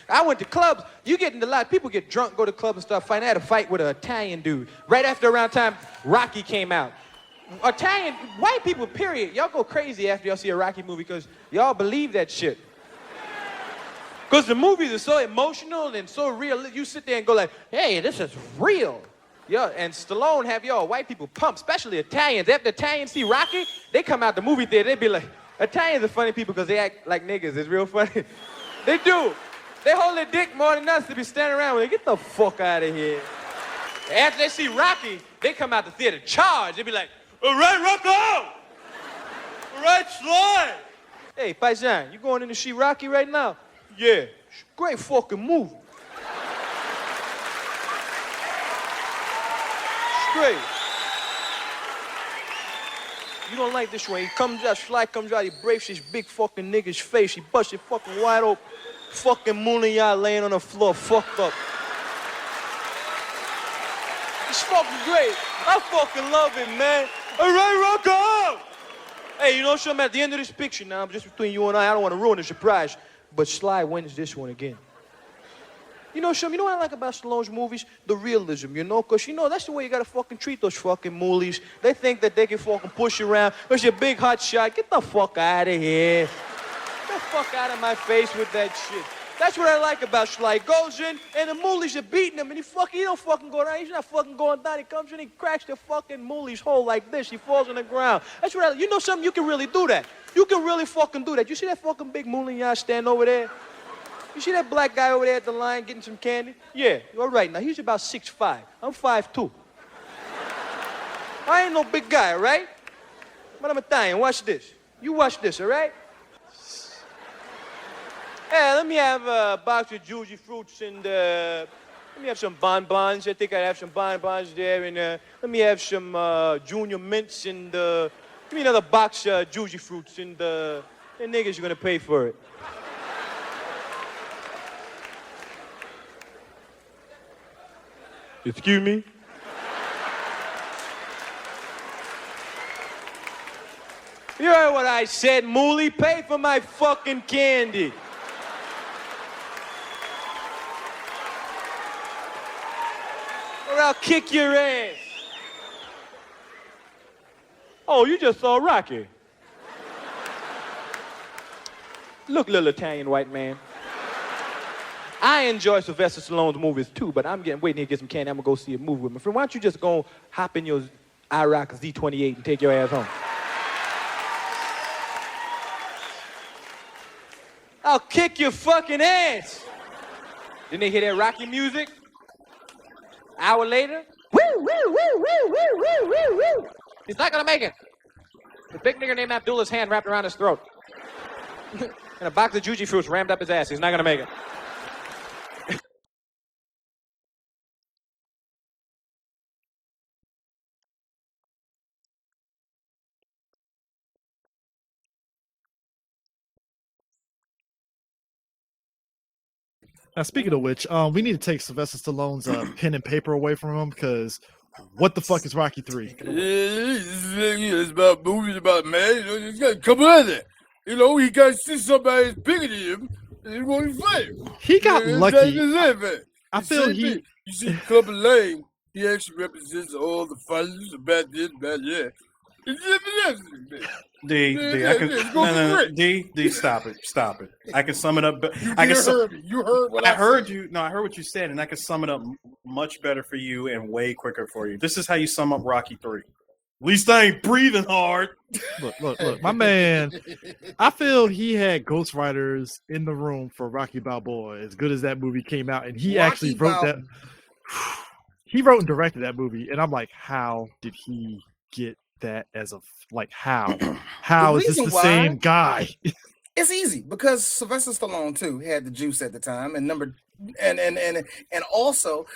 I went to clubs. You get into a lot. People get drunk, go to clubs and stuff. I had a fight with an Italian dude. Right after around time Rocky came out. Italian, white people, period. Y'all go crazy after y'all see a Rocky movie because y'all believe that shit. Because the movies are so emotional and so real. You sit there and go like, hey, this is real. Yeah, and Stallone have y'all white people pumped, especially Italians. After Italians see Rocky, they come out the movie theater, they be like, Italians are funny people because they act like niggas. It's real funny. They do. They hold their dick more than us to be standing around with it. Get the fuck out of here. After they see Rocky, they come out the theater charged. They be like, all right, Rocco! All right, Sly! Hey, Paisan, you going in to see Rocky right now? Yeah, it's a great fucking movie. Great. You don't like this one. He comes out, Sly comes out, he breaks this big fucking nigga's face. He busts it fucking wide open. Fucking Mooney laying on the floor, fucked up. It's fucking great. I fucking love it, man. All right, Rocco! Hey, you know something? At the end of this picture now, just between you and I don't want to ruin the surprise, but Sly wins this one again. You know something? You know what I like about Stallone's movies? The realism, you know? Because, you know, that's the way you got to fucking treat those fucking moolies. They think that they can fucking push you around. Because you're a big hot shot. Get the fuck out of here. Get the fuck out of my face with that shit. That's what I like about Sly. He goes in, and the moolies are beating him, and he don't fucking go down. He's not fucking going down. He comes in, he cracks the fucking moolie's hole like this. He falls on the ground. That's what you know something? You can really do that. You can really fucking do that. You see that fucking big moolie stand over there? You see that black guy over there at the line getting some candy? Yeah, all right. Now, he's about 6'5". I'm 5'2". I ain't no big guy, all right? But I'm Italian. Watch this. You watch this, all right? Hey, let me have a box of juicy fruits and let me have some bonbons. I think I'd have some bonbons there. And let me have some junior mints and give me another box of juicy fruits and the niggas are going to pay for it. Excuse me? You heard what I said, Moolie? Pay for my fucking candy. Or I'll kick your ass. Oh, you just saw Rocky. Look, little Italian white man. I enjoy Sylvester Stallone's movies too, but I'm waiting here to get some candy. I'm gonna go see a movie with my friend. Why don't you just go hop in your IROC Z28 and take your ass home? I'll kick your fucking ass. Didn't they hear that Rocky music? Hour later, woo, woo, woo, woo, woo, woo, woo, woo. He's not gonna make it. The big nigger named Abdullah's hand wrapped around his throat. And a box of juji fruits rammed up his ass. He's not gonna make it. Now, speaking of which, we need to take Sylvester Stallone's pen and paper away from him because what the fuck is Rocky 3? It's about movies about man. You know, you got to come out there. You know, he got to see somebody bigger than him and he want to fight. He got lucky. I feel You see Clubber Lang, he actually represents all the fighters about this, about that. D, stop it. I can sum it up. You heard what I heard you. No, I heard what you said, and I can sum it up much better for you and way quicker for you. This is how you sum up Rocky 3. At least I ain't breathing hard. Look, my man. I feel he had ghostwriters in the room for Rocky Balboa as good as that movie came out, and he actually wrote that. He wrote and directed that movie, and I'm like, how did he get that as a how is this the same guy? It's easy because Sylvester Stallone too had the juice at the time, and also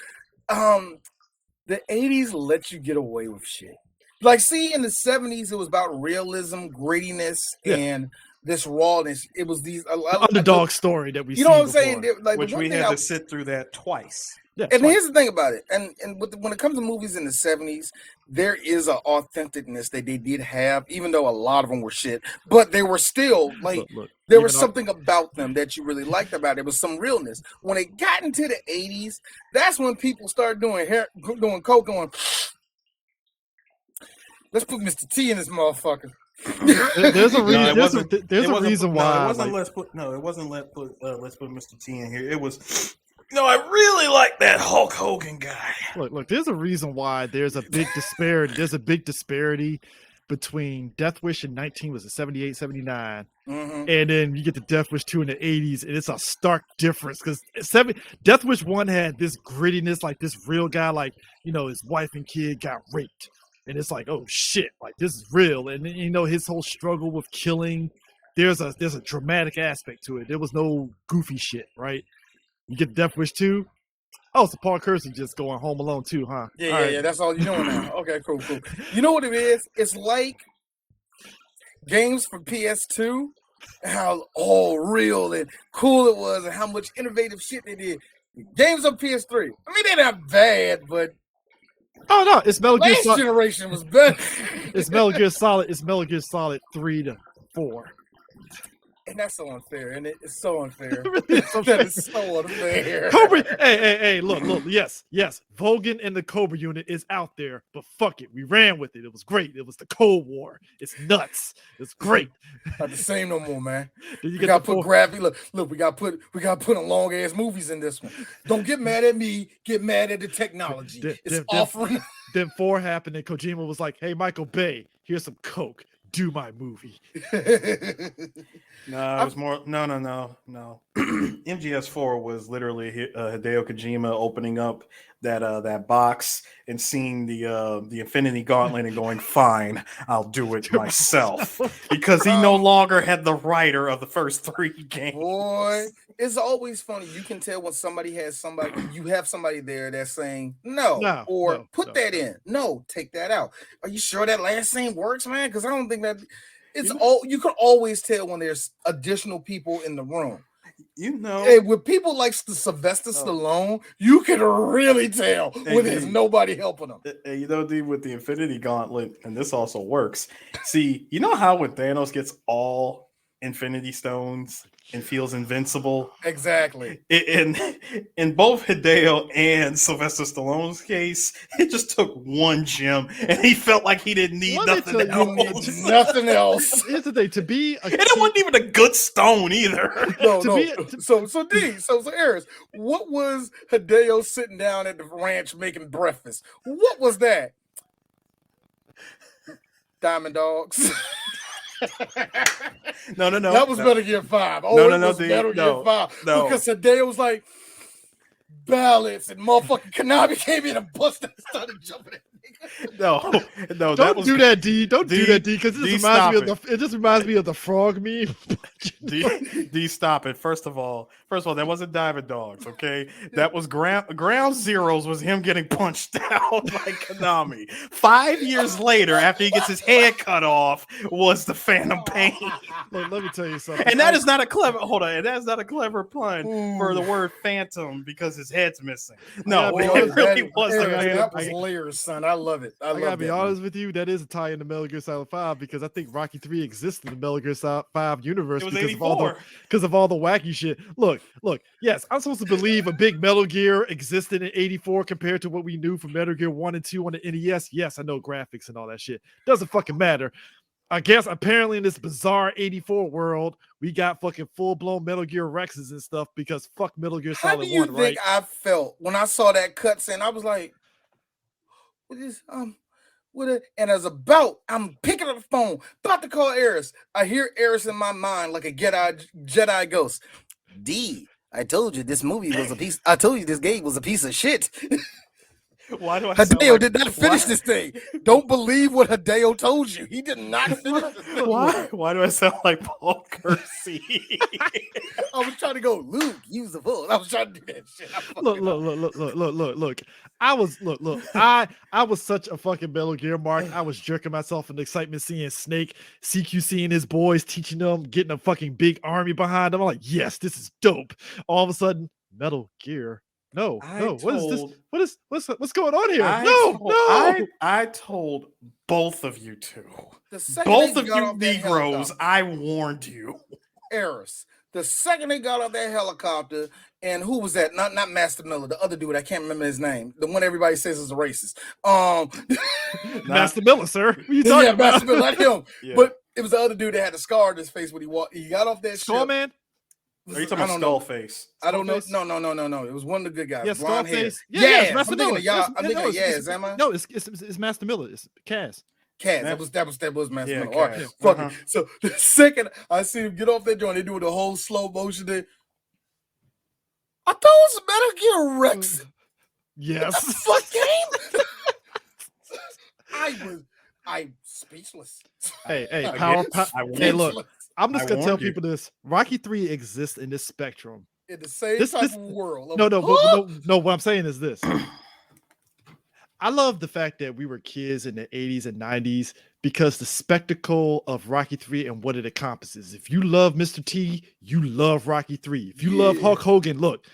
the 80s let you get away with shit. Like, see, in the 70s it was about realism, grittiness, and this rawness. It was these underdog story that we, you know what I'm saying? Like, which we had to sit through that twice. Yeah, And fine. here's the thing about it, and when it comes to movies in the 70s, there is an authenticness that they did have, even though a lot of them were shit. But they were still like Look, there even was something about them that you really liked about it. There was some realness. When it got into the 80s, that's when people started doing coke, going, let's put Mr. T in this motherfucker. There's a No, reason. it wasn't. There's it a wasn't reason put- why. No, it wasn't. like, Let's put Mr. T in here. It was. No, I really like that Hulk Hogan guy. Look. There's a reason why there's a big disparity. There's a big disparity between Death Wish in 78, 79, Mhm. and then you get the Death Wish 2 in the 80s, and it's a stark difference because Death Wish 1 had this grittiness, like this real guy, like, you know, his wife and kid got raped, and it's like, oh shit, like this is real, and then, you know, his whole struggle with killing. There's a dramatic aspect to it. There was no goofy shit, right? You get Death Wish 2. Oh, so Paul Kersey just going Home Alone too, huh? Yeah. That's all you're doing now. Okay, cool. You know what it is? It's like games for PS2, how all real and cool it was, and how much innovative shit they did. Games on PS3. I mean, they're not bad, but Oh no, it's Metal Gear last Solid. generation was better. It's Metal Gear Solid. It's Metal Gear Solid 3 to 4. And that's so unfair, and it's so unfair. Really, it's That unfair. is so unfair. Cobra, hey, look, yes, Vogan and the Cobra unit is out there, but fuck it, we ran with it. It was great. It was the Cold War. It's nuts. It's great. Not the same no more, man. Then you We get gotta the put graphic. Look, we gotta put on long ass movies in this one. Don't get mad at me. Get mad at the technology. It's offering. Then 4 happened, and Kojima was like, "Hey, Michael Bay, here's some coke. Do my movie." No, it was more. No. MGS4 was literally Hideo Kojima opening up that box and seeing the Infinity Gauntlet and going, "Fine, I'll do it myself," because he no longer had the writer of the first 3 games. Boy, it's always funny. You can tell when you have somebody there that's saying no, or put that in. No, take that out. Are you sure that last scene works, man? Because I don't think that you can always tell when there's additional people in the room. You know, Hey, with people like Sylvester Stallone, you can really tell when there's nobody helping them. You know, dude, with the Infinity Gauntlet, and this also works. See, you know how when Thanos gets all Infinity Stones and feels invincible? Exactly. In both Hideo and Sylvester Stallone's case, it just took one gem, and he felt like he didn't need nothing else. Nothing else. Here's the thing: to be and it wasn't even a good stone either. So Aris, what was Hideo sitting down at the ranch making breakfast? What was that? Diamond Dogs. No. That was Metal Gear 5. Oh, No, it was Metal Gear 5. No. Because Hideo was like, ballads, and motherfucking Konami came in and busted and started jumping at niggas. No. Don't do that, D. Don't do that, D. Because D, it just reminds me of the frog meme. D, stop it. First of all, that wasn't Diamond Dogs, okay? That was Ground Zeroes was him getting punched out by Konami. 5 years later, after he gets his head cut off, was the Phantom Pain. Look, let me tell you something. And that is not a clever pun for the word phantom because his head's missing. No, it really was the Phantom That was Pain. layers, son. I love it. I gotta be honest with you, that is a tie into Metal Gear Solid 5 because I think Rocky 3 exists in the Metal Gear Solid 5 universe It was because of all the wacky shit. Look, yes, I'm supposed to believe a big Metal Gear existed in 84 compared to what we knew from Metal Gear 1 and 2 on the NES. Yes, I know graphics and all that shit. Doesn't fucking matter. I guess apparently in this bizarre 84 world, we got fucking full-blown Metal Gear Rexes and stuff because fuck Metal Gear Solid 1, right? How do you think I felt when I saw that cutscene? I was like, what is and as I'm picking up the phone, about to call Eris. I hear Eris in my mind like a Jedi ghost. D, I told you this movie was a piece. I told you this game was a piece of shit. Why do I Hideo did not finish this thing. Don't believe what Hideo told you. He did not finish this thing. Why do I sound like Paul Kersey? I was trying to go, Luke, use the voice. I was trying to do that shit. Look. I was such a fucking Metal Gear mark. I was jerking myself in excitement seeing Snake, CQC and his boys, teaching them, getting a fucking big army behind them. I'm like, yes, this is dope. All of a sudden, Metal Gear No. I What is this? told- What's going on here? I told both of you two. The second Both they of got you off that Negroes, helicopter, I warned you. Eris. The second they got off that helicopter, and who was that? Not Master Miller, the other dude. I can't remember his name. The one everybody says is a racist. Master Miller, sir. What are you talking Yeah, about? Master Miller, not him. Yeah. But it was the other dude that had a scar on his face when he walked. He got off that Skull ship. Man? Are you talking about Skullface? I don't know. Skullface? No. It was one of the good guys. Yeah, blonde hair. Skullface. Yeah, it's Master I'm thinking Miller. of y'all. I'm thinking of it's, am I? No, it's Master Miller. It's Cass. Kaz. That was Master Yeah, Miller. All right, Kaz. fuck it. So the second I see him get off that joint, they doing the whole slow motion thing. I thought it was Metal Gear Rex. Yes. What the fuck game? I'm speechless. Hey, Again, hey, look. I'm just I gonna tell warned you. people this. Rocky 3 exists in this spectrum. In the same This- type this- of world. No, what I'm saying is this. I love the fact that we were kids in the 80s and 90s because the spectacle of Rocky 3 and what it encompasses. If you love Mr. T, you love Rocky 3. If you love Hulk Hogan, look,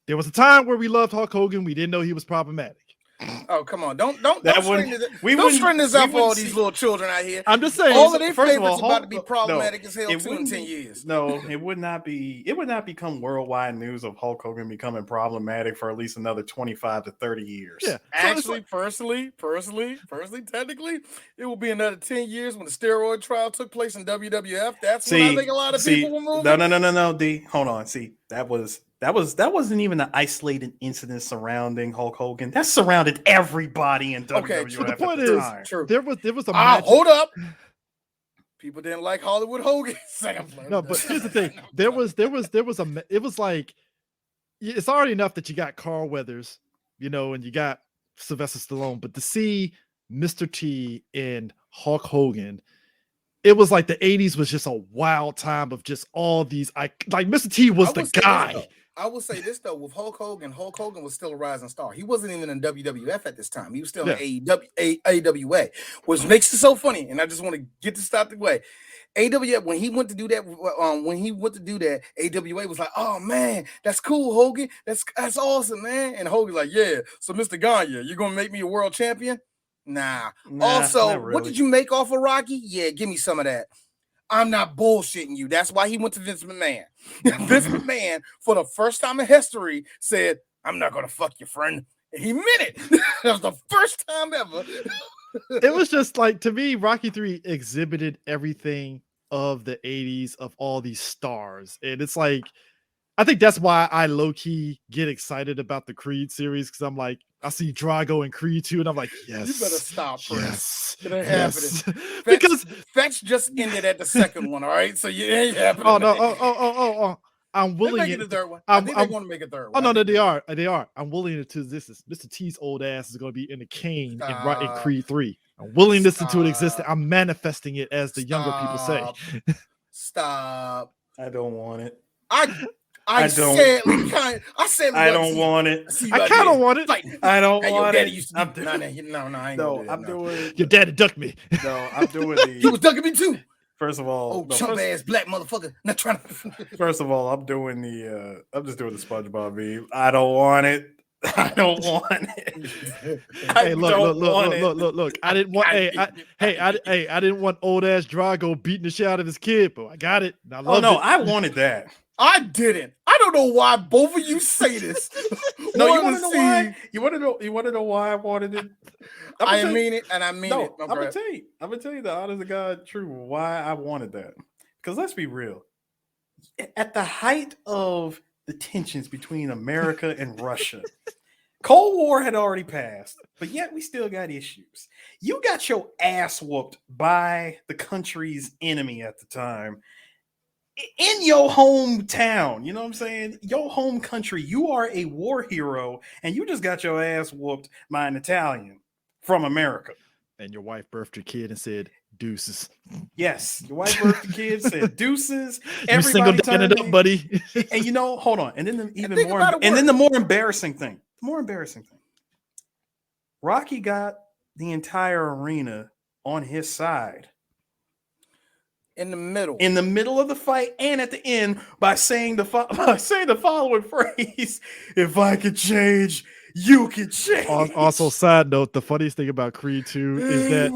there was a time where we loved Hulk Hogan. We didn't know he was problematic. Oh, come on. Don't That straighten wouldn't- this, we don't wouldn't- straighten this we out for all wouldn't these see- little children out here. I'm just saying. All of their First of favorites all, about to be Hulk- problematic no, as hell it too in wouldn't 10 be- years. No, it would not become worldwide news of Hulk Hogan becoming problematic for at least another 25 to 30 years. Yeah. Actually, personally, technically, it will be another 10 years when the steroid trial took place in WWF. That's when I think a lot of people will move. No, D. Hold on. See, that wasn't even an isolated incident surrounding Hulk Hogan. That surrounded everybody in WWF. Okay, But the point at the is, time. True. there was a match. Hold up. People didn't like Hollywood Hogan. No, but here's the thing. It was like, it's already enough that you got Carl Weathers, and you got Sylvester Stallone, but to see Mr. T and Hulk Hogan, it was like the 80s was just a wild time of just all these, like Mr. T was the guy. I will say this though, with Hulk Hogan was still a rising star. He wasn't even in WWF at this time. He was still in AWA, which makes it so funny. And I just want to get this out the way. AWA, when he went to do that, AWA was like, "Oh man, that's cool, Hogan. That's awesome, man." And Hogan's like, "Yeah. So, Mr. Gagne, you're gonna make me a world champion?" Nah. Also, not really. what did you make off of Rocky? Yeah, give me some of that. I'm not bullshitting you. That's why he went to Vince McMahon. Vince McMahon, for the first time in history, said, "I'm not gonna fuck your friend." And he meant it. That was the first time ever. It was just like, to me, Rocky 3 exhibited everything of the 80s of all these stars. And it's like, I think that's why I low-key get excited about the Creed series, because I'm like, I see Drago and Creed 2, and I'm like, yes. You better stop, yes, It ain't yes. happening. Because Fetch just ended at the second one, all right? So you ain't happening. oh no, I'm willing They're making it. the third one. I think they're going to make a third Oh one. no, they are. I'm willing to this is Mr. T's old ass is going to be in the cane in Creed 3. I'm willing this into an existence. I'm manifesting it, as the younger people say. Stop. I don't want it. I said I don't want it. I kind of want it. Like, I don't your want daddy it. used to be, I ain't No, I'm doing. Your daddy ducked me. No, I'm doing He the. was ducking me too. First of all, Oh, chump ass black motherfucker. Not trying to. First of all, I'm doing the. I'm just doing the SpongeBob meme. I don't want it. I don't want it. Hey, look. I didn't want. I didn't want old ass Drago beating the shit out of his kid, but I got it. And I love it. I wanted that. I didn't. I don't know why both of you say this. No, you want to know why? You want to know why I wanted it? I mean it, and I mean it. I'm gonna tell you. I'm gonna tell you the honest to God truth why I wanted that. Because let's be real. At the height of the tensions between America and Russia, Cold War had already passed, but yet we still got issues. You got your ass whooped by the country's enemy at the time. In your hometown, you know what I'm saying? Your home country, you are a war hero, and you just got your ass whooped by an Italian from America. And your wife birthed your kid and said, "Deuces." Yes, your wife birthed the kid, said deuces. You single daddy it up, buddy. And hold on. And then the more embarrassing thing. Rocky got the entire arena on his side. In the middle. In the middle of the fight and at the end by saying the following phrase: "If I could change, you can change." Also, side note: the funniest thing about Creed 2 is that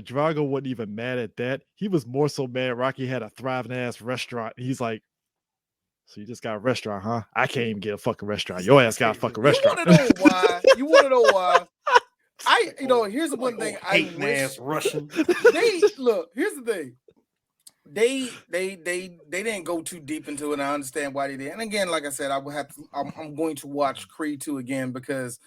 Drago wasn't even mad at that. He was more so mad Rocky had a thriving ass restaurant. He's like, "So you just got a restaurant, huh? I can't even get a fucking restaurant. Your ass got a fucking restaurant." You want to know why? Here's the one thing I wish. Ass Russian. Here's the thing. They didn't go too deep into it. And I understand why they did. And again, like I said, I'm going to watch Creed 2 again because,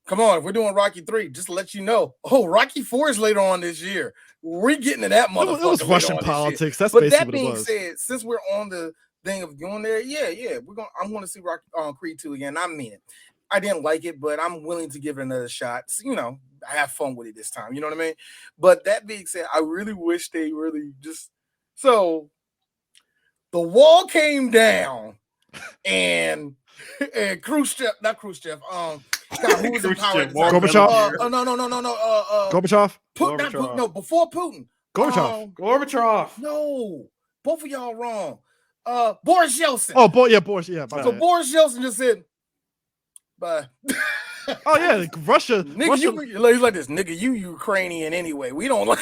come on, if we're doing Rocky 3, just to let you know. Oh, Rocky 4 is later on this year. We're getting to that motherfucker. It was Russian politics. That's but basically that what it being was. said, since we're on the thing of going there, I'm going to see Creed 2 again. I mean it. I didn't like it, but I'm willing to give it another shot. So, I have fun with it this time. You know what I mean? But that being said, I really wish they really just. So the wall came down, and Khrushchev, not Khrushchev. God, who was in power? Gorbachev. No. Gorbachev. Before Putin. Gorbachev. No, both of y'all wrong. Boris Yeltsin. Oh, Boris. Yeah. So Boris Yeltsin just said, "Bye." Oh yeah, Russia. Nigga, Russia. He's like this. Nigga, you Ukrainian anyway. We don't like.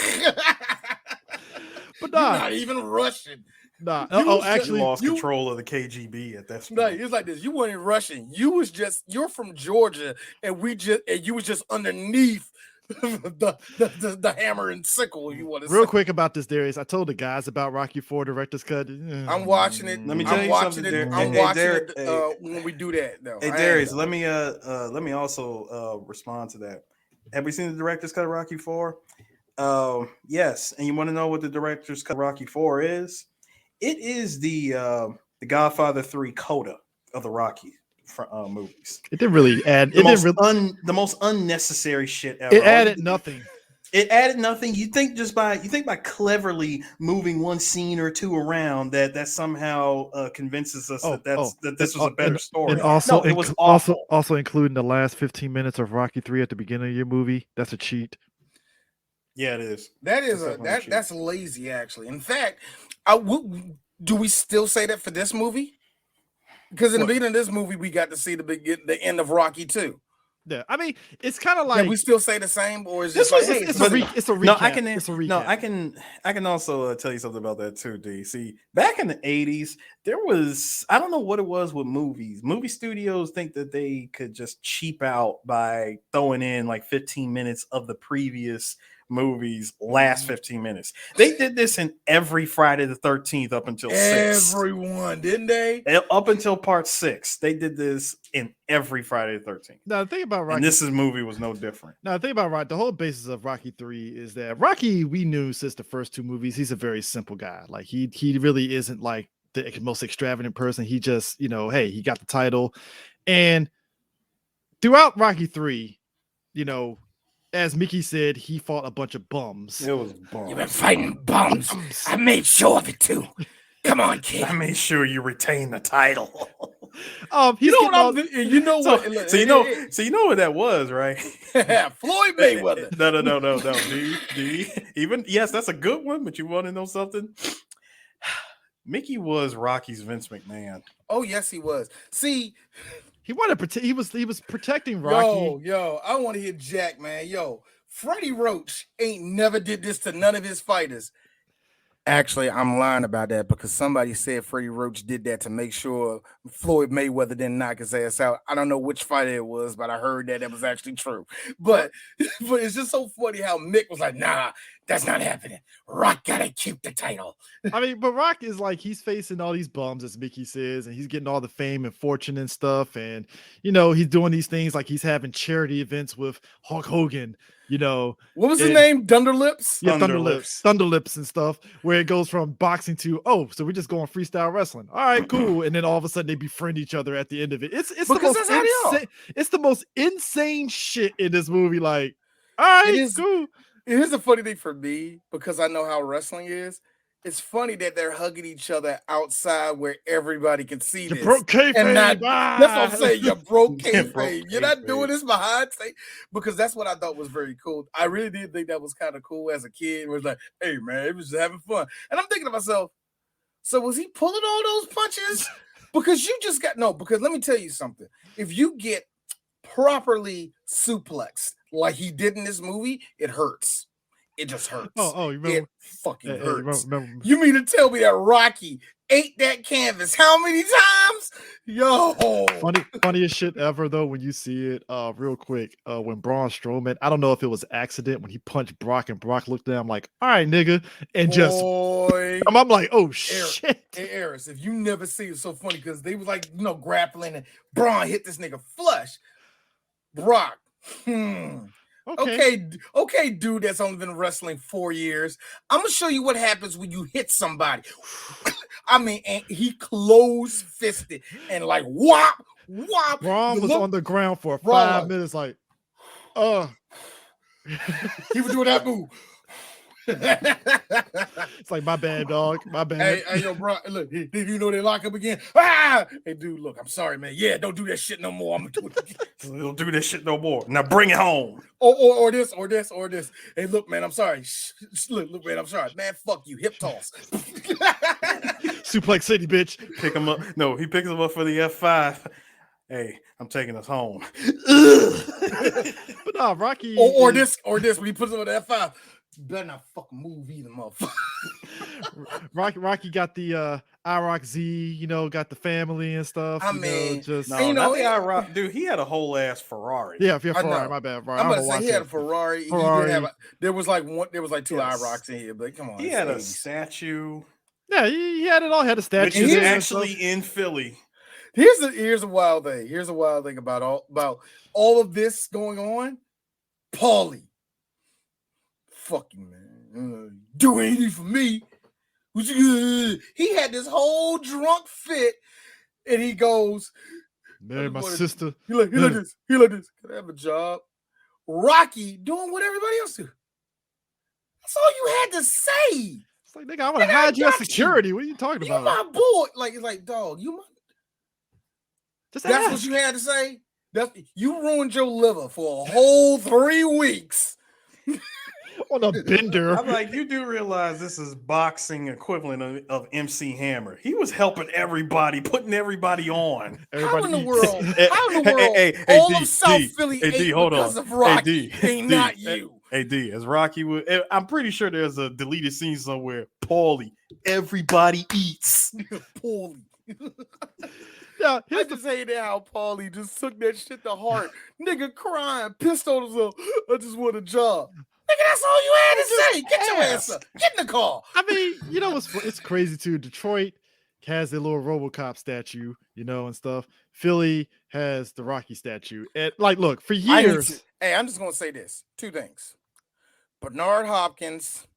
But You're not even Russian. Nah. Actually, lost control of the KGB at that point. No, it's like this. You weren't Russian. You're from Georgia, and you was just underneath the hammer and sickle. You want to real quick about this, Darius? I told the guys about Rocky 4 director's cut. I'm watching it. Let me tell you something. I'm watching it when we do that. Though. Hey Darius, let me also respond to that. Have we seen the director's cut of Rocky 4? Yes, and you want to know what the director's cut of Rocky 4 is? It is the Godfather 3 coda of the Rocky movies. It didn't really add the most unnecessary shit ever. It added nothing. It added nothing. You think by cleverly moving one scene or two around that somehow convinces us that this was a better story. And also, it was awful. Also including the last 15 minutes of Rocky 3 at the beginning of your movie. That's a cheat. Yeah, it is. That's lazy, actually. In fact, do we still say that for this movie? Because in the beginning of this movie, we got to see the end of Rocky 2. Yeah, I mean, it's kind of like. Can we still say the same, or is this like, it's a recap? No, I can also tell you something about that too, D. See, back in the 80s, there was, I don't know what it was with movies. Movie studios think that they could just cheap out by throwing in like 15 minutes of the previous movie's last 15 minutes. They did this in every Friday the 13th up until 6. Everyone, didn't they? Up until part 6. They did this in every Friday the 13th. Now the thing about Rocky, and this movie was no different. Now the thing about Rocky, the whole basis of Rocky 3 is that Rocky, we knew since the first 2 movies, he's a very simple guy. Like he really isn't like the most extravagant person. He just, hey, he got the title. And throughout Rocky 3, as Mickey said, he fought a bunch of bums. It was bums. You've been fighting bums. I made sure of it too. Come on, kid. I made sure you retain the title. So you know what that was, right? Floyd Mayweather. No. Even yes, that's a good one. But you want to know something? Mickey was Rocky's Vince McMahon. Oh yes, he was. See. He wanted to protect. He was protecting Rocky. Yo, I want to hear Jack, man. Yo, Freddie Roach ain't never did this to none of his fighters. Actually, I'm lying about that because somebody said Freddie Roach did that to make sure Floyd Mayweather didn't knock his ass out. I don't know which fighter it was, but I heard that it was actually true. But it's just so funny how Mick was like, "Nah, that's not happening. Rock gotta keep the title." I mean, but Rock is like, he's facing all these bums, as Mickey says, and he's getting all the fame and fortune and stuff. And, he's doing these things like he's having charity events with Hulk Hogan, What was his name? Dunderlips? Yeah, Thunderlips and stuff, where it goes from boxing to, so we're just going freestyle wrestling. All right, cool. And then all of a sudden they befriend each other at the end of it. It's the most insane shit in this movie. Like, all right, cool. Here's the funny thing for me, because I know how wrestling is it's funny that they're hugging each other outside where everybody can see You this. broke kayfabe. And not, that's what I'm saying. You broke You broke kayfabe. You're not kayfabe. doing this behind tape, because that's what I thought was very cool. I really did think that was kind of cool as a kid. It was like, hey man, it was just having fun. And I'm thinking to myself, so was he pulling all those punches? Because you just got because let me tell you something. If you get properly suplexed like he did in this movie, it hurts. It just hurts. Oh, you remember? It fucking hurts. Remember. You mean to tell me that Rocky ate that canvas how many times? Yo. Funniest shit ever though when you see it real quick when Braun Strowman, I don't know if it was accident when he punched Brock and Brock looked down like, all right, nigga, and Boy. I'm like, oh shit. Hey, Eris, if you never see it, so funny because they was like, grappling and Braun hit this nigga flush. Brock. Okay, dude, that's only been wrestling 4 years. I'm gonna show you what happens when you hit somebody. I mean, and he close fisted and like whop. Braun was on the ground for Braun. 5 minutes, like, he was doing that move. It's like, my bad, dog. My bad. Hey, yo, bro, look, did you know they lock up again? Ah! Hey, dude, look, I'm sorry, man. Yeah, don't do that shit no more. I'm gonna do it. Don't do this shit no more. Now bring it home. Or this. Hey, look, man, I'm sorry. Look, man, I'm sorry. Man, fuck you. Hip toss. Suplex City, bitch. Pick him up. No, he picks him up for the F5. Hey, I'm taking us home. But no, Rocky. Or this. When he puts him on the F5. Better not fucking move either, motherfucker. Rocky got the IROC Z, got the family and stuff. I mean, just no, not the IROC. Dude, he had a whole ass Ferrari. Yeah, Ferrari. My bad. I'm gonna say he had a Ferrari. He did have there was like 2 IROCs in here, but come on. He had a statue. Yeah, he had it all. He had a statue. Which is actually in Philly. Here's a wild thing. Here's a wild thing about all of this going on. Paulie. Fuck you, man. Do anything for me. He had this whole drunk fit, and he goes, marry my sister. He like this. Can I have a job? Rocky doing what everybody else do. That's all you had to say. It's like, nigga, I want to hide you at security. What are you talking about? You my boy. It's like, dog, you my. That's what you had to say? You ruined your liver for a whole 3 weeks. On a bender. I'm like, you do realize this is boxing equivalent of MC Hammer. He was helping everybody, putting everybody on. How in the world? All of South Philly ate because of Rocky. Not you. Hey, D, as Rocky would, I'm pretty sure there's a deleted scene somewhere. Paulie, everybody eats. Paulie. Yeah, I just hate how Paulie just took that shit to heart. Nigga crying, pissed on himself. I just want a job. Nigga, that's all you had to say. Get your ass up. Get in the car. I mean, it's crazy too. Detroit has a little RoboCop statue, and stuff. Philly has the Rocky statue. And look, for years. I'm just gonna say this. 2 things. Bernard Hopkins,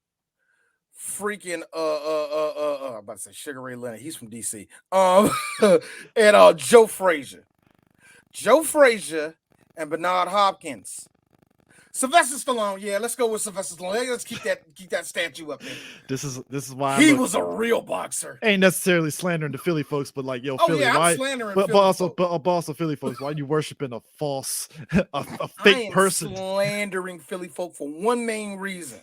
freaking I'm about to say Sugar Ray Leonard. He's from DC. And Joe Frazier. Joe Frazier and Bernard Hopkins. Sylvester Stallone, yeah, let's go with Sylvester Stallone. Let's keep that statue up there. This is why he was a real boxer. Ain't necessarily slandering the Philly folks, but Philly, yeah, why? I'm slandering But Philly also Philly folks, why are you worshiping a false, a fake person? Slandering Philly folk for one main reason.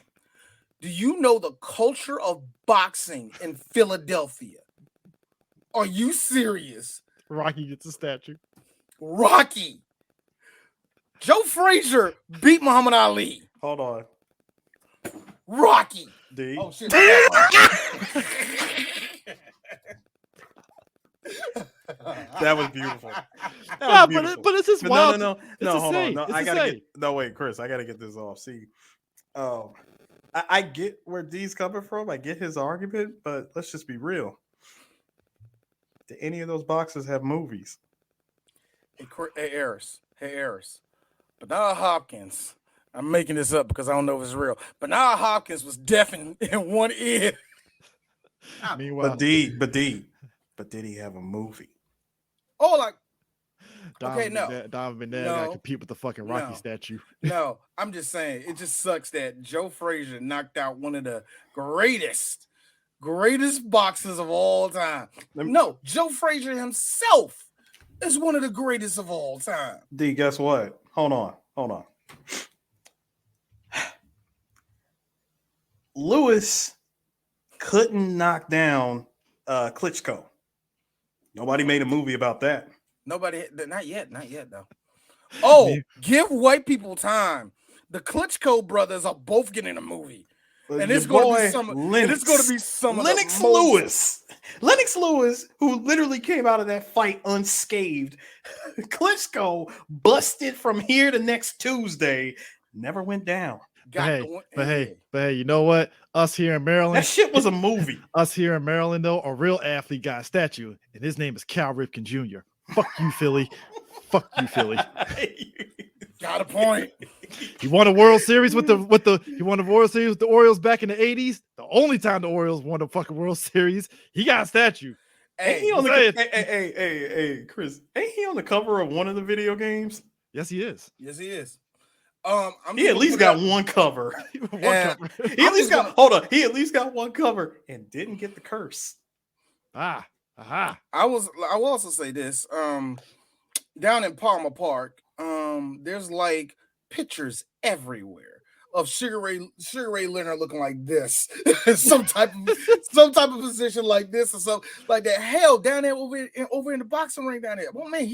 Do you know the culture of boxing in Philadelphia? Are you serious? Rocky gets a statue. Rocky. Joe Frazier beat Muhammad Ali. Hold on. Rocky. D. Oh shit. That was beautiful. But it's just wild. No, hold on. No, I gotta get. No, wait, Chris. I gotta get this off. See, I get where D's coming from. I get his argument, but let's just be real. Do any of those boxers have movies? Hey, Eris. Bernard Hopkins. I'm making this up because I don't know if it's real. Bernard Hopkins was deaf in one ear. Meanwhile, But did he have a movie? Oh, like. Donovan McNabb got to compete with the fucking Rocky statue. No, I'm just saying it just sucks that Joe Frazier knocked out one of the greatest greatest boxers of all time. No, Joe Frazier himself is one of the greatest of all time. D, guess what? Hold on. Lewis couldn't knock down Klitschko. Nobody made a movie about that. Not yet though. Oh, give white people time. The Klitschko brothers are both getting a movie. And it's going to be some. It's going to be some. Lennox Lewis. Lennox Lewis, who literally came out of that fight unscathed. Klitschko busted from here to next Tuesday. Never went down. But hey, you know what? Us here in Maryland. That shit was a movie. Us here in Maryland, though, a real athlete got a statue, and his name is Cal Ripken Jr. Fuck you, Philly. Fuck you, Philly. Got a point. He won a World Series with the Orioles back in the 80s. The only time the Orioles won a fucking World Series. He got a statue. Hey, Chris, ain't he on the cover of one of the video games? Yes, he is. He is. He at least got one cover. He at least got one cover and didn't get the curse. I will also say this. Down in Palmer Park, there's like pictures everywhere of Sugar Ray Leonard looking like this, some type of position like this or something like that. Hell, down there over in the boxing ring down there. Well, man,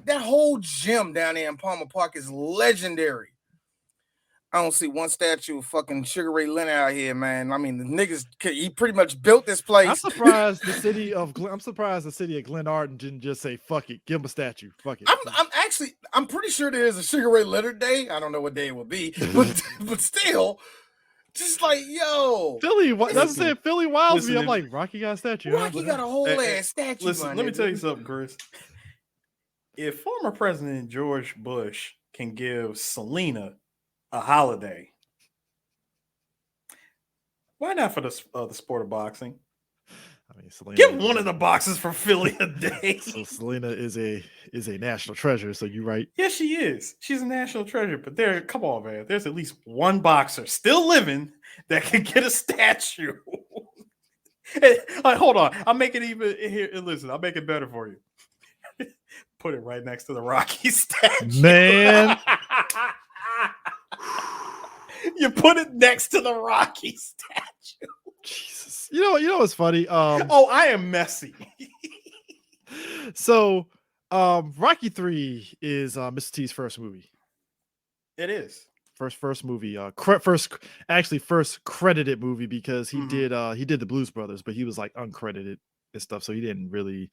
that whole gym down there in Palmer Park is legendary. I don't see one statue of fucking Sugar Ray Leonard out here, man. I mean, the niggas, he pretty much built this place. I'm surprised the city of Glen Arden didn't just say, fuck it, give him a statue. Fuck it. I'm pretty sure there is a Sugar Ray Leonard Day. I don't know what day it will be, but still, just like, yo. Philly, that's saying Philly wows me. I'm like, Rocky got a statue. Rocky got a whole ass statue. Listen, let me tell you something, Chris. If former President George Bush can give Selena a holiday, why not for the sport of boxing? I mean, Selena, give one of the boxes for Philly a day. So Selena is a national treasure. So you're right. Yes, she is. She's a national treasure. But come on, man. There's at least one boxer still living that can get a statue. Hey, hold on. I'll make it even here. Listen, I'll make it better for you. Put it right next to the Rocky statue. Man. You put it next to the Rocky statue. Jesus. You know what's funny? I am messy. So Rocky 3 is Mr. T's first movie. It is. First movie. First credited movie, because he did the Blues Brothers, but he was like uncredited and stuff. So he didn't really,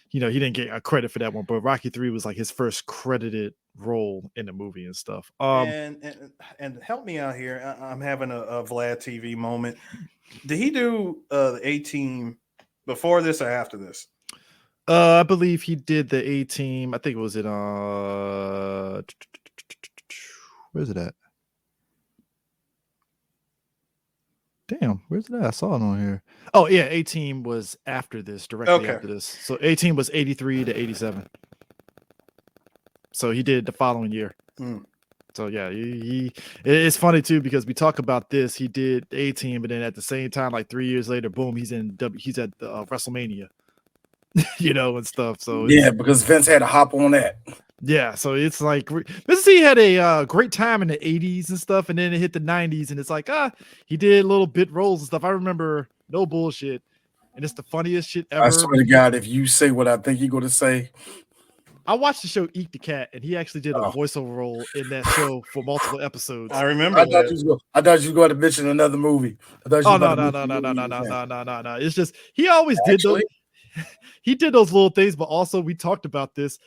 he didn't get a credit for that one. But Rocky 3 was like his first credited role in the movie and stuff. And help me out here. I'm having a Vlad TV moment. Did he do the A-Team before this or after this? I believe he did the A-Team. I think it was in where's it at? Damn, where's it at? I saw it on here. Oh yeah, A-Team was after this, directly after this. So A-Team was 83 to 87. So he did the following year. So yeah, it's funny too, because we talk about this. He did A-Team, but then at the same time, like 3 years later, boom, he's at WrestleMania, and stuff. So yeah, because Vince had to hop on that. Yeah, so it's like Mr. T had a great time in the 80s and stuff, and then it hit the 90s, and it's like he did little bit roles and stuff. I remember, no bullshit, and it's the funniest shit ever. I swear to God, if you say what I think you're going to say. I watched the show Eat the Cat, and he actually did a voiceover role in that show for multiple episodes. I remember. I thought you were going to mention another movie. No. It's just he always did those. He did those little things, but also we talked about this.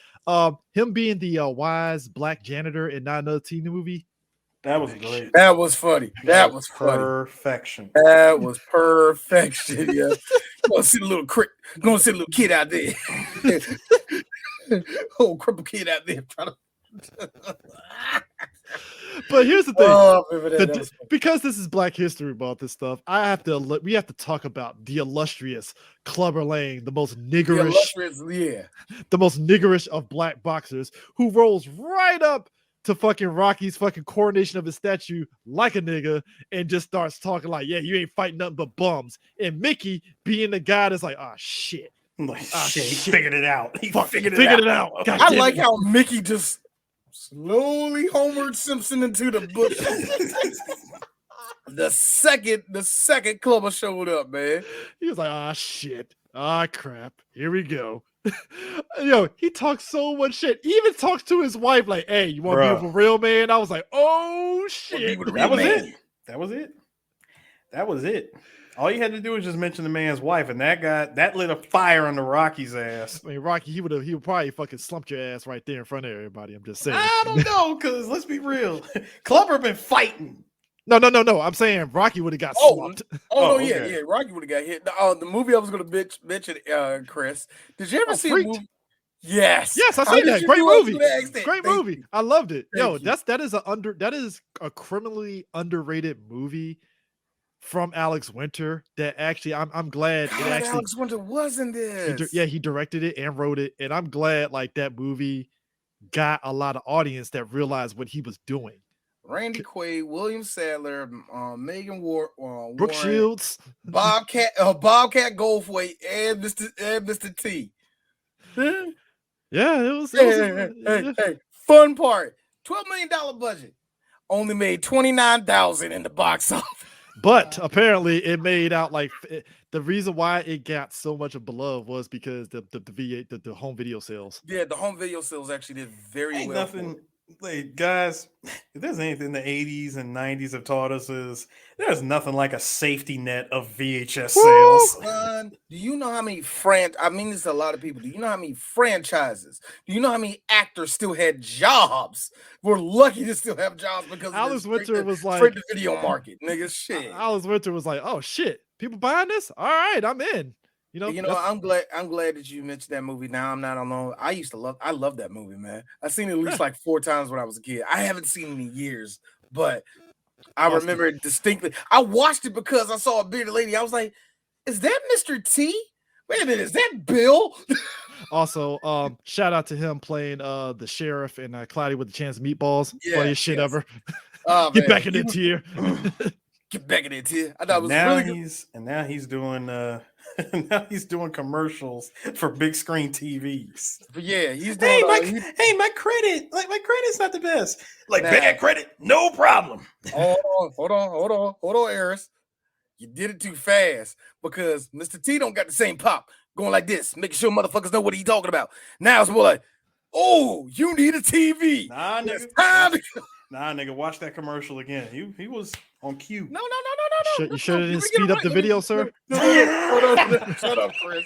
Him being the wise black janitor in Not Another Teen movie. That was great. That was funny. That was perfection. That was perfection. Yeah. Go see the little kid out there. Oh, cripple kid out there trying to. But here's the thing, because this is Black History Month and stuff, we have to talk about the illustrious Clubber Lang, the most niggerish of black boxers, who rolls right up to fucking Rocky's fucking coronation of his statue like a nigga and just starts talking like, yeah, you ain't fighting nothing but bums. And Mickey being the guy that's like, oh shit. Like, shit, he figured it out. He figured it out. I like how Mickey just slowly Homer Simpson into the bushes. the second Clubber showed up, man. He was like, ah, shit. Ah, crap. Here we go. Yo, he talks so much shit. He even talks to his wife like, hey, you want to be with a real man? I was like, oh, shit. That was it. All you had to do was just mention the man's wife, and that lit a fire under Rocky's ass. I mean, Rocky, he would probably fucking slumped your ass right there in front of everybody. I'm just saying. I don't know, because let's be real. Clubber been fighting. No. I'm saying Rocky would have got slumped. Yeah. Rocky would have got hit. The movie I was going to mention, Chris. Did you ever see a movie? Yes, I seen that. Great movie. Great movie. I loved it. Yo, that is a criminally underrated movie from Alex Winter that actually I'm glad it actually Alex Winter wasn't this. He directed it and wrote it, and I'm glad like that movie got a lot of audience that realized what he was doing. Randy Quaid, William Sadler, Megan Brooke Warren, Shields, Bobcat Goldthwait, and Mr. T. Yeah, it was. Hey, fun part: $12 million budget, only made $29,000 in the box office. But apparently, it made out like the reason why it got so much of beloved was because the home video sales. Yeah, the home video sales actually did very well. Nothing. Like, guys, if there's anything the 80s and 90s have taught us is there's nothing like a safety net of VHS sales. Son, do you know how many I mean, this is a lot of people. Do you know how many franchises? Do you know how many actors still had jobs? We're lucky to still have jobs because Alice Winter was like straight to video market, nigga. Shit. Alice Winter was like, oh shit, people buying this? All right, I'm in. You know, I'm glad that you mentioned that movie. Now I'm not alone. I love that movie, man. I've seen it at least like 4 times when I was a kid. I haven't seen it in years, but I remember it distinctly. I watched it because I saw a bearded lady. I was like, is that Mr. T? Wait a minute, is that Bill? Also, shout out to him playing the sheriff in Cloudy with a Chance of Meatballs. Funniest shit ever. Oh, Get back in it here. Get back in it here. I thought it was really good. And now he's doing now he's doing commercials for big screen TVs. But yeah, he's doing. My credit's not the best. Like bad credit, no problem. Hold on, Eris. You did it too fast because Mr. T don't got the same pop going like this, making sure motherfuckers know what he's talking about. Now it's more like, oh, you need a TV. Nah, nigga, watch that commercial again. He was on cue. No. You shouldn't speed up the video, sir. No. Shut up, Chris.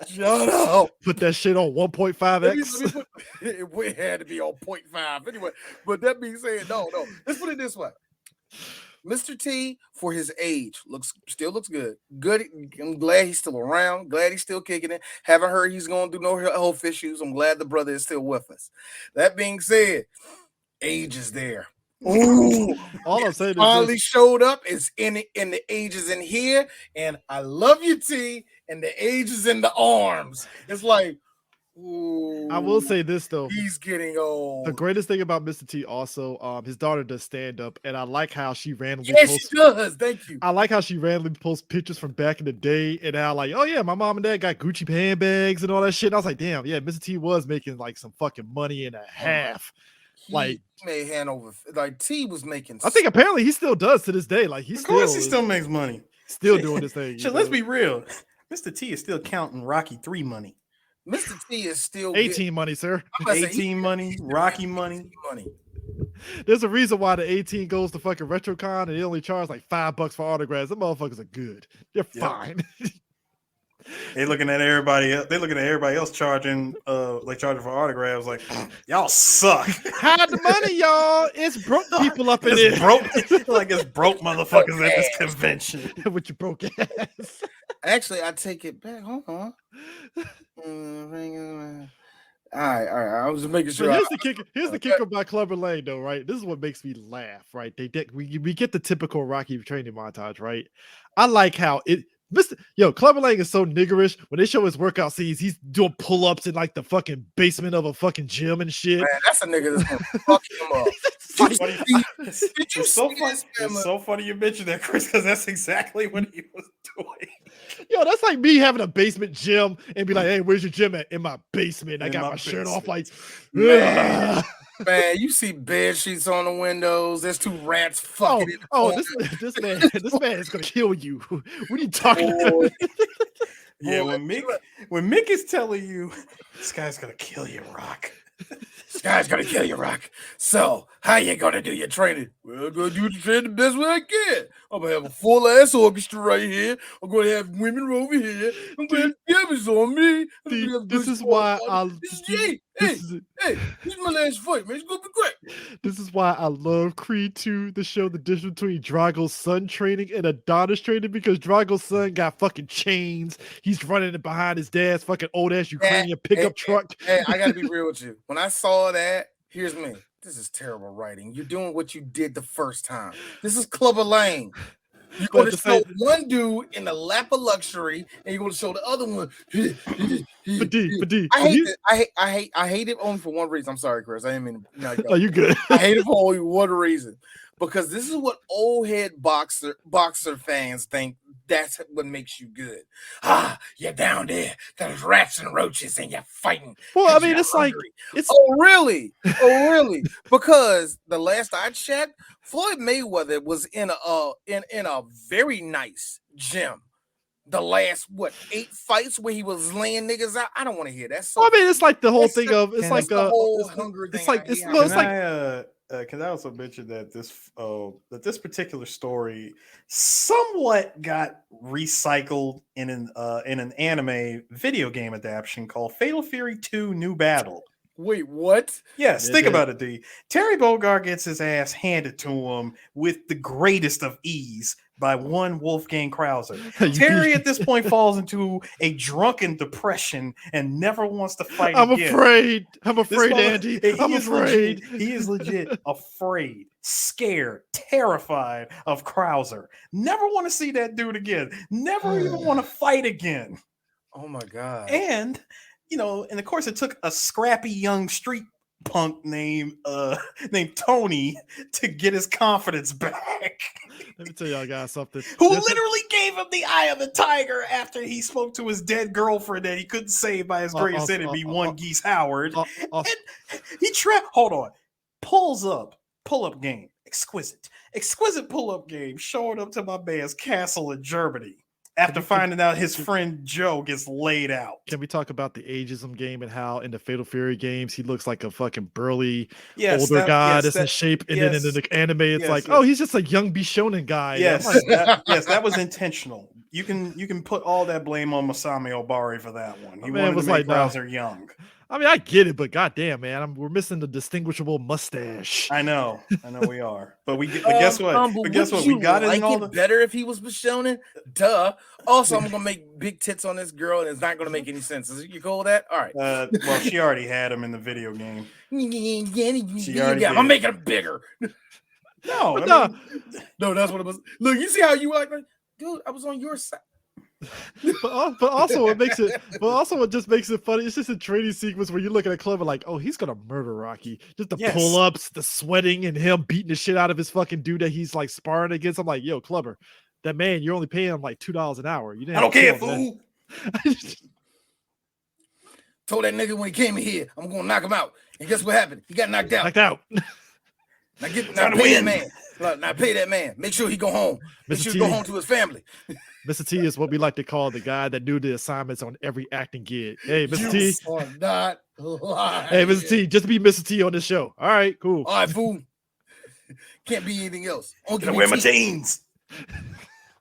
Shut up. Put that shit on 1.5x. It had to be on 0.5 anyway. But that being said, no. Let's put it this way. Mr. T, for his age, still looks good. Good. I'm glad he's still around. Glad he's still kicking it. Haven't heard he's going through no health issues. I'm glad the brother is still with us. That being said, age is there. Ooh, all I'm saying is finally showed up. It's in the age is in here, and I love you, T. And the age is in the arms. It's like, ooh, I will say this though, he's getting old. The greatest thing about Mr. T also, his daughter does stand up, and I like how she randomly posts. She does. Thank you. I like how she randomly posts pictures from back in the day, and how like, oh yeah, my mom and dad got Gucci handbags and all that shit. And I was like, damn, yeah, Mr. T was making like some fucking money and a half. Like he made hand over, like T was making. I think apparently he still does to this day. Like he still makes money. Still doing this thing. Let's be real. Mr. T is still counting Rocky 3 money. Mr. T is still 18 money, sir. 18 money, Rocky money. There's a reason why the 18 goes to fucking RetroCon and they only charge like $5 for autographs. Them motherfuckers are good. They're fine. They looking at everybody else. They looking at everybody else charging for autographs. Like, y'all suck. Hide the money, y'all. It's broke people up in there. It's broke motherfuckers at this convention. With your broke ass. Actually, I take it back. Hold on. All right. I was just making sure. Here's the kicker by Clubber Lang, though, right? This is what makes me laugh, right? We get the typical Rocky training montage, right? I like how Clubber Lang is so niggerish. When they show his workout scenes, he's doing pull-ups in like the fucking basement of a fucking gym and shit. Man, that's a nigga that's gonna fuck him up. It's so funny you mentioned that, Chris, because that's exactly what he was doing. Yo, that's like me having a basement gym and be like, "Hey, where's your gym at?" In my basement. I got my shirt off, like, man, you see bed sheets on the windows. There's 2 rats fucking. This man is gonna kill you. What are you talking about? Yeah, when Mick is telling you this guy's gonna kill you, Rock. This guy's gonna kill you, Rock. So, how you gonna do your training? Well, I'm gonna do the training the best way I can. I'm gonna have a full ass orchestra right here. I'm gonna have women over here. I'm gonna have cameras on me. This is why Hey, this is my last fight, man. It's gonna be great. This is why I love Creed 2 to show the difference between Drago's son training and Adonis training, because Drago's son got fucking chains. He's running behind his dad's fucking old ass Ukrainian pickup truck. Hey, I gotta be real with you. When I saw that, here's me. This is terrible writing. You're doing what you did the first time. This is Clubber Lang. You're going to show one dude in the lap of luxury, and you're going to show the other one. I hate it only for one reason. I'm sorry, Chris. I didn't mean to. No, you good. I hate it for only one reason, because this is what old head boxer fans think. That's what makes you good. You're down there. There's rats and roaches, and you're fighting. Well, I mean, it's hungry. Like, it's really? Oh, really? Because the last I checked, Floyd Mayweather was in a very nice gym. The last 8 fights where he was laying niggas out. I don't want to hear that. So I mean, it's like the whole thing of it's like the whole hunger thing. Can I also mention that this particular story somewhat got recycled in an anime video game adaptation called Fatal Fury 2: New Battle. Wait, what? Yes, think about it, D. Terry Bogard gets his ass handed to him with the greatest of ease by one Wolfgang Krauser. Terry at this point falls into a drunken depression and never wants to fight again. I'm afraid, Andy. I'm afraid. He is legit afraid, scared, terrified of Krauser. Never want to see that dude again. Never even want to fight again. Oh my God. And of course it took a scrappy young street punk named Tony to get his confidence back. Let me tell y'all guys something. Who literally gave him the eye of the tiger after he spoke to his dead girlfriend that he couldn't save by his greatest enemy, one Geese Howard. And he pulls up game. Exquisite pull-up game, showing up to my man's castle in Germany. After finding out his friend Joe gets laid out. Can we talk about the ageism game and how in the Fatal Fury games he looks like a fucking burly older guy that's in shape, and then in the anime it's he's just a young Bishonen guy. Yes, that was intentional. You can put all that blame on Masami Obari for that one. He wanted to make Krauser young. I mean, I get it, but goddamn, man, we're missing the distinguishable mustache. I know we are. But guess what? We got it in all the better if he was Bishonen. Duh. Also, I'm gonna make big tits on this girl, and it's not gonna make any sense. You cool with that? All right. Well, she already had him in the video game. I'm making him bigger. No, that's what it was. Look, you see how you act like, dude? I was on your side. but also it just makes it funny. It's just a training sequence where you look at a Clever like, oh, he's gonna murder Rocky. Just the pull-ups, the sweating, and him beating the shit out of his fucking dude that he's like sparring against. I'm like, yo, Clever, that man, you're only paying him like $2 an hour. You didn't. I don't care, fool. Told that nigga when he came in here, I'm gonna knock him out. And guess what happened? He got knocked out. Now pay that man. Look, now pay that man. Make sure he go home. Make sure he go home to his family. Mr. T is what we like to call the guy that do the assignments on every acting gig. Hey, Mr. T. You are not lying. Hey, Mr. T, just be Mr. T on the show. All right, cool. All right, fool. Can't be anything else. Can I wear my chains?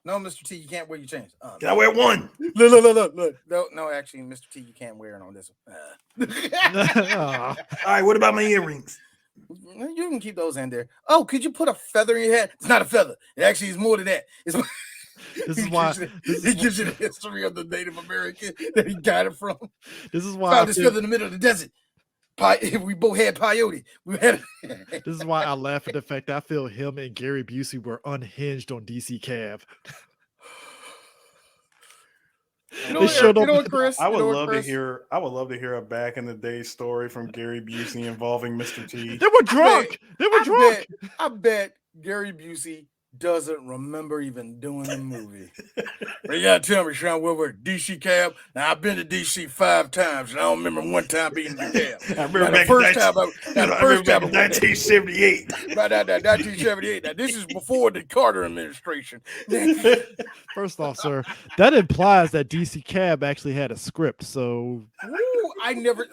No, Mr. T, you can't wear your chains. Can I wear one? Look. No, actually, Mr. T, you can't wear it on this one. All right, what about my earrings? You can keep those in there. Oh, could you put a feather in your head? It's not a feather. It actually is more than that. This is why he gives you the history of the Native American that he got it from. This is why found this feather in the middle of the desert. We both had peyote. This is why I laugh at the fact that I feel him and Gary Busey were unhinged on DC Cav. You know, They showed up. what, Chris? I would love Chris? to hear. I would love to hear a back in the day story from Gary Busey involving Mr. T. They were drunk. I bet Gary Busey doesn't remember even doing the movie. But you gotta tell me, Sean, where we're DC cab. Now I've been to DC 5 times, and I don't remember one time being in the cab. I remember back in 1978. About 1978. Now this is before the Carter administration. First off, sir, that implies that DC Cab actually had a script. So I never.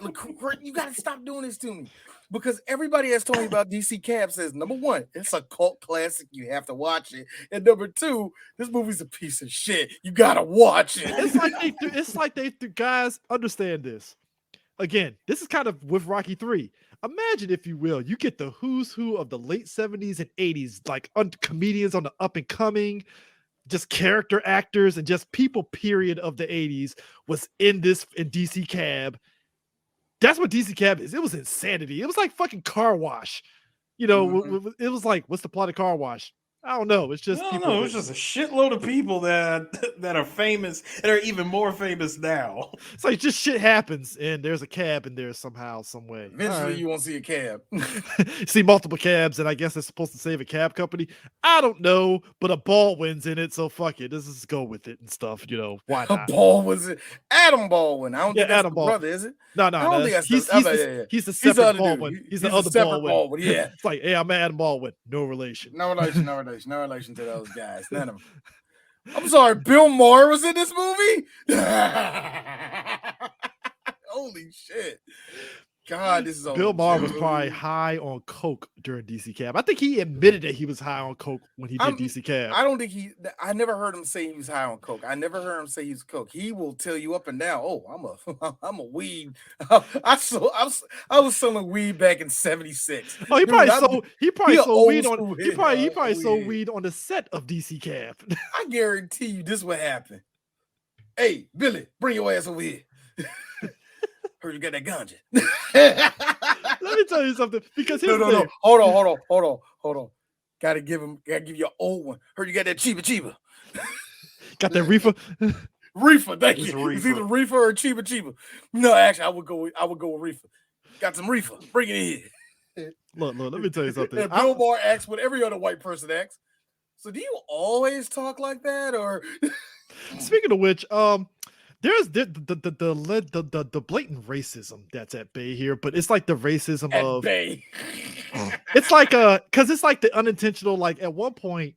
You gotta stop doing this to me. Because everybody has told me about DC Cab says, number one, it's a cult classic. You have to watch it. And number two, this movie's a piece of shit. You gotta watch it. It's like they guys understand this. Again, this is kind of with Rocky 3. Imagine, if you will, you get the who's who of the late 70s and 80s, like comedians on the up and coming, just character actors and just people, period, of the 80s was in DC Cab. That's what DC Cab is. It was insanity. It was like fucking Car Wash. You know, it was like, what's the plot of Car Wash? I don't know. It's just people. No, it's just a shitload of people that are famous and are even more famous now. It's like just shit happens, and there's a cab in there somehow, some way. Eventually, you won't see a cab. See multiple cabs, and I guess it's supposed to save a cab company. I don't know, but a Baldwin's in it, so fuck it. Let's just go with it and stuff. You know, why not? Adam Baldwin. I don't think that's Adam Baldwin. Brother, is it? No. He's the separate Baldwin. He's the other Baldwin. Yeah. It's like, hey, I'm Adam Baldwin. No relation. No relation to those guys. None of them. I'm sorry, Bill Maher was in this movie? Holy shit. God, this is Bill Maher was probably high on coke during DC Cab. I think he admitted that he was high on coke when he did DC Cab. I never heard him say he was high on coke. I never heard him say he's coke. He will tell you up and down, oh, I'm a weed. I was selling weed back in 76. Oh, he probably sold weed on the set of DC Cab. I guarantee you this will happen. Hey, Billy, bring your ass over here. Heard you got that ganja. Let me tell you something. Because no. Hold on. Gotta give you an old one. Heard you got that Chiba. Got that reefer? Reefer, thank you. It's either reefer or Chiba. No, actually, I would go with reefer. Got some reefer. Bring it in. Look, let me tell you something. And Bill Maher acts what every other white person acts. So do you always talk like that? Or speaking of which, there's the blatant racism that's at bay here, but it's like the racism at of bay. It's like because it's like the unintentional. Like at one point,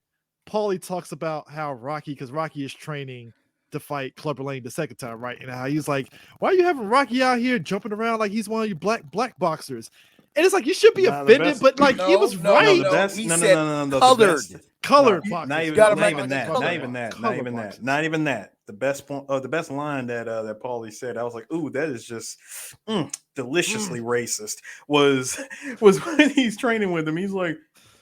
Paulie talks about how because Rocky is training to fight Clubber Lang the second time, right? And how he's like, "Why are you having Rocky out here jumping around like he's one of you black boxers?" And it's like you should be offended, but like he was right. No, colored boxers. Not even that. The best line that Paulie said, I was like, "Ooh, that is just deliciously racist." Was when he's training with him. He's like,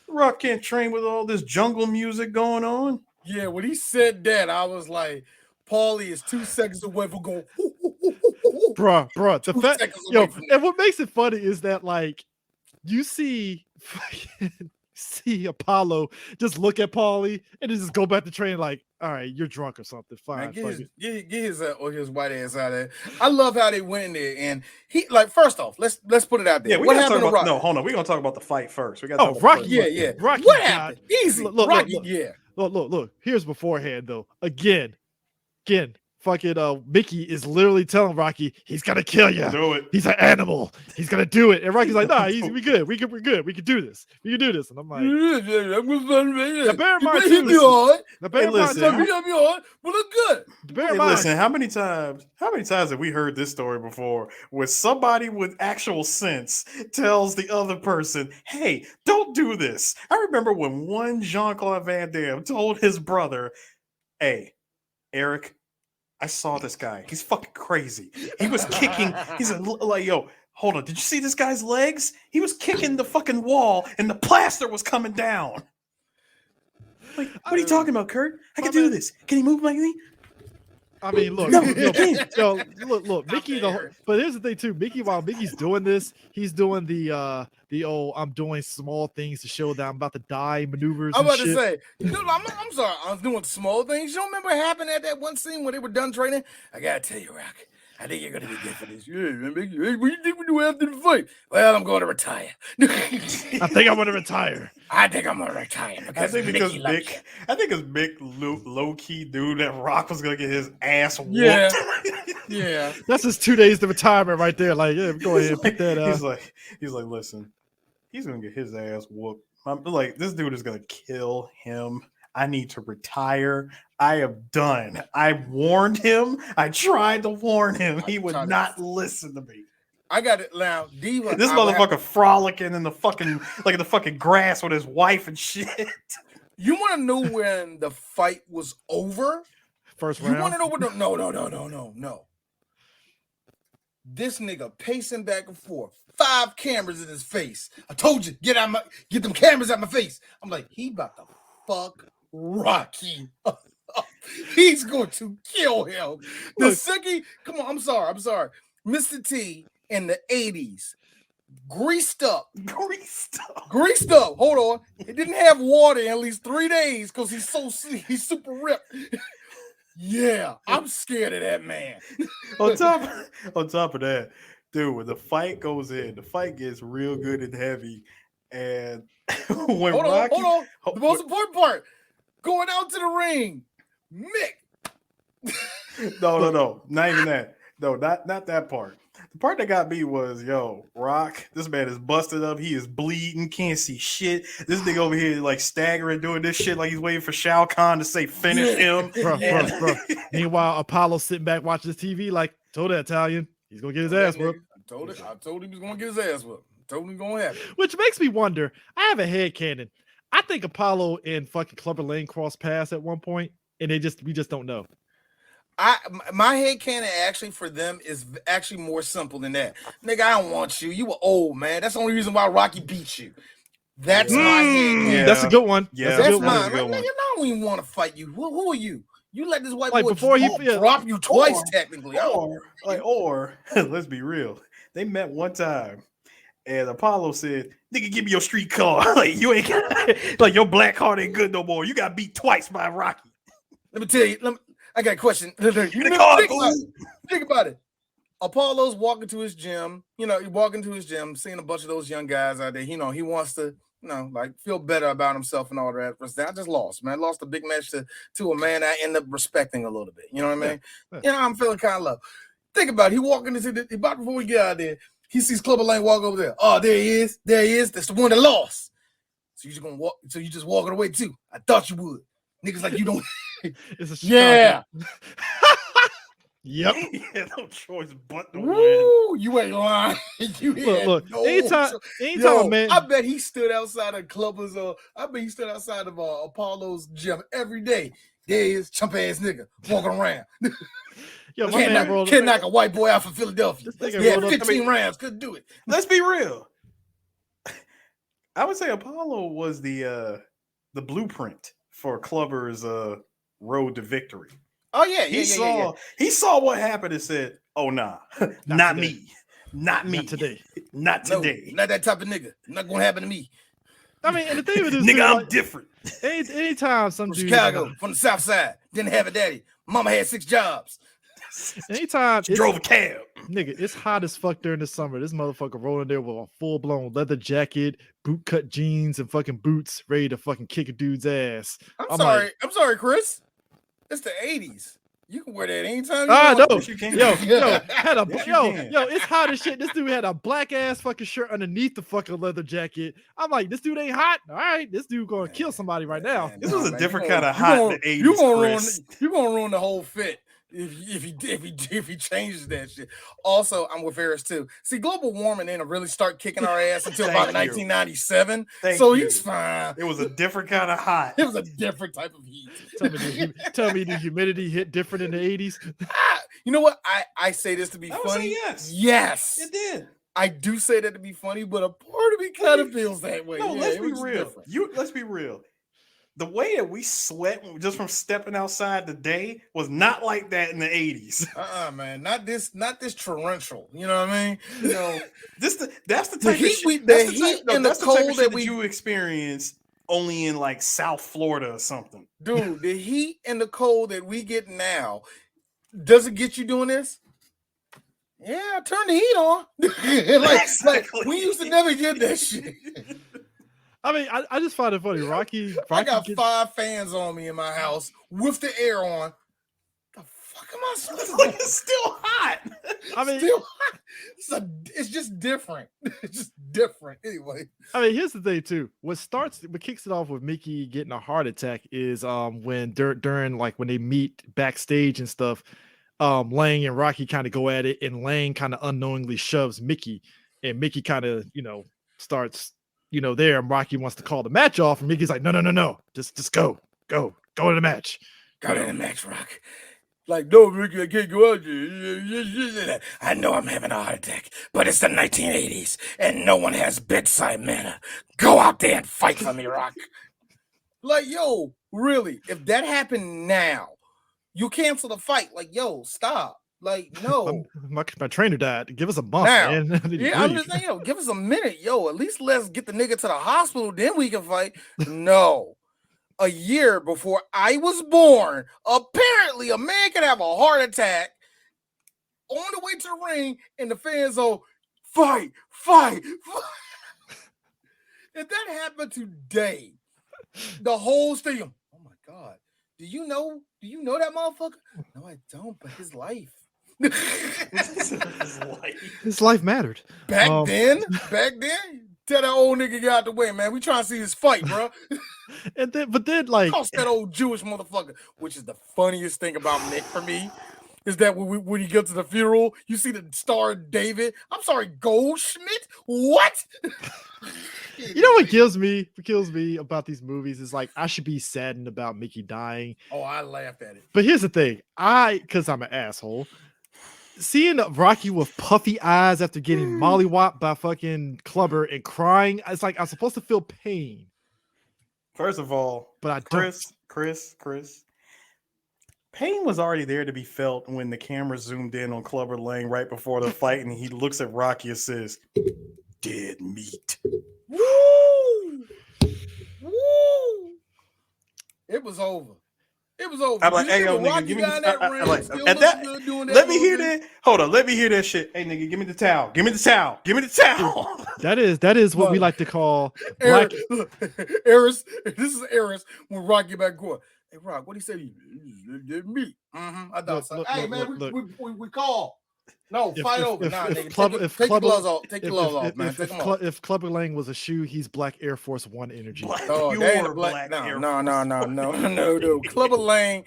"Rock can't train with all this jungle music going on." Yeah, when he said that, I was like, "Paulie is 2 seconds away from going." Bruh. The fact, and what makes it funny is that like you see Apollo just look at Paulie and then just go back to training like, all right, you're drunk or something. Fine. Man, get his white ass out of there. I love how they went in there and he like first off, let's put it out there. Yeah, what happened to Rocky? No, hold on. We're gonna talk about the fight first. We got Rocky. Yeah. Rocky, what happened? Easy. Rocky, Look. Here's beforehand though. Again. Fucking Mickey is literally telling Rocky he's gonna kill you. Do it. He's an animal. He's gonna do it. And Rocky's like, nah, we good. We're good. We can do this. And I'm like, bear in mind too. Listen, how many times have we heard this story before where somebody with actual sense tells the other person, hey, don't do this? I remember when one Jean-Claude Van Damme told his brother, hey, Eric, I saw this guy. He's fucking crazy. He was kicking. He's like, yo, hold on. Did you see this guy's legs? He was kicking the fucking wall and the plaster was coming down. Like, what are you talking about, Kurt? I can do this. Can he move like me? I mean, look, look, Mickey. But here's the thing too, Mickey. While Mickey's doing this, he's doing the old I'm doing small things to show that I'm about to die maneuvers. I'm about to say, I'm sorry, I'm doing small things. You don't remember what happened at that one scene when they were done training? I gotta tell you, Rock. I think you're gonna be good for this. Yeah, man, hey, what do you think we do after the fight? Well, I'm going to retire. I think I'm gonna retire. I think I'm gonna retire because because Mick low key knew that Rock was gonna get his ass whooped. Yeah, yeah. That's just 2 days to retirement right there. Like, yeah, go ahead, pick that up. He's like, listen, he's gonna get his ass whooped. I'm like, this dude is gonna kill him. I need to retire. I am done. I warned him. I tried to warn him. He would not listen to me. I got it now. Diva. This motherfucker frolicking in the fucking grass with his wife and shit. You want to know when the fight was over? First round. You want to know what? No. This nigga pacing back and forth. 5 cameras in his face. I told you, get them cameras out my face. I'm like, he about to fuck Rocky. He's going to kill him. The second, come on, I'm sorry. Mr. T in the 80s, greased up. Hold on. He didn't have water in at least 3 days because he's super ripped. Yeah, I'm scared of that man. on top of that, dude, when the fight goes in, the fight gets real good and heavy. And when hold on. The most important part, going out to the ring, Mick. No, not even that. No, not that part. The part that got me was, Rock, this man is busted up. He is bleeding, can't see shit. This nigga over here like staggering, doing this shit like he's waiting for Shao Kahn to say finish him. Bro. Meanwhile, Apollo sitting back watching his TV like, told that Italian, he's going to get his ass whooped. I told him he was going to get his ass whooped. Told him going to happen. Which makes me wonder, I have a headcanon. I think Apollo and fucking Clubber Lane crossed paths at one point, and we just don't know. My headcanon actually for them is actually more simple than that. Nigga, I don't want you. You were old, man. That's the only reason why Rocky beat you. That's my headcanon. Yeah. That's a good one. Yeah, that's mine. Like, nigga, I don't even want to fight you. Who are you? You let this white boy before he drop you twice, technically. Or let's be real. They met one time. And Apollo said, nigga, give me your street car. Like, you ain't got, like, your black card ain't good no more. You got beat twice by Rocky. Let me tell you, I got a question. Think about it. Apollo's walking to his gym, seeing a bunch of those young guys out there. He wants to, feel better about himself and all that. I just lost, man. I lost a big match to a man I end up respecting a little bit. You know what I mean? Yeah. I'm feeling kind of low. Think about it. He walking into about before we get out there. He sees Clubber Lane walk over there. Oh, there he is. That's the one that lost. So you just gonna walk. So you just walking away too. I thought you would. Niggas like you don't. It's a yeah. Yep. Yeah, no choice but to Woo, win. You ain't lying. Look. Anytime, man. I bet he stood outside of Clubber's. I bet he stood outside of Apollo's gym every day. There he is, chump ass nigga walking around. Yo, can't knock a white boy out from Philadelphia. Yeah, 15 rounds, couldn't do it. Let's be real. I would say Apollo was the blueprint for Clubber's road to victory. Oh yeah, He saw what happened and said, "Oh nah, not me, not today, not today, no, not that type of nigga. Not gonna happen to me." I mean, and the thing with this nigga, I'm different. Anytime some from dude Chicago, from the South Side, didn't have a daddy. Mama had 6 jobs. Anytime drove a cab, nigga, it's hot as fuck during the summer. This motherfucker rolling there with a full blown leather jacket, boot cut jeans, and fucking boots, ready to fucking kick a dude's ass. I'm sorry, Chris. It's the 80s. You can wear that anytime. No, you can. Yo, it's hot as shit. This dude had a black ass fucking shirt underneath the fucking leather jacket. I'm like, this dude ain't hot. All right, this dude gonna kill somebody right now. This was a different kind of hot in the 80s. You're gonna ruin the whole fit. If he changes that shit. Also, I'm with Ferris too. See, global warming didn't really start kicking our ass until about 1997. He's fine. It was a different kind of hot. It was a different type of heat. Tell me the humidity hit different in the 80s. You know what? I say this to be funny. Yes, it did. I do say that to be funny, but a part of me kind of feels that way. No, let's be real. Let's be real. the way that we sweat just from stepping outside today was not like that in the 80s. Man, not this torrential. You know what I mean? You know, that's the type the of heat, shit. the heat and the cold that you experience only in like South Florida or something. Dude, the heat and the cold that we get now, does it get you doing this? Yeah, turn the heat on. like we used to never get that shit. I mean, I just find it funny. Rocky I got 5 fans on me in my house with the air on. The fuck am I supposed to do? It's still hot. I mean, still hot. It's just different. It's just different. Anyway. I mean, here's the thing too. What kicks it off with Mickey getting a heart attack is when during like when they meet backstage and stuff. Lang and Rocky kind of go at it, and Lang kind of unknowingly shoves Mickey, and Mickey kind of starts there, and Rocky wants to call the match off, and Mickey's like, no, just go to the match. Go to the match, Rock. Like, no, Mickey, I can't go out there. I know I'm having a heart attack, but it's the 1980s, and no one has bedside manner. Go out there and fight for me, Rock. Like, yo, really, if that happened now, you cancel the fight. Like, yo, stop. Like, no. My trainer died. Give us a month, now, man. Yeah, I'm just saying, give us a minute. Yo, at least let's get the nigga to the hospital. Then we can fight. No. A year before I was born, apparently a man can have a heart attack on the way to the ring, and the fans go, fight. If that happened today, the whole stadium, oh my God. Do you know that motherfucker? No, I don't, but his life. His life mattered. Back then, tell that old nigga get out the way, man. We trying to see his fight, bro. But then, like, cost that old Jewish motherfucker, which is the funniest thing about Mick for me, is that when you get to the funeral, you see the star David. I'm sorry, Goldschmidt. What? You know what kills me about these movies is like I should be saddened about Mickey dying. Oh, I laughed at it. But here's the thing, because I'm an asshole, seeing Rocky with puffy eyes after getting mollywopped by fucking Clubber and crying, it's like I'm supposed to feel pain. First of all, but Chris, pain was already there to be felt when the camera zoomed in on Clubber Lang right before the fight, and he looks at Rocky and says, "Dead meat." Woo! It was over. I'm like, hey, yo, nigga, give me let me hear that. Hold on, let me hear that shit. Hey, nigga, give me the towel. That is what we like to call Black. Eris. This is Eris when Rocky back going, hey, Rock, what he said? Me. I thought so. Hey, man, we call. No, fight over. Nah, nigga. Take your gloves off. Take your gloves off, man. If Clubber Lang was a shoe, he's Black Air Force One energy. No. Clubber Lang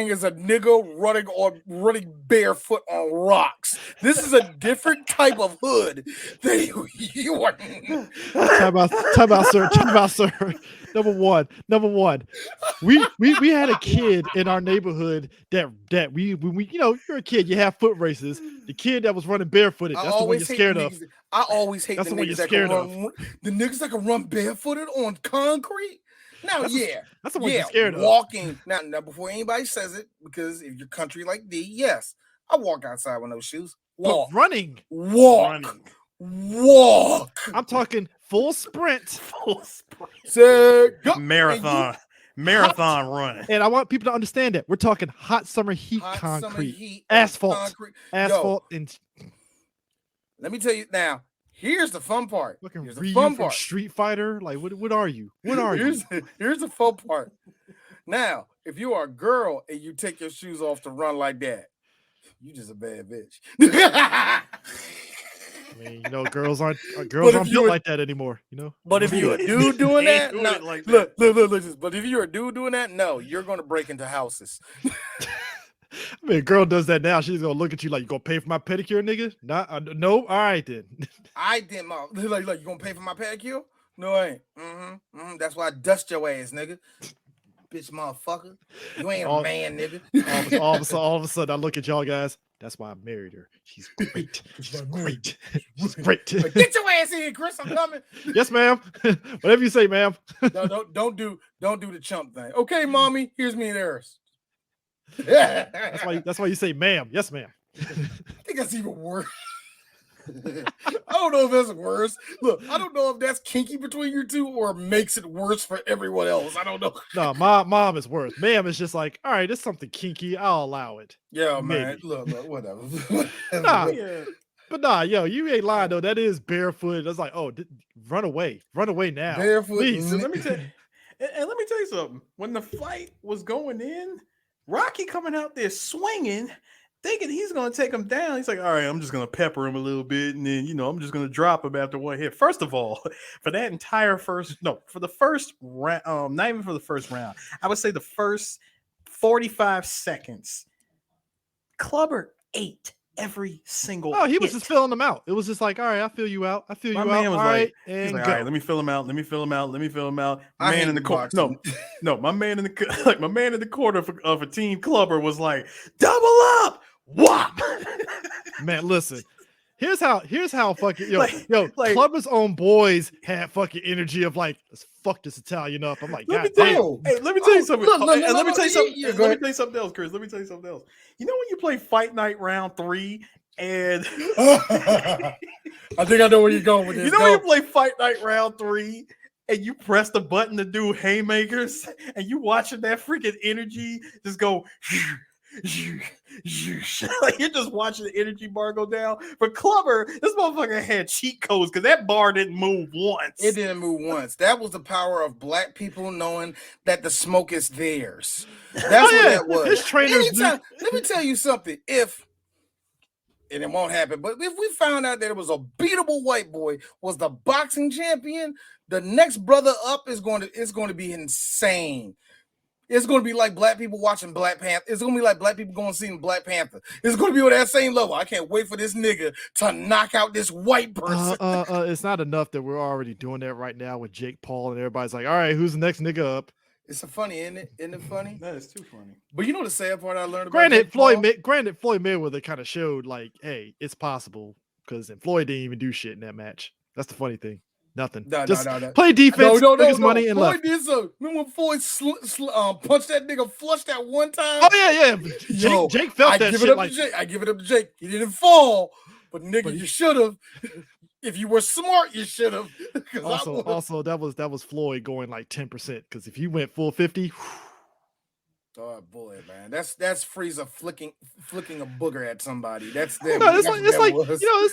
is a nigga running barefoot on rocks. This is a different type of hood that you are. Time out, sir. Number one. We had a kid in our neighborhood that we you're a kid, you have foot races. The kid that was running barefooted, that's the one you're scared of. I always hate the niggas that can run. The niggas that can run barefooted on concrete. Now, that's the one you're scared of. Walking now before anybody says it, because if you're country like D, yes, I walk outside with no shoes. Walk. But running. Walk. I'm talking full sprint. Marathon running. And I want people to understand that we're talking hot summer heat concrete, asphalt. And let me tell you now. Here's the fun part. Here's the fun part. Street Fighter. Like, what are you? Here's the fun part. Now, if you are a girl and you take your shoes off to run like that, you just a bad bitch. I mean, girls aren't built like that anymore, But if you're a dude doing that, no. Look. But if you're a dude doing that, no, you're going to break into houses. I mean, a girl does that now. She's gonna look at you like, you gonna pay for my pedicure, nigga? No. All right then. I did my like you gonna pay for my pedicure? No, I ain't. That's why I dust your ass, nigga. Bitch, motherfucker. You ain't a man, nigga. all of a sudden, I look at y'all guys. That's why I married her. She's great. She's great. She's great. Get your ass in, Chris. I'm coming. Yes, ma'am. Whatever you say, ma'am. No, don't do the chump thing. Okay, mommy. Here's me and Eris. That's why you say, ma'am. Yes, ma'am. I think that's even worse. I don't know if that's worse. Look, I don't know if that's kinky between you two or makes it worse for everyone else. I don't know. No, mom is worse. Ma'am is just like, all right, it's something kinky. I'll allow it. Yeah, maybe. man. Look, whatever. But nah, yo, you ain't lying though. That is barefoot. That's like, oh, run away now. Barefoot. Please. So let me tell you something. When the fight was going in, Rocky coming out there swinging, thinking he's going to take him down. He's like, all right, I'm just going to pepper him a little bit. And then, I'm just going to drop him after one hit. First of all, for the first round, not even for the first round, I would say the first 45 seconds, Clubber ate every single he was hit. just filling them out. It was just like, all right, I feel you out. My man was like, all right, let me fill him out. My man in the corner. No, my man in the corner of a team Clubber was like, double up. Whop. Man, listen. Here's how fucking Clubber's own boys had fucking energy of like, let's fuck this Italian up. I'm like, let me tell you something. Let me tell you something else, Chris. Let me tell you something else. You know when you play Fight Night Round 3 and I think I know where you're going with this. You know when you play Fight Night Round 3 and you press the button to do haymakers and you watching that freaking energy just go like you're just watching the energy bar go down. For Clubber, this motherfucker had cheat codes because that bar didn't move once. It didn't move once. That was the power of black people knowing that the smoke is theirs. That's what that was. His trainers let me tell you something. And it won't happen, but if we found out that it was a beatable white boy was the boxing champion, the next brother up is going to be insane. It's going to be like black people watching Black Panther. It's going to be like black people going to see Black Panther. It's going to be on that same level. I can't wait for this nigga to knock out this white person. It's not enough that we're already doing that right now with Jake Paul and everybody's like, all right, who's the next nigga up? It's funny, isn't it? Isn't it funny? That is too funny. But you know the sad part I learned about Granted, Floyd Mayweather kind of showed like, hey, it's possible because Floyd didn't even do shit in that match. That's the funny thing. Nothing. No. Play defense, took his money, and Floyd left. did so. Remember when Floyd punched that nigga flush that one time? Oh yeah. Jake felt that shit. I give it up to Jake. He didn't fall, but nigga, you should have. If you were smart, you should have. Also, that was Floyd going like 10% because if he went full 50. Oh boy, man, that's Frieza flicking a booger at somebody. It's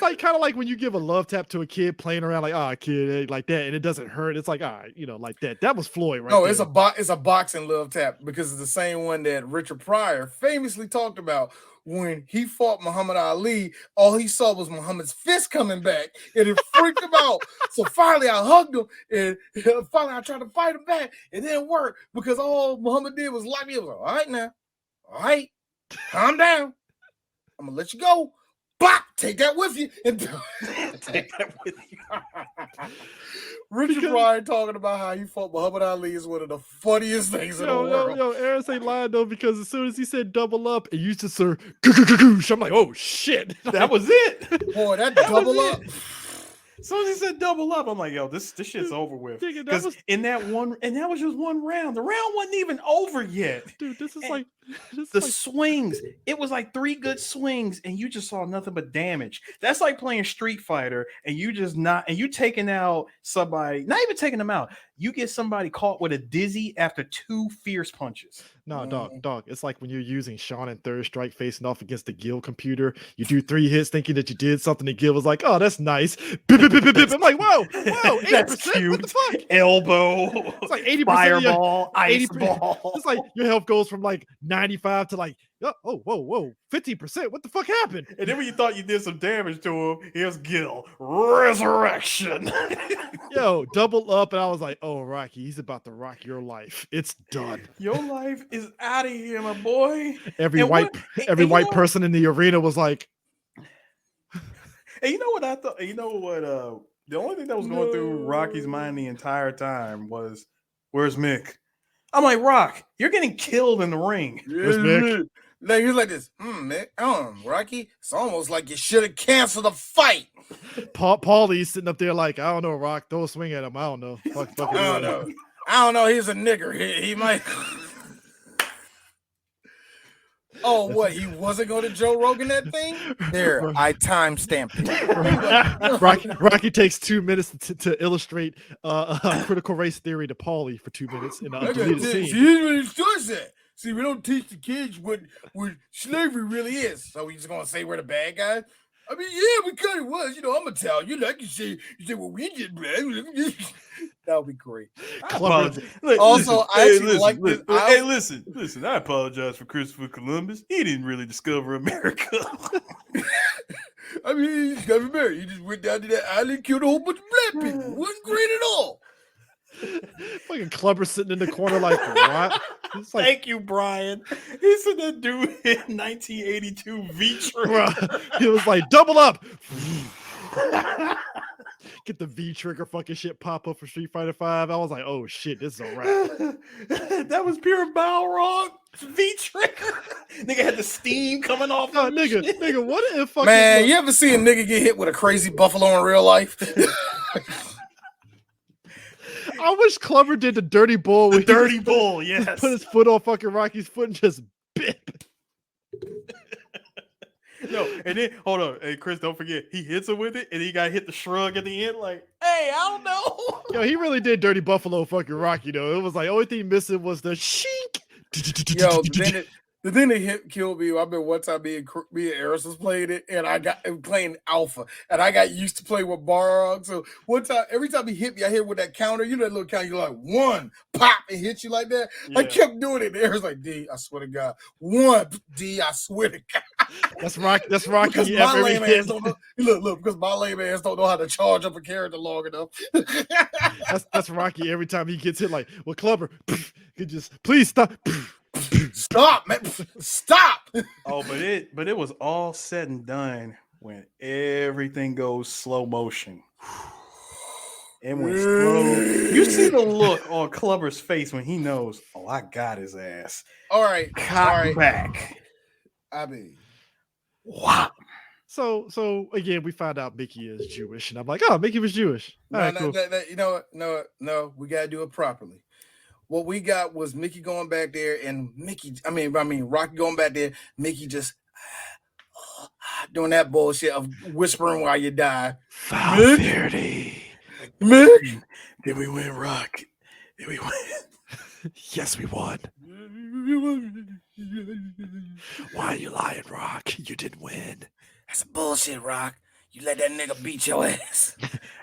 like kind of like when you give a love tap to a kid playing around like, kid, like that, and it doesn't hurt. It's like, like that. That was Floyd, right? No, it's a boxing love tap because it's the same one that Richard Pryor famously talked about. When he fought Muhammad Ali, all he saw was Muhammad's fist coming back, and it freaked him out. So finally, I hugged him, and finally I tried to fight him back. It didn't work because all Muhammad did was like me. I was like, all right now, all right, calm down. I'm gonna let you go. Bop, take that with you. And take that with you. Richard Pryor talking about how he fought Muhammad Ali is one of the funniest things in the world. Yo, Aaron ain't lying though, because as soon as he said double up, it used to serve. I'm like, oh shit, that was it. Boy, that double up. As soon as he said double up, I'm like, yo, this shit's over with. Because that was just one round. The round wasn't even over yet. Dude, this is swings. It was like 3 good swings, and you just saw nothing but damage. That's like playing Street Fighter, and you taking out somebody, not even taking them out. You get somebody caught with a dizzy after 2 fierce punches. No, dog. It's like when you're using Sean and Third Strike facing off against the Gil computer. You do 3 hits thinking that you did something. The Gil was like, oh, that's nice. I'm like, whoa, 80%? That's cute. What the fuck? Elbow. It's like 80% fireball, ice ball. It's like your health goes from like 95 to like, whoa, 50%. What the fuck happened? And then when you thought you did some damage to him, here's Gil. Resurrection. Yo, double up. And I was like, oh, Rocky, he's about to rock your life. It's done. Your life is out of here, my boy. Every white person in the arena was like. And you know what I thought? You know what? The only thing that was going through Rocky's mind the entire time was, where's Mick? I'm like, Rock, you're getting killed in the ring. Where's Mick? Like he's like this. Man, Rocky, it's almost like you should have canceled the fight. Paulie's sitting up there like, I don't know, Rock. Throw a swing at him. I don't know. Fuck I don't know. I don't know. He's a nigger. He might. Oh, what? He wasn't going to Joe Rogan that thing? There, I time stamped it. Rocky takes 2 minutes to illustrate critical race theory to Paulie for 2 minutes in a deleted scene. Here's what it does that. See, we don't teach the kids what slavery really is. So we just gonna say we're the bad guys? I mean, yeah, we kind of was. You know, I'm Italian. You like you say well, we did, man. That would be great. Also, I actually like this. Hey, listen. I apologize for Christopher Columbus. He didn't really discover America. I mean, he discovered America. He just went down to that island and killed a whole bunch of black people. It wasn't great at all. Fucking Clubber sitting in the corner like, what? Like, thank you, Brian. He said that dude in 1982 V-Trigger. He was like, double up. Get the V-Trigger fucking shit pop up for Street Fighter 5. I was like, oh shit, this is a wrap. That was pure Balrog V-Trigger. Nigga had the steam coming off. No, nigga, what if fucking... Man, you ever see a nigga get hit with a crazy buffalo in real life? I wish Clubber did the dirty bull. The dirty bull, yes. Put his foot on fucking Rocky's foot and just bip. No, and then hold on, hey Chris, don't forget he hits him with it, and he got hit the shrug at the end, like, hey, I don't know. Yo, he really did dirty buffalo fucking Rocky though. It was like only thing missing was the shink. Yo, the thing that killed me. I remember one time me and Eris was playing it, and I got playing Alpha, and I got used to playing with Barog. So one time, every time he hit me, I hit with that counter. You know that little counter, you're like 1, pop, and hit you like that. Yeah. I kept doing it. Eris like, D, I swear to God, 1, D, I swear to God. That's Rocky. Because my lame ass don't know. Look, because my lame ass don't know how to charge up a character long enough. that's Rocky. Every time he gets hit, like, well, Clubber, could just please stop. Stop, man! Stop! Oh, but it was all said and done when everything goes slow motion. And when you see the look on Clubber's face when he knows, oh, I got his ass. All right, back. I mean, wow. So again, we found out Mickey is Jewish, and I'm like, oh, Mickey was Jewish. All right, cool. You know what? No, we gotta do it properly. What we got was Mickey going back there, and Rocky going back there. Mickey just doing that bullshit of whispering while you die. Mick? Did we win, Rock? Did we win? Yes, we won. Why are you lying, Rock? You didn't win. That's bullshit, Rock. You let that nigga beat your ass.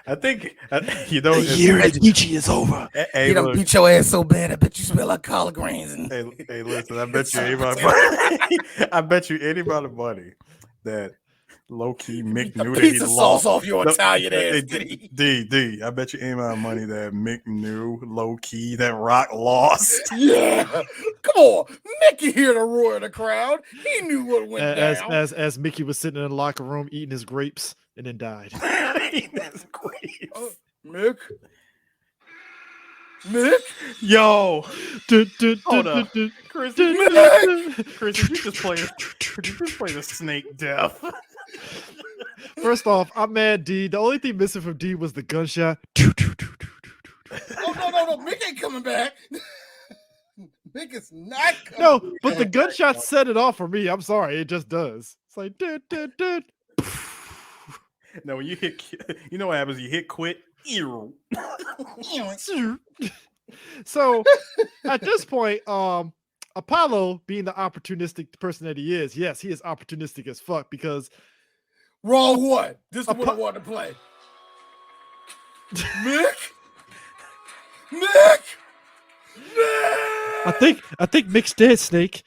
I think the year at Ichi is over. He done beat your ass so bad. I bet you smell like collard greens. Hey, listen. I bet you any amount of money that low key Mick knew that he lost. Sauce off your Italian ass. D. I bet you any amount of money that Mick knew low key that Rock lost. Yeah, come on, Mickey hear the roar of the crowd. He knew what went down. As Mickey was sitting in the locker room eating his grapes and then died. Eating his grapes. Mick. Yo, hold up, Chris. You just play the snake death. First off, I'm mad, D. The only thing missing from D was the gunshot. Oh no, Mick ain't coming back. Mick is not coming No, but the gunshot set it off for me. I'm sorry, it just does. It's like No, when you hit, you know what happens? You hit quit. So at this point, Apollo, being the opportunistic person that he is, yes, he is opportunistic as fuck because wrong one. This is what I want to play. Mick. I think Mick's dead, Snake.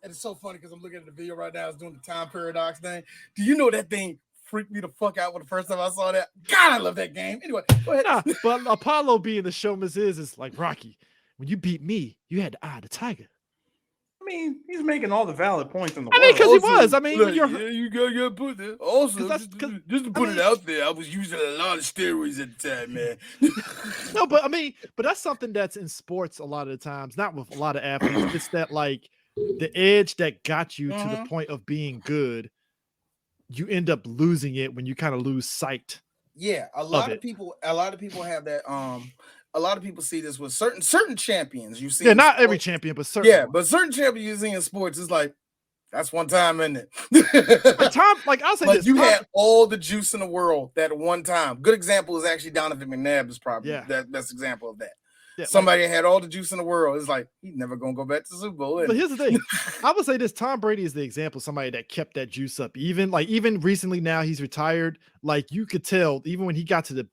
And it's so funny because I'm looking at the video right now. It's doing the time paradox thing. Do you know that thing freaked me the fuck out when the first time I saw that? God, I love that game. Anyway, go ahead. Nah, but Apollo being the showman's is like, Rocky, when you beat me, you had to eye the tiger. I mean, he's making all the valid points in the world. Because he was. I mean, you gotta put that. Also, just to put it out there, I was using a lot of steroids at the time, man. No, but that's something that's in sports a lot of the times, not with a lot of athletes. It's that like the edge that got you to the Mhm. point of being good, you end up losing it when you kind of lose sight. Yeah, a lot of people have that. A lot of people see this with certain champions. You see, Yeah, in not every sports. champion, but certain. Yeah, but certain champions you see in sports is like that's one time, isn't it? Like Tom, like I'll say Like this. you Tom, had all the juice in the world that one time. Good example is actually Donovan McNabb is probably that best example of that. Yeah, somebody had all the juice in the world. It's like he's never gonna go back to the Super Bowl. But here's the thing. I would say this: Tom Brady is the example of somebody that kept that juice up. Even recently, now he's retired. Like you could tell, even when he got to the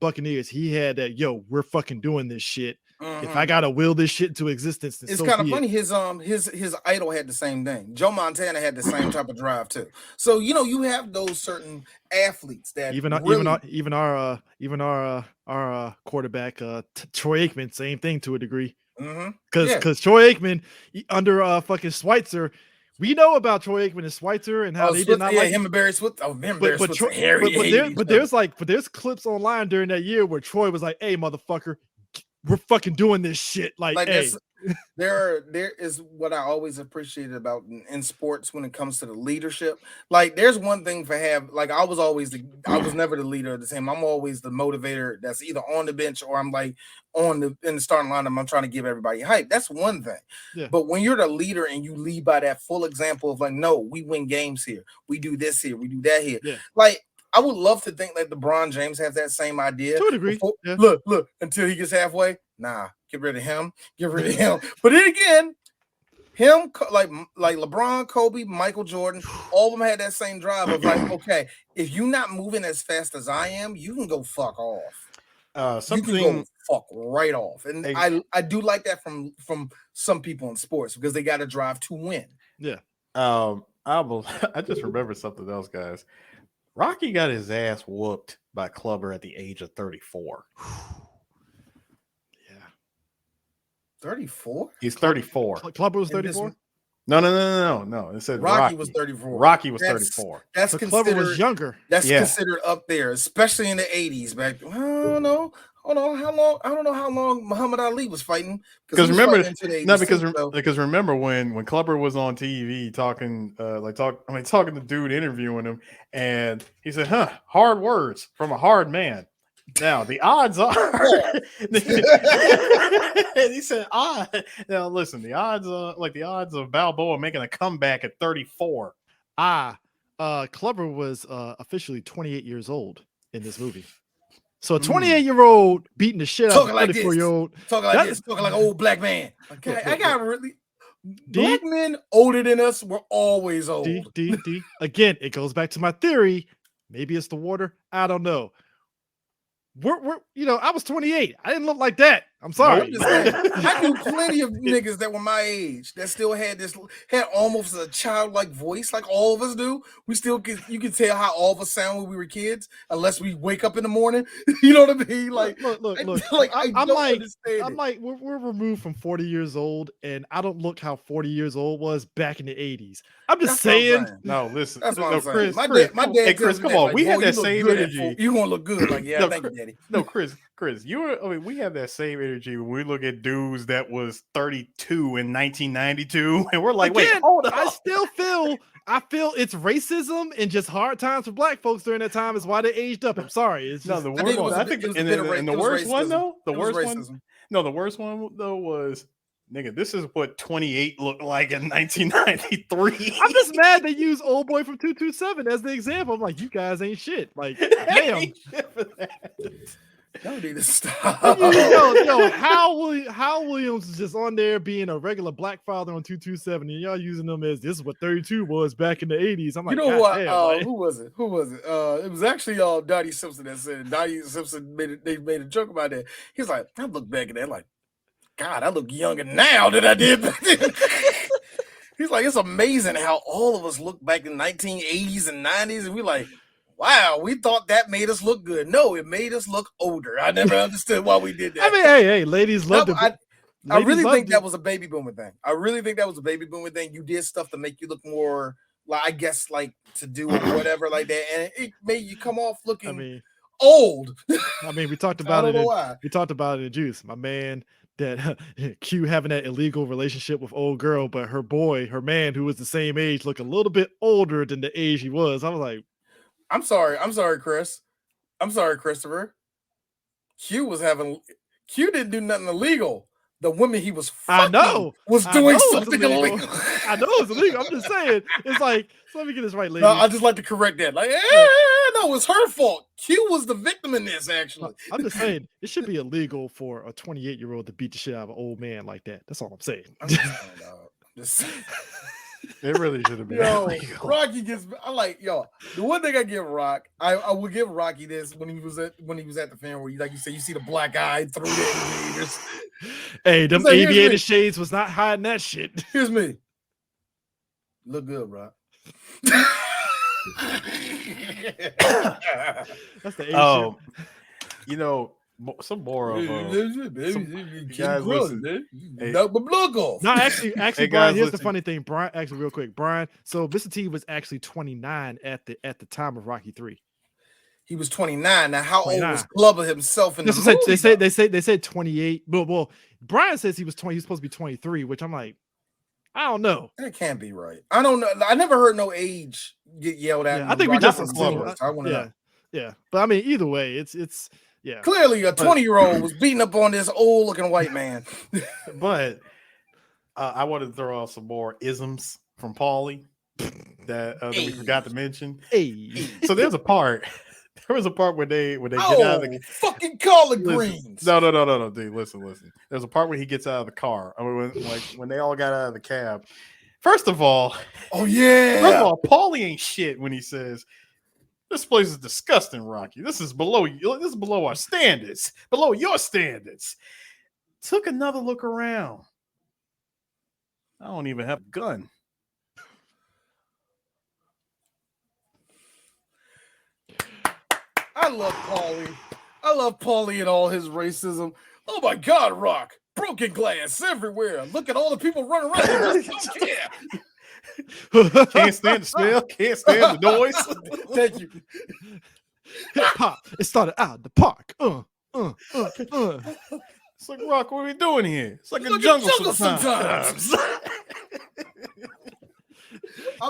Buccaneers, he had that. Yo, we're fucking doing this shit. If I gotta will this shit into existence, then it's so kind of be funny. it. His idol had the same thing. Joe Montana had the same type of drive too. So you have those certain athletes that even our quarterback Troy Aikman, same thing to a degree. Because Troy Aikman under fucking Schweitzer, we know about Troy Aikman and Schweitzer and how they did not like him and Barry Switzer. Oh, him and Barry Switzer. There's clips online during that year where Troy was like, "Hey, motherfucker, we're fucking doing this shit." Like hey. There is what I always appreciated about in sports when it comes to the leadership. Like there's one thing for I was never the leader of the team. I'm always the motivator that's either on the bench or I'm like in the starting lineup. I'm trying to give everybody hype. That's one thing. Yeah. But when you're the leader and you lead by that full example of like, no, we win games here. We do this here. We do that here. Yeah. Like I would love to think that LeBron James has that same idea. To a degree. Look, until he gets halfway. Nah, get rid of him. But then again, him like LeBron, Kobe, Michael Jordan, all of them had that same drive of like, okay, if you're not moving as fast as I am, you can go fuck off. You can go fuck right off. And I do like that from some people in sports because they got to drive to win. Yeah. I just remember something else, guys. Rocky got his ass whooped by Clubber at the age of 34. 34? He's 34. Clubber was 34? No. It said Rocky was 34. Rocky was 34. That's considered, Clubber was younger. That's considered up there, especially in the 80s. Back, I don't know how long Muhammad Ali was fighting. Because remember when Clubber was on TV talking to dude interviewing him, and he said, hard words from a hard man. Now the odds are, and he said, now listen, the odds of Balboa making a comeback at 34. Clubber was officially 28 years old in this movie. So a 28-year-old beating the shit out of a 34-year-old. Talking like an old black man. Okay, I got really black men older than us were always old. Again, it goes back to my theory. Maybe it's the water. I don't know. We're I was 28. I didn't look like that. I'm sorry. I knew plenty of niggas that were my age that still had almost a childlike voice, like all of us do. We still you can tell how all of us sound when we were kids, unless we wake up in the morning. You know what I mean? Like, look. I'm like, we're removed from 40 years old, and I don't look how 40 years old was back in the 80s. I'm just saying. No, listen. That's what I'm saying. My dad. Hey, Chris, come on. Like, we had that same energy. You gonna look good? Like, yeah, thank you, Daddy. No, Chris, we have that same energy when we look at dudes that was 32 in 1992, and we're like, wait, hold up. I feel it's racism and just hard times for black folks during that time is why they aged up. I'm sorry. It's just, the worst one though was, nigga, this is what 28 looked like in 1993. I'm just mad they use Old Boy from 227 as the example. I'm like, you guys ain't shit. Like, damn. Y'all need to stop. Yo, Hal Williams is just on there being a regular black father on 227, and y'all using them as this is what 32 was back in the 80s. I'm like, you know what? Who was it? It was actually Donnie Simpson that said it. Donnie Simpson made a joke about that. He's like, I look back at that like, God, I look younger now than I did back then. He's like, it's amazing how all of us look back in 1980s and 90s, and we're like, wow, we thought that made us look good. No, it made us look older. I never understood why we did that. I mean, hey, ladies loved it. I really think that was a baby boomer thing. You did stuff to make you look more, like, I guess, like, to do whatever like that, and it made you come off looking old. I mean, we talked about it. We talked about it in Juice. My man that Q having that illegal relationship with old girl, but her man, who was the same age, looked a little bit older than the age he was. I was like, I'm sorry, Chris. I'm sorry, Christopher. Q didn't do nothing illegal. The women he was fucking was doing something illegal. I know it's illegal. I'm just saying. It's like, so let me get this right, lady. No, I just like to correct that. Like, no, it's her fault. Q was the victim in this, actually. I'm just saying, it should be illegal for a 28-year-old to beat the shit out of an old man like that. That's all I'm saying. It really should have been. Yo, Rocky gets. I like the one thing I give Rock. I would give Rocky this when he was at the fan where, like you said, you see the black eye through the aviators. Hey, them aviator shades was not hiding that shit. Here's me. Look good, Rock. That's the some more of guys listen. Knock my blood off. No, actually, hey, Brian, here's the funny thing. Brian, actually, real quick, Brian. So Mr. T was actually 29 at the time of Rocky 3. He was 29. Now, how 29. Old was Glover himself in the movie? They said 28. Well, Brian says he was 20. He's supposed to be 23, which I'm like, I don't know. That can't be right. I don't know. I never heard no age get yelled at. I think we just Glover. I want to know. Yeah, but I mean, either way, it's. Yeah. Clearly, a 20-year-old was beating up on this old-looking white man. But I wanted to throw out some more isms from Paulie that we forgot to mention. Hey. So there's a part. There was a part where they get out of the fucking collard greens. No, dude. Listen. There's a part where he gits out of the car. I mean, when they all got out of the cab. First of all, Paulie ain't shit when he says, "This place is disgusting, Rocky. This is below our standards, below your standards." Took another look around. I don't even have a gun. I love Paulie. I love Paulie and all his racism. Oh my God, Rock! Broken glass everywhere. Look at all the people running around. They just don't care. Can't stand the smell. Can't stand the noise. Thank you. Hip hop. It started out in the park. It's like, Rock, what are we doing here? It's like a jungle sometimes.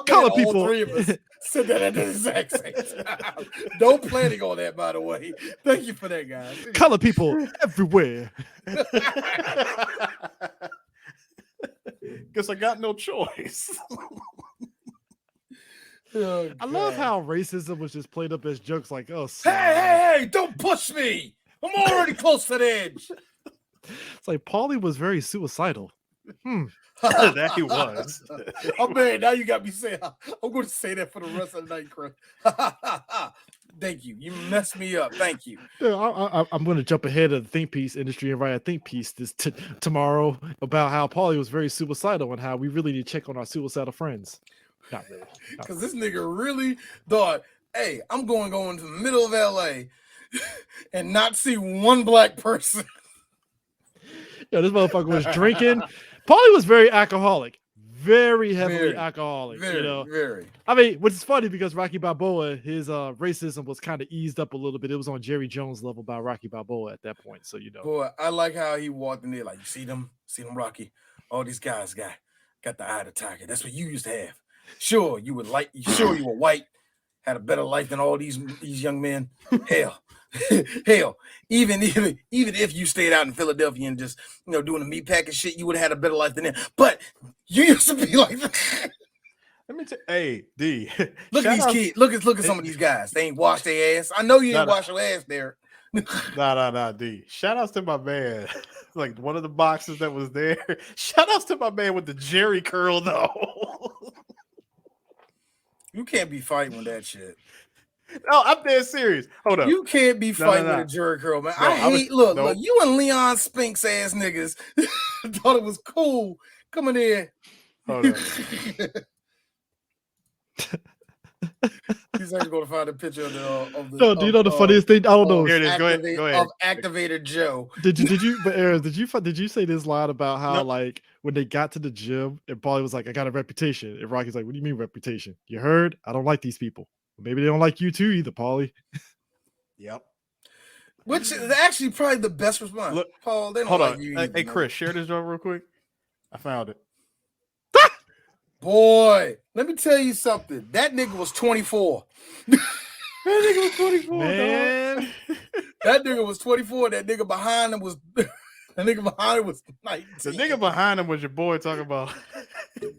Color people. All three of us said that at the exact same time. No planning on that, by the way. Thank you for that, guys. Color people everywhere. Guess I got no choice. I love how racism was just played up as jokes like, oh, hey, don't push me. I'm already close to the edge. It's like Paulie was very suicidal. That he was. Oh man, now you got me saying. I'm going to say that for the rest of the night, Chris. Thank you. You messed me up. Thank you. I'm going to jump ahead of the think piece industry and write a think piece this tomorrow about how Paulie was very suicidal and how we really need to check on our suicidal friends. Not really. Because this nigga really thought, hey, I'm going to go into the middle of LA and not see one black person. Yeah, this motherfucker was drinking. Paulie was very alcoholic. Very heavily alcoholic. Very. I mean, which is funny because Rocky Balboa, his racism was kind of eased up a little bit. It was on Jerry Jones level by Rocky Balboa at that point. So, Boy, I like how he walked in there like, you see them, Rocky? All these guys got the eye of the tiger. That's what you used to have. Sure, you were white, had a better life than all these young men. Hell, even if you stayed out in Philadelphia and just doing the meat packing shit, you would have had a better life than them. But you used to be like that. Let me tell hey, D. Look at these kids. Look at some of these guys. They ain't washed their ass. I know you didn't wash your ass there. Nah, D. Shout outs to my man. Like one of the boxes that was there. Shout outs to my man with the Jerry curl though. You can't be fighting with that shit. No, I'm dead serious. Hold up. You can't be fighting with a Jerry curl, man. Look, you and Leon Spinks ass niggas thought it was cool coming in. Hold up. He's actually going to find a picture of the. No, do you know the funniest thing? I don't know. Here it is. Go ahead. Of Activator Joe. Did you? But Aaron, did you say this line about how like when they got to the gym and Paulie was like, "I got a reputation," and Rocky's like, "What do you mean reputation? You heard? I don't like these people. Maybe they don't like you too either, Paulie." Yep. Which is actually probably the best response. Look, Paul, they don't hold like on. you Hey, either, Chris, share this joke real quick. I found it. Boy, let me tell you something. That nigga was 24. That nigga was 24, Man. dog. That nigga was 24. That nigga behind him was 19. The nigga behind him was your boy talking about. The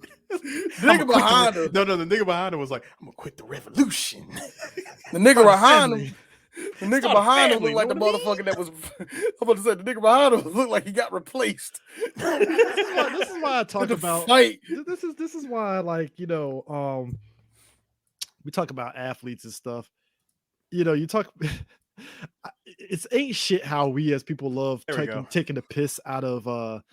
nigga behind him. No, the nigga behind him was like, I'm gonna quit the revolution. The nigga behind family. him. The nigga behind him looked like the motherfucker that was. I'm about to say the nigga behind him looked like he got replaced. This is why I talk The about fight. This is why, like, you know, we talk about athletes and stuff. You know, you talk. It's ain't shit how we as people love taking the piss out of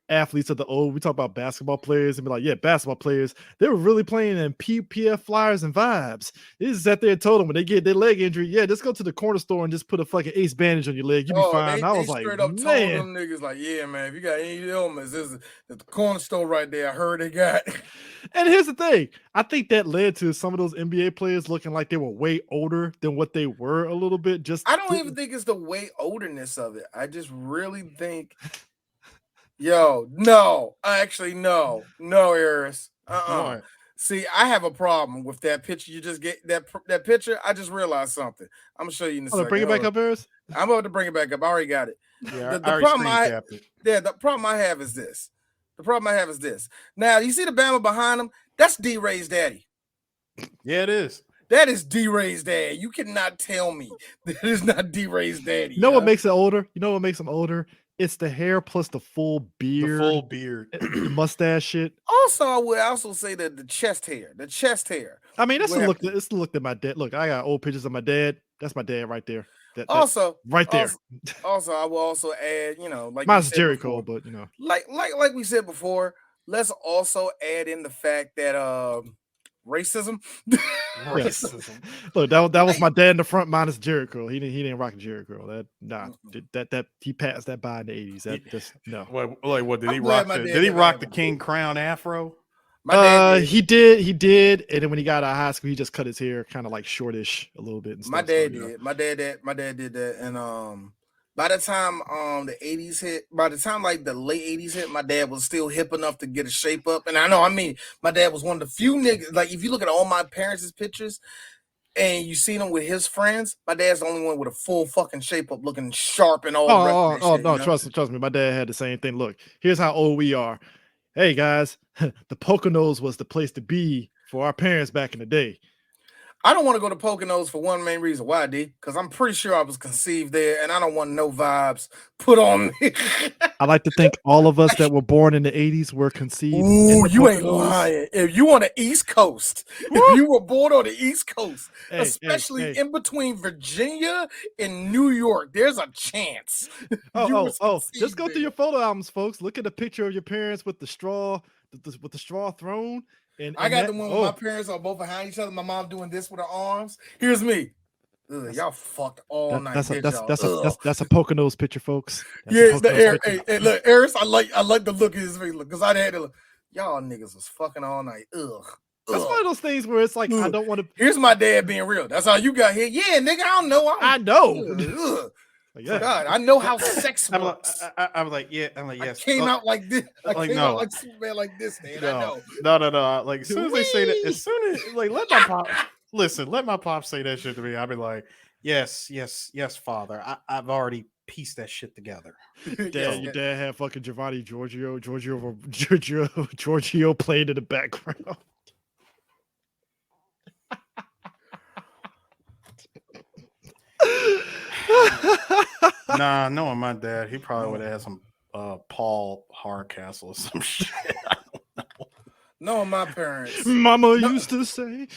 athletes of the old. We talk about basketball players and be like, yeah, basketball players, they were really playing in PF Flyers and Vibes. They just sat there and told them when they get their leg injury, yeah, just go to the corner store and just put a fucking ace bandage on your leg. You'll be fine. I was like, straight up told them niggas like, yeah, man, if you got any ailments, this is the corner store right there. I heard they got. And here's the thing. I think that led to some of those NBA players looking like they were way older than what they were a little bit. I don't even think it's the way olderness of it. I just really think no, Eris. See, I have a problem with that picture. You just get that picture. I just realized something. I'm gonna show you in a second. Bring it back up, Eris. I'm about to bring it back up. I already got it. Yeah, the problem I have is this. Now you see the Bama behind him. That's D-Ray's daddy. Yeah, it is. That is D-Ray's dad. You cannot tell me that is not D-Ray's daddy. You know what makes it older? You know what makes him older? It's the hair plus the full beard. The mustache shit. Also, I would also say that the chest hair. I mean, that's the look. It's the look that my dad. Look, I got old pictures of my dad. That's my dad right there. Right there. Also, I will also add, like mine's Jericho, but like we said before, let's also add in the fact that racism. Racism. Look, that was my dad in the front. Mine is Jericho. He didn't rock Jericho. That he passed that by in the 80s. That just no. What did he rock? Did he rock the King Crown afro? He did, and then when he got out of high school, he just cut his hair kind of like shortish a little bit. And stuff, my dad did that, and by the time the 80s hit, by the time like the late 80s hit, my dad was still hip enough to get a shape up. And I mean, my dad was one of the few niggas. Like if you look at all my parents' pictures and you see them with his friends, my dad's the only one with a full fucking shape up, looking sharp and all. No, trust me, my dad had the same thing. Look, here's how old we are. Hey guys, the Poconos was the place to be for our parents back in the day. I don't want to go to Poconos for one main reason. Why, D? Because I'm pretty sure I was conceived there, and I don't want no vibes put on me. I like to think all of us that were born in the 80s were conceived. Ooh, you ain't lying. If you on the East Coast, if you were born on the East Coast, especially in between Virginia and New York, there's a chance. Just go through your photo albums, folks. Look at the picture of your parents with the straw, with the straw throne. And I got the one with my parents are both behind each other. My mom doing this with her arms. Here's me. Ugh, y'all fucked all night. That's a Poconos picture, folks. It's the air. Hey, look, Eris, I like the look of his face. Because I had to look. Y'all niggas was fucking all night. Ugh. That's one of those things where it's like, I don't want to. Here's my dad being real. That's how you got here. Yeah, nigga, I don't know. I know. Yeah. God, I know how sex works. I was like, yeah. I'm like, yes. I came out like this. I came out like Superman like this, man. No. Like, as soon as they say that, as soon as, like, let my pop say that shit to me. I'll be like, yes, father. I've already pieced that shit together. Dad, your dad had fucking Giovanni Giorgio played in the background. Nah, knowing my dad, he probably would have had some Paul Hardcastle or some shit. I don't know. No, my parents. Mama used to say.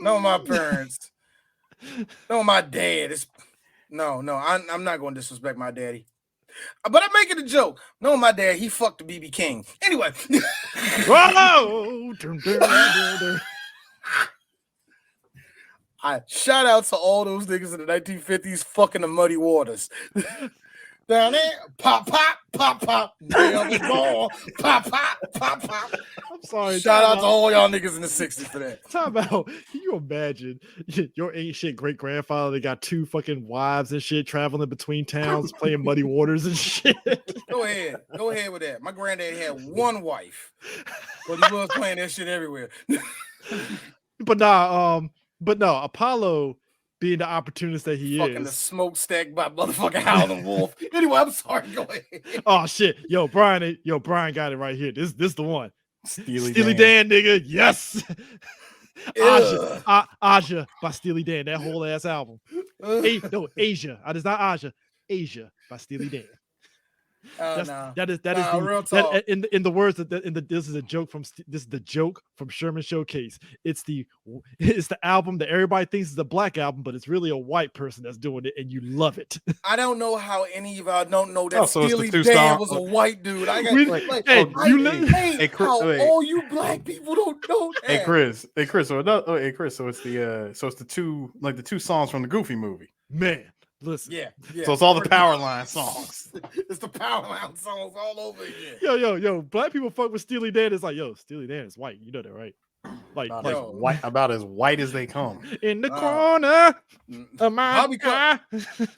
No, my parents. No, my dad. I'm not going to disrespect my daddy. But I'm making a joke. No, my dad, he fucked the BB King. Anyway. I shout out to all those niggas in the 1950s fucking the muddy waters. Down there, pop, pop, pop, pop. Never born. Pop, pop, pop, pop. I'm sorry. Shout out to all y'all niggas in the 60s for that. Talk about, can you imagine your ancient great grandfather that got 2 fucking wives and shit traveling between towns playing Muddy Waters and shit? Go ahead with that. My granddad had 1 wife, but he was playing that shit everywhere. But no, Apollo being the opportunist that he Fucking is. the smokestack by motherfucking Howlin' Wolf. Anyway, I'm sorry. Go ahead. Oh shit, Brian got it right here. This the one. Steely Dan, nigga. Yes. Aja by Steely Dan. That whole ass album. Asia. It is not Aja. Asia by Steely Dan. That is real talk. in the words that this is a joke from the joke from Sherman Showcase. It's the album that everybody thinks is a black album, but it's really a white person that's doing it, and you love it. I don't know how any of y'all don't know that Steely Dan was a white dude. I got all you black people don't know that. Hey Chris. So it's the two songs from the Goofy movie. Man. Listen. Yeah. So it's all the Powerline songs. It's the Powerline songs all over again. Yo. Black people fuck with Steely Dan. It's like, Steely Dan is white. You know that, right? About as white as they come. In the corner of my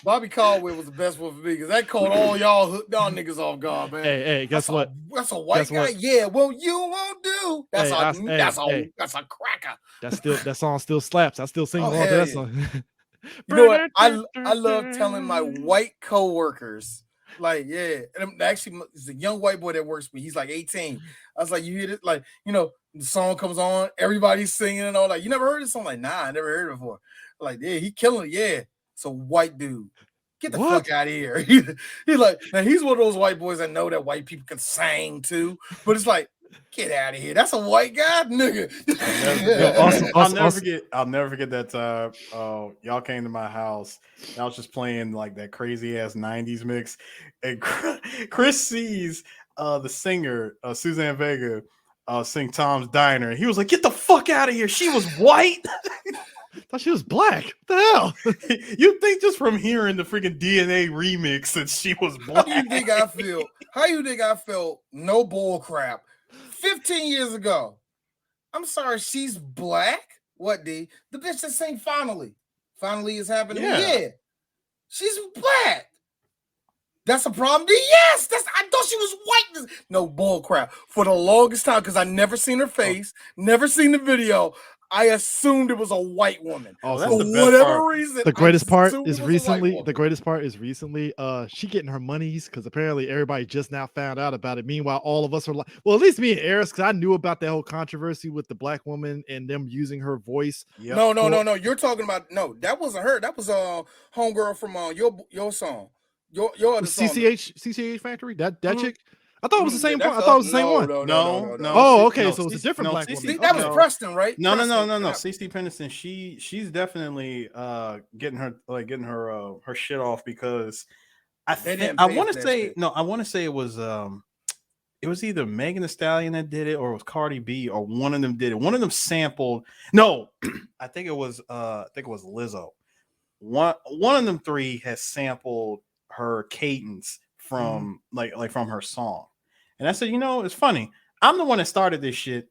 Bobby Caldwell was the best one for me because that caught all y'all niggas off guard, man. Hey, guess what? That's a white guy. Yeah, well, you won't do. That's a cracker. That song still slaps. I still sing along to that song. You know what? I love telling my white coworkers, like, and actually, it's a young white boy that works for me. He's like 18. I was like, you hear it? Like, the song comes on, everybody's singing and all that. You never heard this song? Like, nah, I never heard it before. Like, yeah, he killing it. Yeah, it's a white dude. Get the fuck out of here. He's like, now he's one of those white boys that know that white people can sing too, but it's like, get out of here. That's a white guy, nigga. I'll never forget that time. Y'all came to my house. I was just playing like that crazy ass 90s mix. And Chris sees the singer, Suzanne Vega, sing Tom's Diner. And he was like, get the fuck out of here. She was white. I thought she was black. What the hell? You think just from hearing the freaking DNA remix that she was black? How do you think I feel? How you think I felt? No bull crap. 15 years ago. I'm sorry, she's black. What, D? The bitch that sang Finally. Finally is happening. Yeah. She's black. That's a problem, D? Yes. I thought she was white. No bull crap. For the longest time, because I never seen her face, never seen the video. I assumed it was a white woman. Oh, that's for the best whatever part. reason. The greatest part is recently. She getting her monies because apparently everybody just now found out about it. Meanwhile, all of us are like, well, at least me and Eris, because I knew about that whole controversy with the black woman and them using her voice. Yep. No. You're talking about that wasn't her. That was homegirl from your song. Your other song. CCH Factory. That chick. I thought it was the same one. I thought it was the same one. No. Oh, okay. So it's a different black woman. That was Preston, right? No. CeCe Peniston. She's definitely getting her shit off because I want to say it was either Megan Thee Stallion that did it or it was Cardi B or one of them did it. One of them sampled. No, I think it was Lizzo. One of them three has sampled her cadence from from her song. And I said, it's funny. I'm the one that started this shit,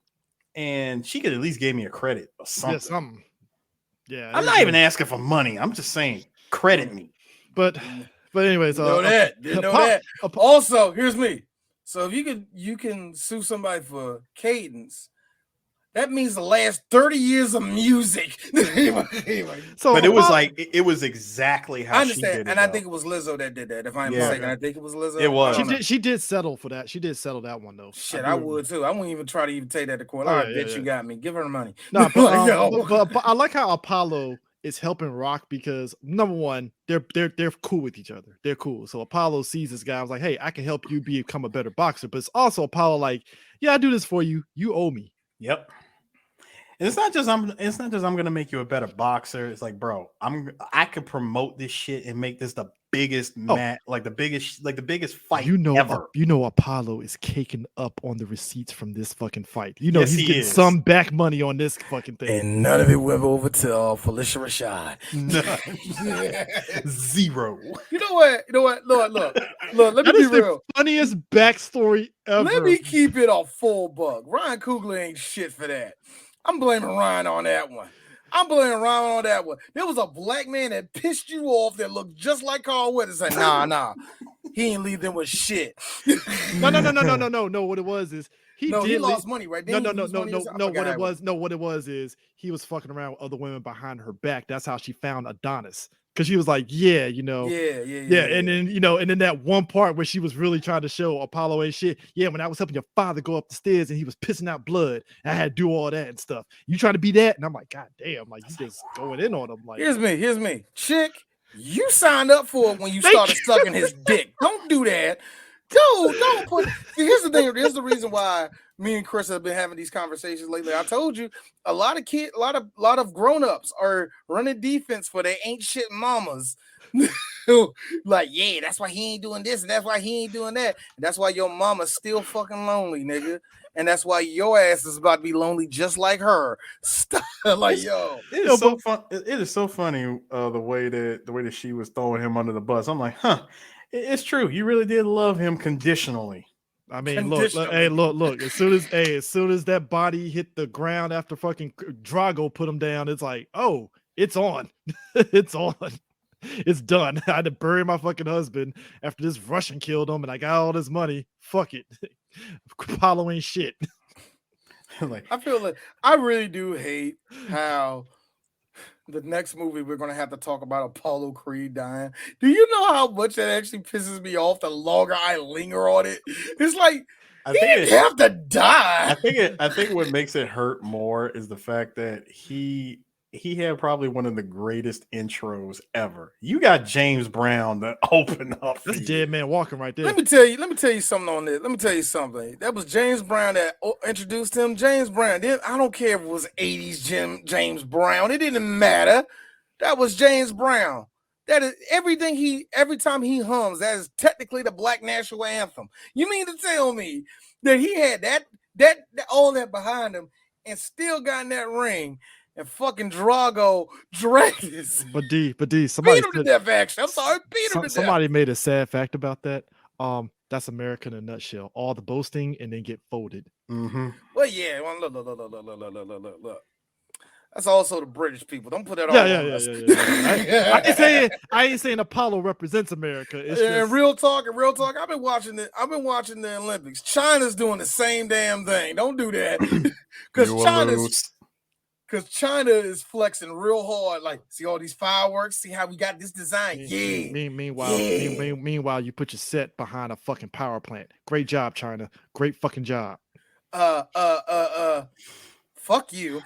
and she could at least give me a credit or something. Yeah, I'm not even asking for money. I'm just saying credit me. But anyways, didn't know that. Also, here's me. So if you can sue somebody for cadence, that means the last 30 years of music. anyway. So, but it was exactly how I understand, she did it. And I think it was Lizzo that did that. If I'm mistaken, I think it was Lizzo. It was. She did settle for that. She did settle that one though. Shit, I would too. I wouldn't even try to even take that to court. All right, bitch, you got me. Give her the money. No, but I like how Apollo is helping Rock because number one, they're cool with each other. They're cool. So Apollo sees this guy. I was like, hey, I can help you become a better boxer. But it's also Apollo like, yeah, I do this for you. You owe me. Yep. And it's not just I'm gonna make you a better boxer. It's like, bro, I could promote this shit and make this the biggest the biggest fight ever. Apollo is caking up on the receipts from this fucking fight. Yes, he's getting some back money on this fucking thing. And none of it went over to Felicia Rashad. Zero. You know what? Look, let me be real. Funniest backstory ever. Let me keep it a full buck. Ryan Coogler ain't shit for that. I'm blaming Ryan on that one. There was a black man that pissed you off that looked just like Carl Weathers. Like, nah. He ain't leave them with shit. No. What it was is he lost money, right? No. What it was is he was fucking around with other women behind her back. That's how she found Adonis. Because she was like, yeah. And then, and then that one part where she was really trying to show Apollo and shit. Yeah, when I was helping your father go up the stairs and he was pissing out blood, I had to do all that and stuff. You trying to be that? And I'm like, God damn, like you just going in on him. Like, here's me. Chick, you signed up for it when you started sucking his dick. Don't do that. Don't put. Here's the thing. Here's the reason why me and Chris have been having these conversations lately. I told you a lot of grown-ups are running defense for their ain't shit mamas. Like, yeah, that's why he ain't doing this, and that's why he ain't doing that. And that's why your mama's still fucking lonely, nigga. And that's why your ass is about to be lonely just like her. Stop. Like, yo. It is so fun. It is so funny the way that she was throwing him under the bus. I'm like, it's true. You really did love him conditionally. I mean, look. As soon as that body hit the ground after fucking Drago put him down, it's like, oh, it's on. It's on. It's done. I had to bury my fucking husband after this Russian killed him, and I got all this money. Fuck it. Apollo ain't shit. Like, I feel like I really do hate how the next movie we're gonna have to talk about Apollo Creed dying. Do you know how much that actually pisses me off the longer I linger on it? It's like he didn't have to die. I think what makes it hurt more is the fact that he had probably one of the greatest intros ever. You got James Brown to open up. That's Dead Man Walking right there. Let me tell you something on this. Let me tell you something. That was James Brown that introduced him. James Brown. I don't care if it was 80s James Brown. It didn't matter. That was James Brown. That is every time he hums, that is technically the Black National Anthem. You mean to tell me that he had that all that behind him and still got in that ring? And fucking Drago dragged his. But D, somebody beat him to death. Actually, I'm sorry, beat him to death. Somebody made a sad fact about that. That's America in a nutshell. All the boasting and then get folded. Mm-hmm. Well, yeah. Well, look. That's also the British people. Don't put that on us. Yeah. I ain't saying Apollo represents America. It's just... real talk. I've been watching the Olympics. China's doing the same damn thing. Don't do that because China is flexing real hard. Like, see all these fireworks? See how we got this design? Yeah. Meanwhile, you put your set behind a fucking power plant. Great job, China. Great fucking job. Fuck you.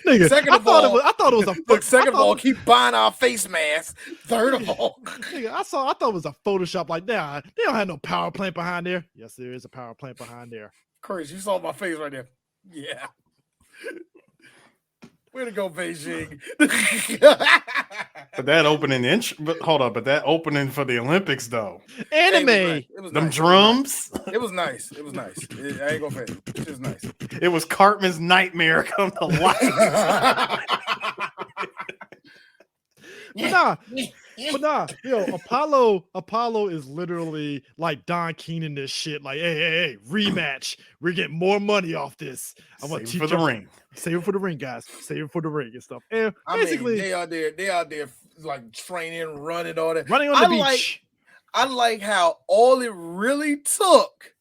Nigga, second of all, keep buying our face masks. Third of all, nigga, I thought it was a Photoshop. Like, nah, they don't have no power plant behind there. Yes, there is a power plant behind there. Chris, you saw my face right there. Yeah. Way to go, Beijing. But that opening for the Olympics though. Anime. It was them nice. Drums. It was nice. I ain't gonna fake it. It was nice. It was Cartman's nightmare come to life. But nah, Apollo is literally like Don Keenan this shit. Like, hey, rematch. We're getting more money off this. I want to for the ring. Save it for the ring, guys. Save it for the ring and stuff. And basically, they out there like training, running, all that. Running on the beach. I like how all it really took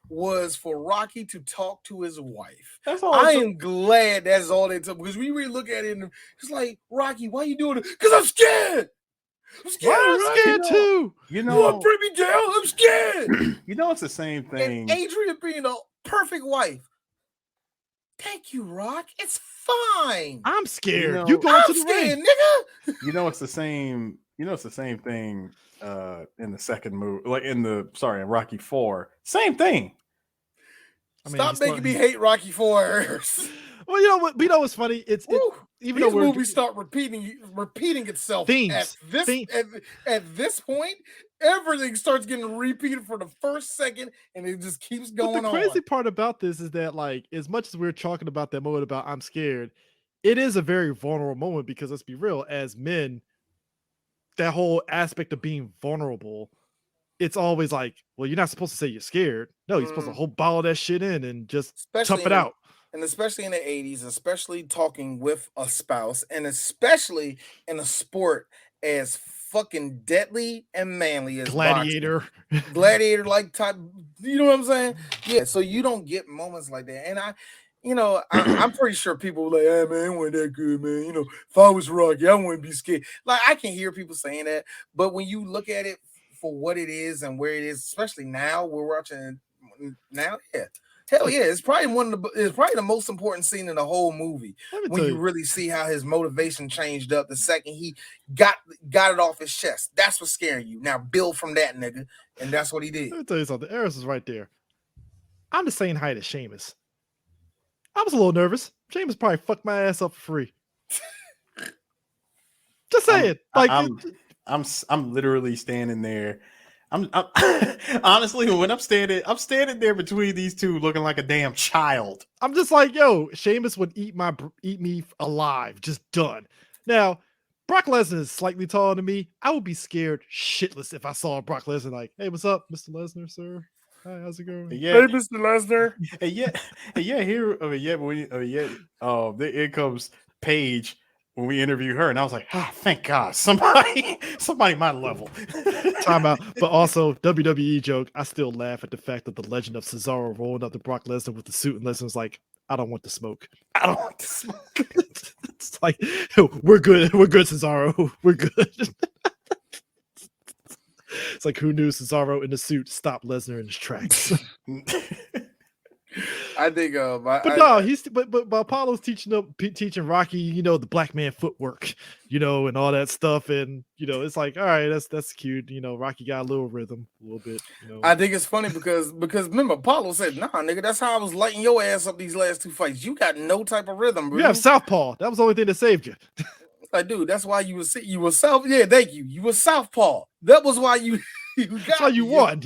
was for Rocky to talk to his wife. That's all. I am glad that's all they took, because we really look at it and it's like, Rocky, why are you doing it? Because I'm scared. I'm scared too. You want to bring me down? I'm scared. You know, it's the same thing. And Adrian being a perfect wife. Thank you, Rock. It's fine. I'm scared. You going to the ring, nigga? You know, it's the same. You know, it's the same thing in the second movie, like in Rocky 4. Same thing. Stop making me hate Rocky 4. Well, you know what? You know what's funny? It's even these though movies start repeating itself themes at this point, everything starts getting repeated for the first second, and it just keeps going on. But the crazy part about this is that, like, as much as we're talking about that moment about I'm scared, it is a very vulnerable moment because let's be real, as men, that whole aspect of being vulnerable, it's always like, well, you're not supposed to say you're scared. No, you're supposed to hold bottle that shit in and just tough it out. And especially in the 80s, especially talking with a spouse, and especially in a sport as fucking deadly and manly as Gladiator. Gladiator like type, you know what I'm saying? Yeah, so you don't get moments like that. And I'm pretty sure people were like, hey man, it wasn't that good, man. You know, if I was Rocky, I wouldn't be scared. Like, I can hear people saying that, but when you look at it for what it is and where it is, especially now, we're watching now, yeah. Hell yeah, it's probably the most important scene in the whole movie when you really see how his motivation changed up the second he got it off his chest. That's what's scaring you. Now build from that, nigga, and that's what he did. Let me tell you something. Eris is right there. I'm the same height as Seamus. I was a little nervous. Seamus probably fucked my ass up for free. Just saying. I'm literally standing there. I'm honestly, when I'm standing there between these two, looking like a damn child. I'm just like, yo, Sheamus would eat me alive, just done. Now, Brock Lesnar is slightly taller than me. I would be scared shitless if I saw Brock Lesnar like, hey, what's up, Mr. Lesnar, sir? Hi, how's it going? Yeah. Hey, Mr. Lesnar. Here comes Paige when we interview her, and I was like, thank God, somebody my level. Time out. But also, WWE joke, I still laugh at the fact that the legend of Cesaro rolling up to Brock Lesnar with the suit, and Lesnar's like, I don't want the smoke. I don't want the smoke. It's like, we're good, Cesaro. We're good. It's like, who knew Cesaro in the suit stopped Lesnar in his tracks? I think, but Apollo's teaching Rocky, you know, the black man footwork, you know, and all that stuff, and you know, it's like, all right, that's cute, you know. Rocky got a little rhythm, a little bit. You know, I think it's funny because remember, Apollo said, "Nah, nigga, that's how I was lighting your ass up these last two fights. You got no type of rhythm, bro. You have southpaw. That was the only thing that saved you." Like, dude, that's why you were south. Yeah, thank you. You were southpaw. That was why you. That's why you won.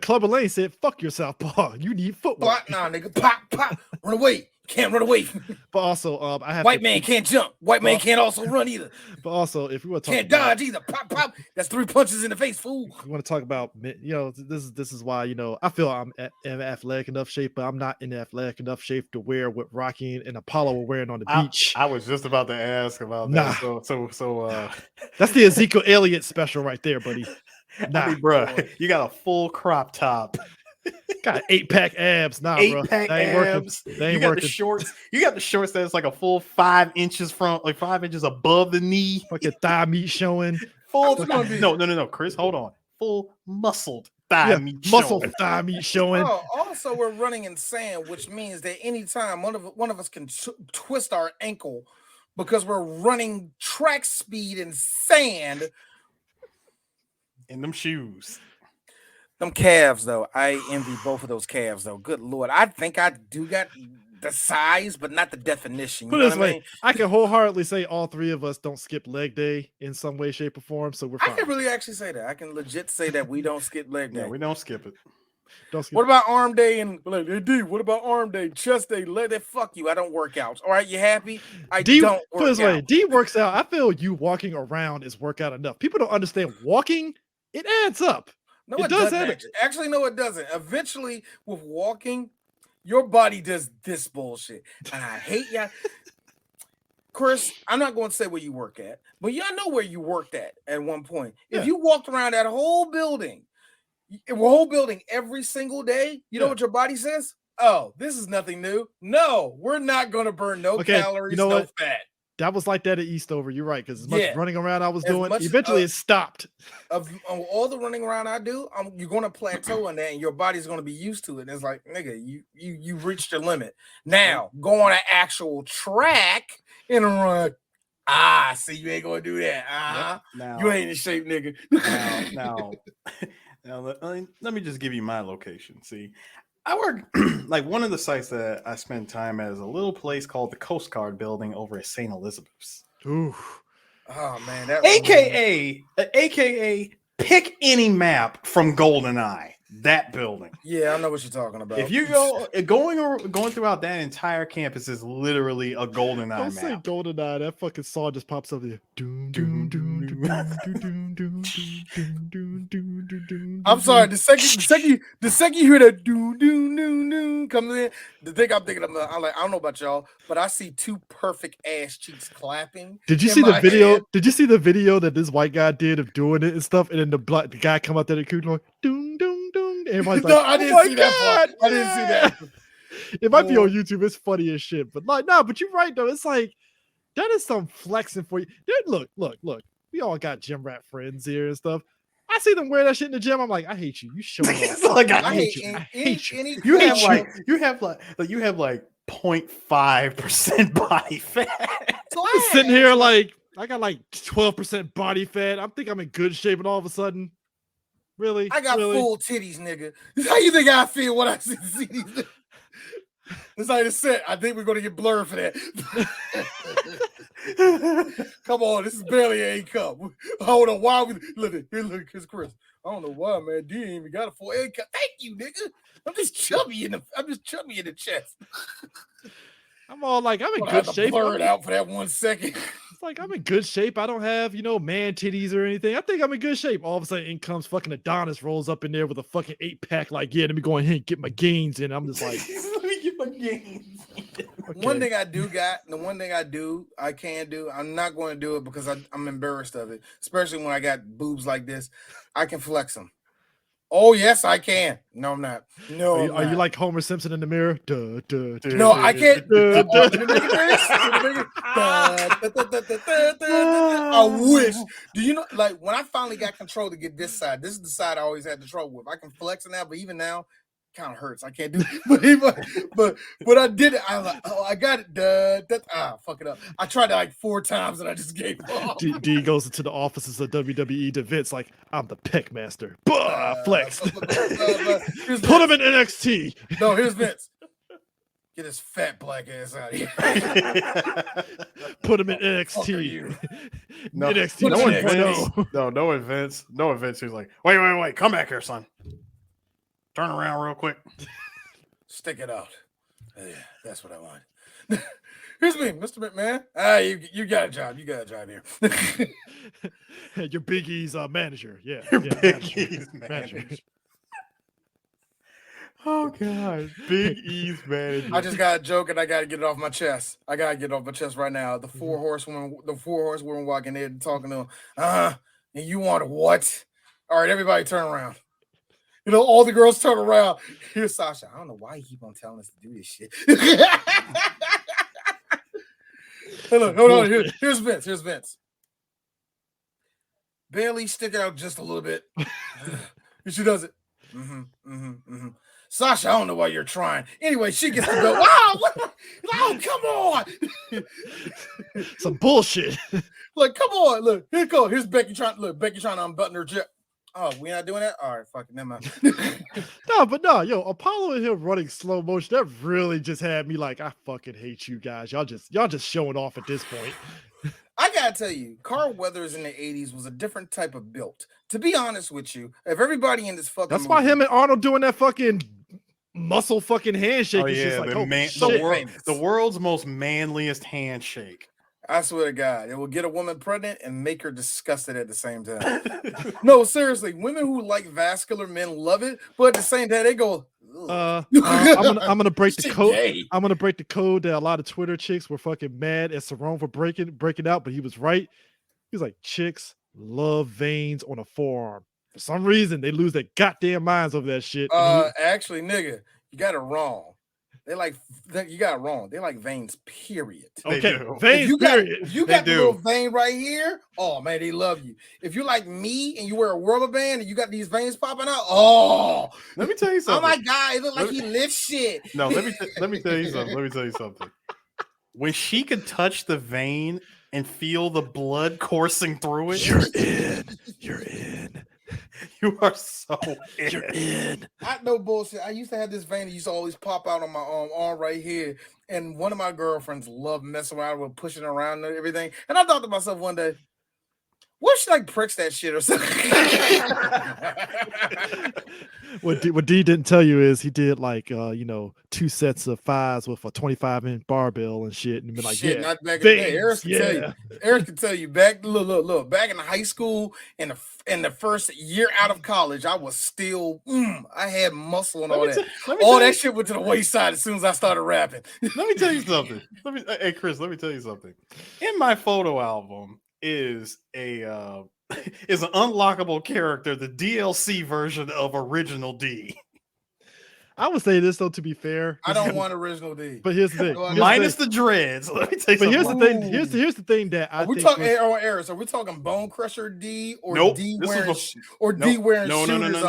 Clubber Lane said, "Fuck your southpaw. You need footwork." Nah, nigga, pop, run away. Can't run away. But also, I have white man can't jump. White man can't also run either. But also, if we were talking can't dodge either. Pop. That's 3 punches in the face, fool. We want to talk about, you know, this is why, you know, I feel I'm in athletic enough shape, but I'm not in athletic enough shape to wear what Rocky and Apollo were wearing on the beach. I was just about to ask about that. So that's the Ezekiel Elliott special right there, buddy. Nah, I mean, bro, you got a full crop top. Got 8-pack abs. Nah, bro. 8-pack abs. They ain't working. The shorts. You got the shorts that's like a full 5 inches from, like 5 inches above the knee. Fucking thigh meat showing. Full. No, Chris, hold on. Full muscled thigh meat. Muscle thigh meat showing. Oh, also, we're running in sand, which means that anytime one of us can twist our ankle because we're running track speed in sand. In them shoes. Them calves, though. I envy both of those calves, though. Good Lord. I think I do got the size, but not the definition. Put it this way, I can wholeheartedly say all three of us don't skip leg day in some way, shape, or form, so we're fine. I can really actually say that. I can legit say that we don't skip leg day. Yeah, we don't skip it. What about arm day and like, hey, D, what about arm day, chest day, leg day? Fuck you. I don't work out. All right, you happy? D, don't work put it this way, D works out. I feel you walking around is workout enough. People don't understand walking. It adds up. No, it doesn't. Actually, no, it doesn't. Eventually, with walking, your body does this bullshit. And I hate y'all. Chris, I'm not going to say where you work at, but y'all know where you worked at one point. Yeah. If you walked around that whole building every single day, you know what your body says? Oh, this is nothing new. No, we're not going to burn no calories, no fat. That was like that at Eastover. You're right, because as much running around I was doing, eventually it stopped. Of all the running around I do, you're going to plateau in that, and your body's going to be used to it. And it's like, nigga, you reached your limit. Now go on an actual track and run. See, you ain't going to do that. Now, you ain't in shape, nigga. Now, let me just give you my location. See, I work like one of the sites that I spend time at is a little place called the Coast Guard Building over at St. Elizabeth's. Ooh. Oh man, AKA pick any map from GoldenEye. That building. Yeah, I know what you're talking about. If you going throughout that entire campus is literally a GoldenEye map. Don't say GoldenEye. That fucking song just pops up there. I'm sorry. The second you hear that do comes in, the thing I'm thinking of, I'm like, I don't know about y'all, but I see two perfect ass cheeks clapping. Did you see the video? Head. Did you see the video that this white guy did of doing it and stuff? And then the guy come out there and like doom doom doom. Everybody's like, I didn't see that part. I didn't see that. It might be on YouTube. It's funny as shit. But like, no, but you're right though. It's like that is some flexing for you. Dude, look. We all got gym rat friends here and stuff. I see them wear that shit in the gym. I'm like, I hate you. You show off. Like, I hate you. I hate you. You have like 0.5% body fat. So I'm sitting here like I got like 12% body fat. I think I'm in good shape, and all of a sudden, really, I got full titties, nigga. How you think I feel when I see these? It's like I said, I think we're gonna get blurred for that. Come on, this is barely an A cup. I don't know why we look, here's Chris. I don't know why, man. D ain't even got a full A cup. Thank you, nigga. I'm just chubby in the chest. I'm all like, I'm in good shape. Blur it out for that 1 second. It's like I'm in good shape. I don't have, man titties or anything. I think I'm in good shape. All of a sudden, in comes fucking Adonis, rolls up in there with a fucking 8-pack. Like, yeah, let me go ahead and get my gains in. I'm just like, let me get my gains. Okay. One thing I can do, I'm not going to do it because I'm embarrassed of it, especially when I got boobs like this. I can flex them. Oh, yes, I can. No, I'm not. No, are you like Homer Simpson in the mirror? No, I can't. I wish. Do you know, like, when I finally got control to get this side, this is the side I always had the trouble with. I can flex it now, but even now, kind of hurts. I can't do it. But I did it. I was like, oh, I got it. Fuck it up. I tried it like 4 times and I just gave up. D goes into the offices of WWE to Vince like, I'm the pick master. Flex. Put him in NXT. No, here's Vince. Get his fat black ass out of here. Put him in NXT. No, NXT. No events. He's like, wait, come back here, son. Turn around real quick. Stick it out. Yeah, that's what I want. Here's me, Mr. McMahon. You got a job. You got a job here. Your Big E's manager. Yeah. Big E's manager. Oh God, Big E's manager. I just got a joke and I got to get it off my chest. I got to get it off my chest right now. The four horsewomen walking in and talking to them. And you want what? All right, everybody turn around. All the girls turn around. Here's Sasha. I don't know why you keep on telling us to do this shit. Hold on. Here's Vince. Bailey, stick it out just a little bit. She does it. Sasha, I don't know why you're trying. Anyway, she gets to go. Wow! Oh, come on! Some bullshit. Like, come on! Look, here go. Here's Becky trying to unbutton her jet. Oh, we not doing that? All right, fuck it, never mind. No, Apollo and him running slow motion, that really just had me like, I fucking hate you guys. Y'all just showing off at this point. I gotta tell you, Carl Weathers in the 80s was a different type of built. To be honest with you, if everybody in this fucking That's why him and Arnold doing that fucking muscle fucking handshake. Oh, yeah, the world's most manliest handshake. I swear to God, it will get a woman pregnant and make her disgusted at the same time. No, seriously, women who like vascular men love it, but at the same time they go. I'm gonna break the code. I'm gonna break the code that a lot of Twitter chicks were fucking mad at Cerrone for breaking out, but he was right. He was like, chicks love veins on a forearm. For some reason, they lose their goddamn minds over that shit. Actually, nigga, you got it wrong. You got it wrong. They like veins, period. Okay, veins, period. If you got the little vein right here, oh man, they love you. If you're like me and you wear a rubber band and you got these veins popping out, oh, let me tell you something. Oh my God, it look like he lifts shit. No, let me tell you something. Let me tell you something. When she could touch the vein and feel the blood coursing through it, You're in. You are so You're in. I know bullshit. I used to have this vein that used to always pop out on my arm right here. And one of my girlfriends loved messing around with pushing around and everything. And I thought to myself one day, what should I pricks that shit or something? What D didn't tell you is he did like 2 sets of 5s with a 25-inch barbell and shit, and be like, shit, yeah, not back in the day. veins, Eric can tell you back. Look. Back in high school, in the first year out of college, I was still. I had muscle and all that. All that shit went to the wayside as soon as I started rapping. Let me tell you something. Hey Chris, let me tell you something. In my photo album is an unlockable character, the DLC version of Original D. I would say this though, to be fair, I don't want Original D. But here's the thing, minus the dreads. Let me tell you but something. here's the thing that I think. Are we talking Bone Crusher D or nope, D wearing D wearing shooters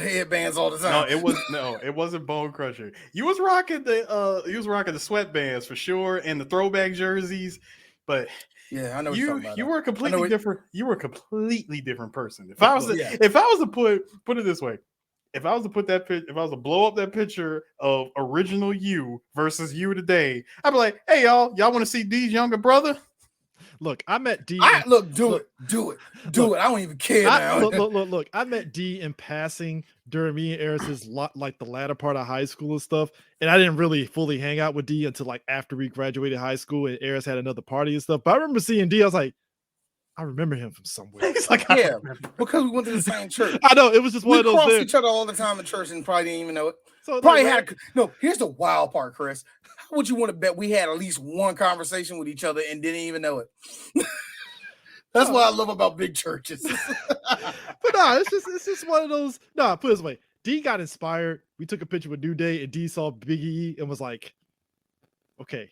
headbands all the time? It wasn't Bone Crusher. You was rocking the sweatbands for sure and the throwback jerseys, but yeah, I know you were completely different. You were a completely different person. If I was to put it this way, if I was to blow up that picture of original you versus you today, I'd be like, hey y'all want to see D's younger brother? Look, I met D. Do it. I don't even care now. Look. I met D in passing during me and Eris's like the latter part of high school and stuff, and I didn't really fully hang out with D until like after we graduated high school and Eris had another party and stuff. But I remember seeing D. I was like, I remember him from somewhere. It's like, yeah, because we went to the same church. I know, it was just one of those. We crossed each other all the time in church and probably didn't even know it. So here's the wild part, Chris. How would you want to bet we had at least one conversation with each other and didn't even know it? That's what I love about big churches. But no, it's just one of those. No, put it this way. D got inspired. We took a picture with New Day and D saw Big E and was like, okay,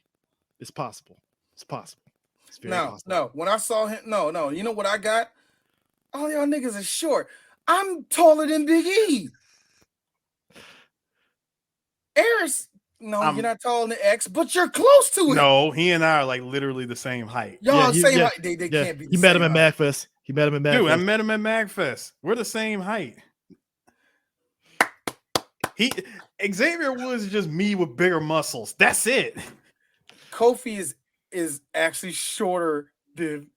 it's possible. It's possible. It's very possible. No. When I saw him, no. You know what I got? All y'all niggas are short. I'm taller than Big E. Eris, you're not taller than X, but you're close to it. No, he and I are like literally the same height. Y'all same height. They can't be. You met him at MagFest. Dude, I met him at MagFest. We're the same height. Xavier Woods is just me with bigger muscles. That's it. Kofi is actually shorter than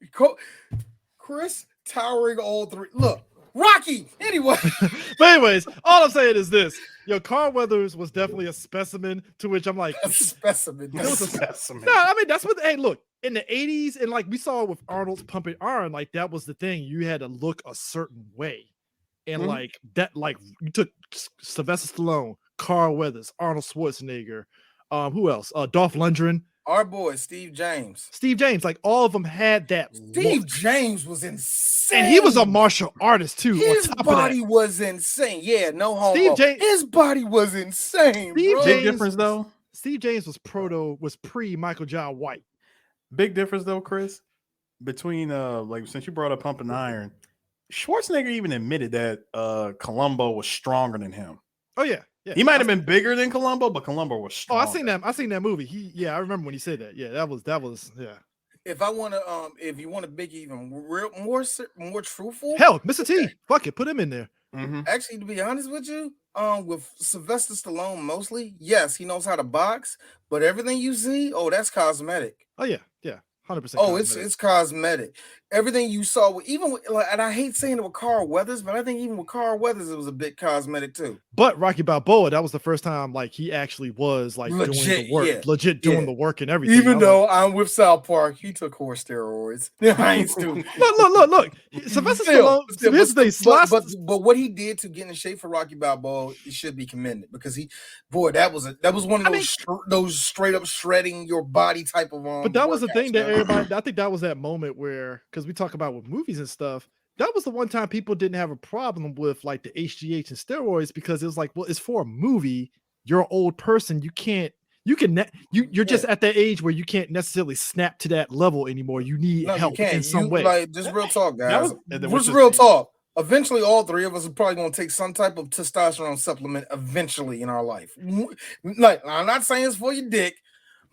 Chris, towering all three. Look, Rocky. Anyway. But anyways, all I'm saying is this. Carl Weathers was definitely a specimen, to which I'm like, a specimen. No, I mean, that's what, hey, look, in the 80s, and like we saw with Arnold's Pumping Iron, like that was the thing. You had to look a certain way. And like that, like you took Sylvester Stallone, Carl Weathers, Arnold Schwarzenegger, who else? Dolph Lundgren. Our boy, Steve James. Like all of them had that. Steve James was insane. And he was a martial artist too. His body was insane. Yeah, no homo. His body was insane. Big difference though. Steve James was pre Michael John White. Big difference though, Chris, between like since you brought up Pumping Iron, Schwarzenegger even admitted that Columbo was stronger than him. Oh yeah. He might have been bigger than Columbo, but Columbo was strong. Oh, I seen that movie. I remember when he said that. Yeah, that was yeah. If I want to, if you want to make even more truthful, hell, Mr. T, fuck it, put him in there. Mm-hmm. Actually, to be honest with you, with Sylvester Stallone mostly, yes, he knows how to box, but everything you see, that's cosmetic. Oh yeah. 100%. Oh, it's cosmetic. Everything you saw, and I hate saying it with Carl Weathers, but I think even with Carl Weathers, it was a bit cosmetic too. But Rocky Balboa, that was the first time like he actually was like doing the work, legit doing the work and everything. Even though I'm with South Park, he took horse steroids. I ain't stupid. Look. Sylvester Stallone. But what he did to get in shape for Rocky Balboa, it should be commended because that was one of those straight up shredding your body type of But that was the thing that everybody. I think that was that moment where, because we talk about with movies and stuff, that was the one time people didn't have a problem with like the HGH and steroids because it was like, well, it's for a movie. You're an old person. You're just at that age where you can't necessarily snap to that level anymore. You need help in some way. Like, just real talk, guys. What's real talk? Eventually, all three of us are probably going to take some type of testosterone supplement eventually in our life. Like, I'm not saying it's for your dick,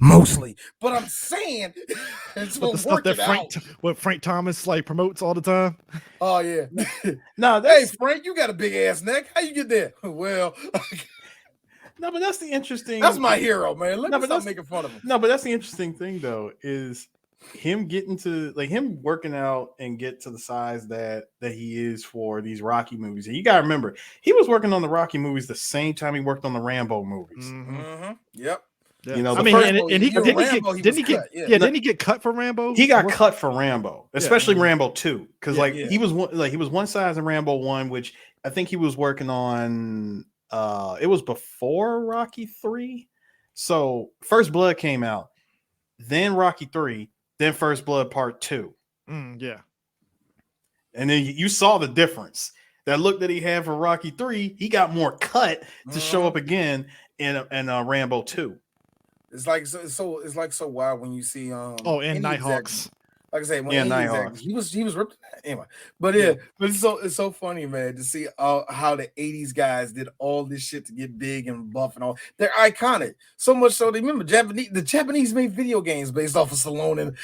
mostly. But I'm saying it's But the stuff that Frank Thomas like promotes all the time. Oh yeah. No, hey Frank, you got a big ass neck. How you get there? Well, no, but that's the interesting. That's my hero, man. Let me stop making fun of him. No, but that's the interesting thing though, is him getting to like him working out and get to the size that he is for these Rocky movies. And you gotta remember, he was working on the Rocky movies the same time he worked on the Rambo movies. Mm-hmm. Yep. Yeah. You know, I mean, didn't he get cut for Rambo? He got cut for Rambo, especially Rambo 2, because he was one size in Rambo 1, which I think he was working on. It was before Rocky 3, so First Blood came out, then Rocky 3, then First Blood Part 2. Yeah, and then you saw the difference. That look that he had for Rocky 3, he got more cut to show up again in Rambo 2. It's like so wild when you see and Nighthawks. Like I say, Nighthawks. He was ripped anyway. But but it's so funny, man, to see how the 80s guys did all this shit to get big and buff and all. They're iconic. So much so they remember the Japanese made video games based off of Stallone and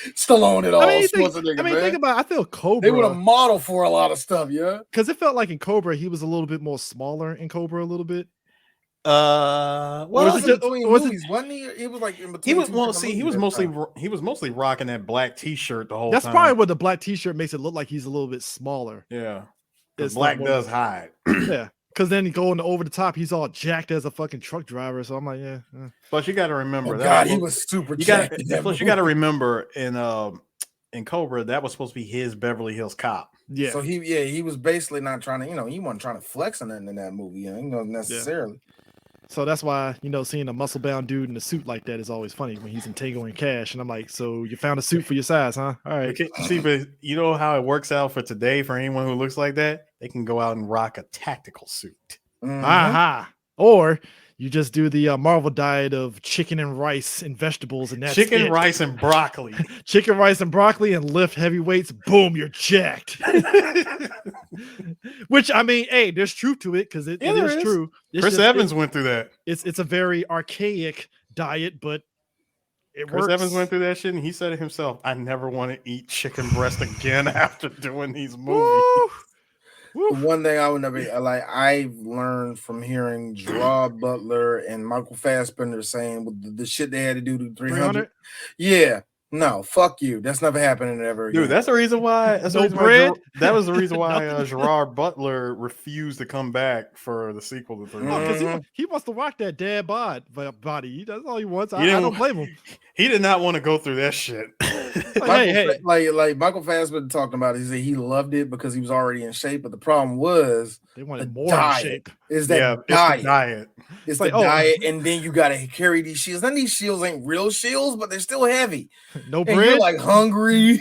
all. Think about it. I feel Cobra. They were a model for a lot of stuff, yeah. Because it felt like in Cobra he was a little bit more smaller in Cobra a little bit. Was he? He was like in between. He was mostly rocking that black T-shirt the whole time. That's probably what the black T-shirt makes it look like he's a little bit smaller. Yeah, black does hide. Yeah, because then going over the top, he's all jacked as a fucking truck driver. So I'm like, yeah. But you got to remember he was super jacked. Plus, you got to remember in Cobra that was supposed to be his Beverly Hills Cop. Yeah. So he was basically not trying to, he wasn't trying to flex on anything in that movie, necessarily. Yeah. So that's why, seeing a muscle-bound dude in a suit like that is always funny when he's in Tango and Cash. And I'm like, so you found a suit for your size, huh? All right. Okay, see, but you know how it works out for today for anyone who looks like that? They can go out and rock a tactical suit. Mm-hmm. Aha. Or you just do the Marvel diet of chicken and rice and vegetables, and that's chicken, rice, and broccoli. Chicken, rice, and broccoli, and lift heavy weights. Boom, you're jacked. Which, I mean, hey, there's truth to it because it is true. Chris Evans went through that. It's a very archaic diet, but it works. Chris Evans went through that shit, and he said it himself. I never want to eat chicken breast again after doing these movies. The one thing I would never like, I've learned from hearing Gerard Butler and Michael Fassbender saying with the shit they had to do to 300. Yeah, no, fuck you. That's never happening ever again. Dude, that's the reason why. That was the reason why Gerard Butler refused to come back for the sequel to 300. Because he wants to rock that dad body. That's all he wants. I don't blame him. He did not want to go through that shit. Like Michael Fassbender talking about it, he said he loved it because he was already in shape, but the problem was they wanted more in shape. Is that diet? It's the diet, and then you got to carry these shields. And these shields ain't real shields, but they're still heavy. No and bread, you're like hungry.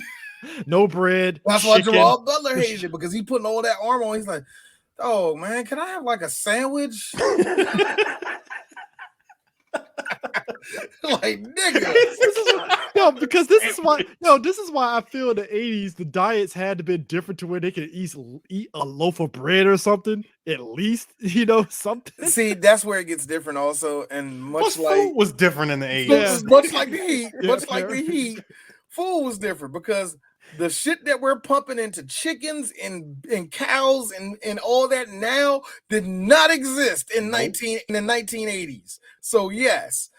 No bread. That's why Gerard Butler hated it, because he putting all that armor on. He's like, "Oh man, can I have like a sandwich?" Like nigga, this is why I feel in the 80s the diets had to be different to where they could eat a loaf of bread or something, at least, something. See, that's where it gets different also, and food was different in the 80s. Much like the heat, food was different because the shit that we're pumping into chickens and cows and all that now did not exist in the 1980s. So yes,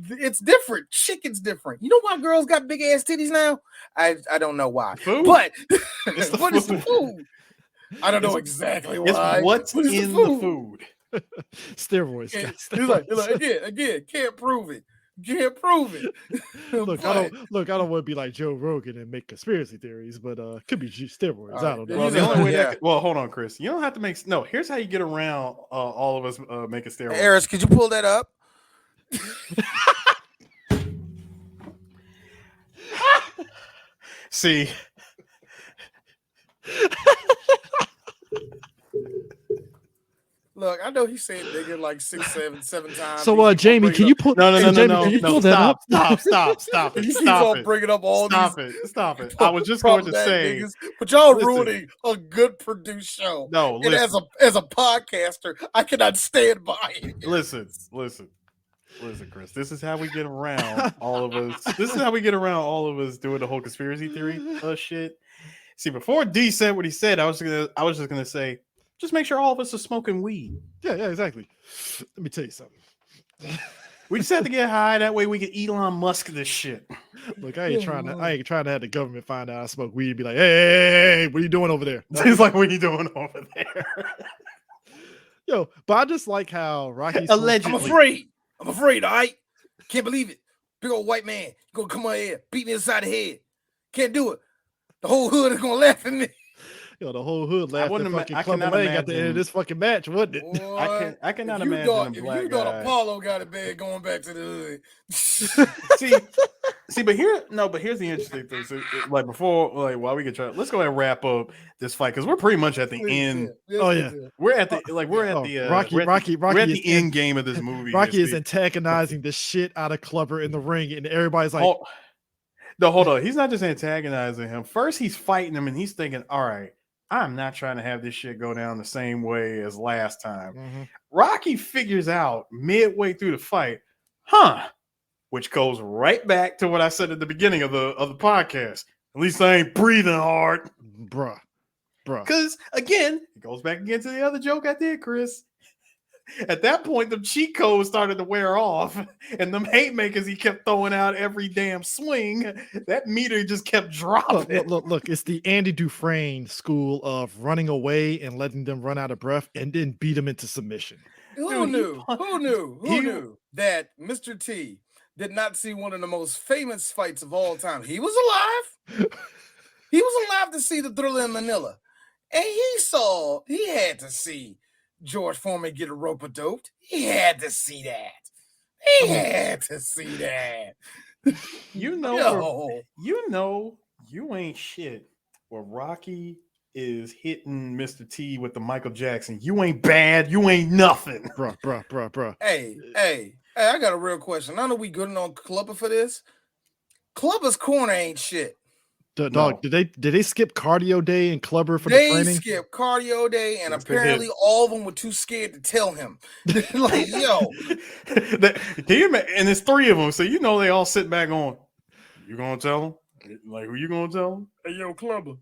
it's different. Chicken's different. You know why girls got big ass titties now? I don't know why. Food? But it's the food. I don't know exactly why. It's what's in the food. Steroids. He's like again, can't prove it. Can't prove it. Look, I don't want to be like Joe Rogan and make conspiracy theories, but could be steroids. I don't know. Well, the only way hold on, Chris. You don't have to make here's how you get around all of us making steroids. Eris, could you pull that up? See. Look, I know he said nigga like 6, 7 times. So, Jamie, can you pull? No. Stop it. He keeps on bringing up all these. Stop it. I was just going to say, niggas, but y'all ruining a good produced show. No, and as a podcaster, I cannot stand by it. Listen. Listen, Chris, this is how we get around all of us. This is how we get around all of us doing the whole conspiracy theory shit. See, before D said what he said, I was just gonna say, just make sure all of us are smoking weed. Yeah, exactly. Let me tell you something. We just have to get high. That way we can Elon Musk this shit. Look, I ain't trying to have the government find out I smoke weed and be like, hey, what are you doing over there? It's like, what are you doing over there? Yo, but I just like how Rocky allegedly. I'm afraid, all right? Can't believe it. Big old white man gonna come out here, beat me inside the head. Can't do it. The whole hood is gonna laugh at me. Yo, the whole hood laughed at fucking I Club Lang at the end of this fucking match, wasn't it? Boy, I cannot imagine if you thought Apollo got a bed going back to the hood. but here's the interesting thing. So, like while we get try, let's go ahead and wrap up this fight because we're pretty much at the end. We're at the end game of this movie. Rocky is antagonizing the shit out of Clubber in the ring, and everybody's like, no, hold on. He's not just antagonizing him. First, he's fighting him, and he's thinking, all right, I'm not trying to have this shit go down the same way as last time. Mm-hmm. Rocky figures out midway through the fight, which goes right back to what I said at the beginning of the podcast. At least I ain't breathing hard. Bruh. Because, again, it goes back again to the other joke I did, Chris. At that point, the cheat codes started to wear off, and them haymakers he kept throwing out every damn swing, that meter just kept dropping. Look, it's the Andy Dufresne school of running away and letting them run out of breath and then beat them into submission. Who knew that Mr. T did not see one of the most famous fights of all time? He was alive. He was alive to see the Thriller in Manila. And he had to see George Foreman get a rope-a-doped. He had to see that. You ain't shit where Rocky is hitting Mr. T with the Michael Jackson. You ain't bad. You ain't nothing. Bruh. Hey, I got a real question. I know we good on Clubber for this. Clubber's corner ain't shit. Dog, did they skip cardio day and Clubber for the training? They skipped cardio day, and apparently all of them were too scared to tell him. Like, yo. Can you imagine? And there's 3 of them, so they all sit back on. You gonna tell them? Like, who you gonna tell them? Hey, yo, Clubber.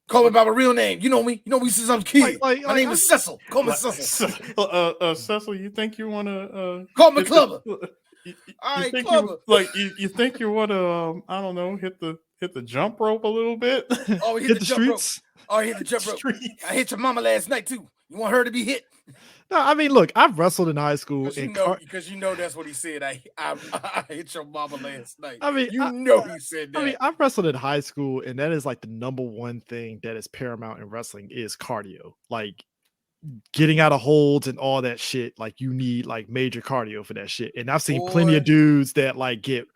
Call me by my real name. You know me. You know me since I was a kid. My name is Cecil. Call me Cecil. Cecil, you think you wanna call me Clubber? You think you want to I don't know, hit the jump rope a little bit? Oh, hit the streets. Hit the jump rope. I hit your mama last night too. You want her to be hit? No, I mean, look, I've wrestled in high school. Because that's what he said. I hit your mama last night. I mean, he said that. I mean, I've wrestled in high school, and that is like the number one thing that is paramount in wrestling is cardio. Like, getting out of holds and all that shit, like you need like major cardio for that shit. And I've seen plenty of dudes that like get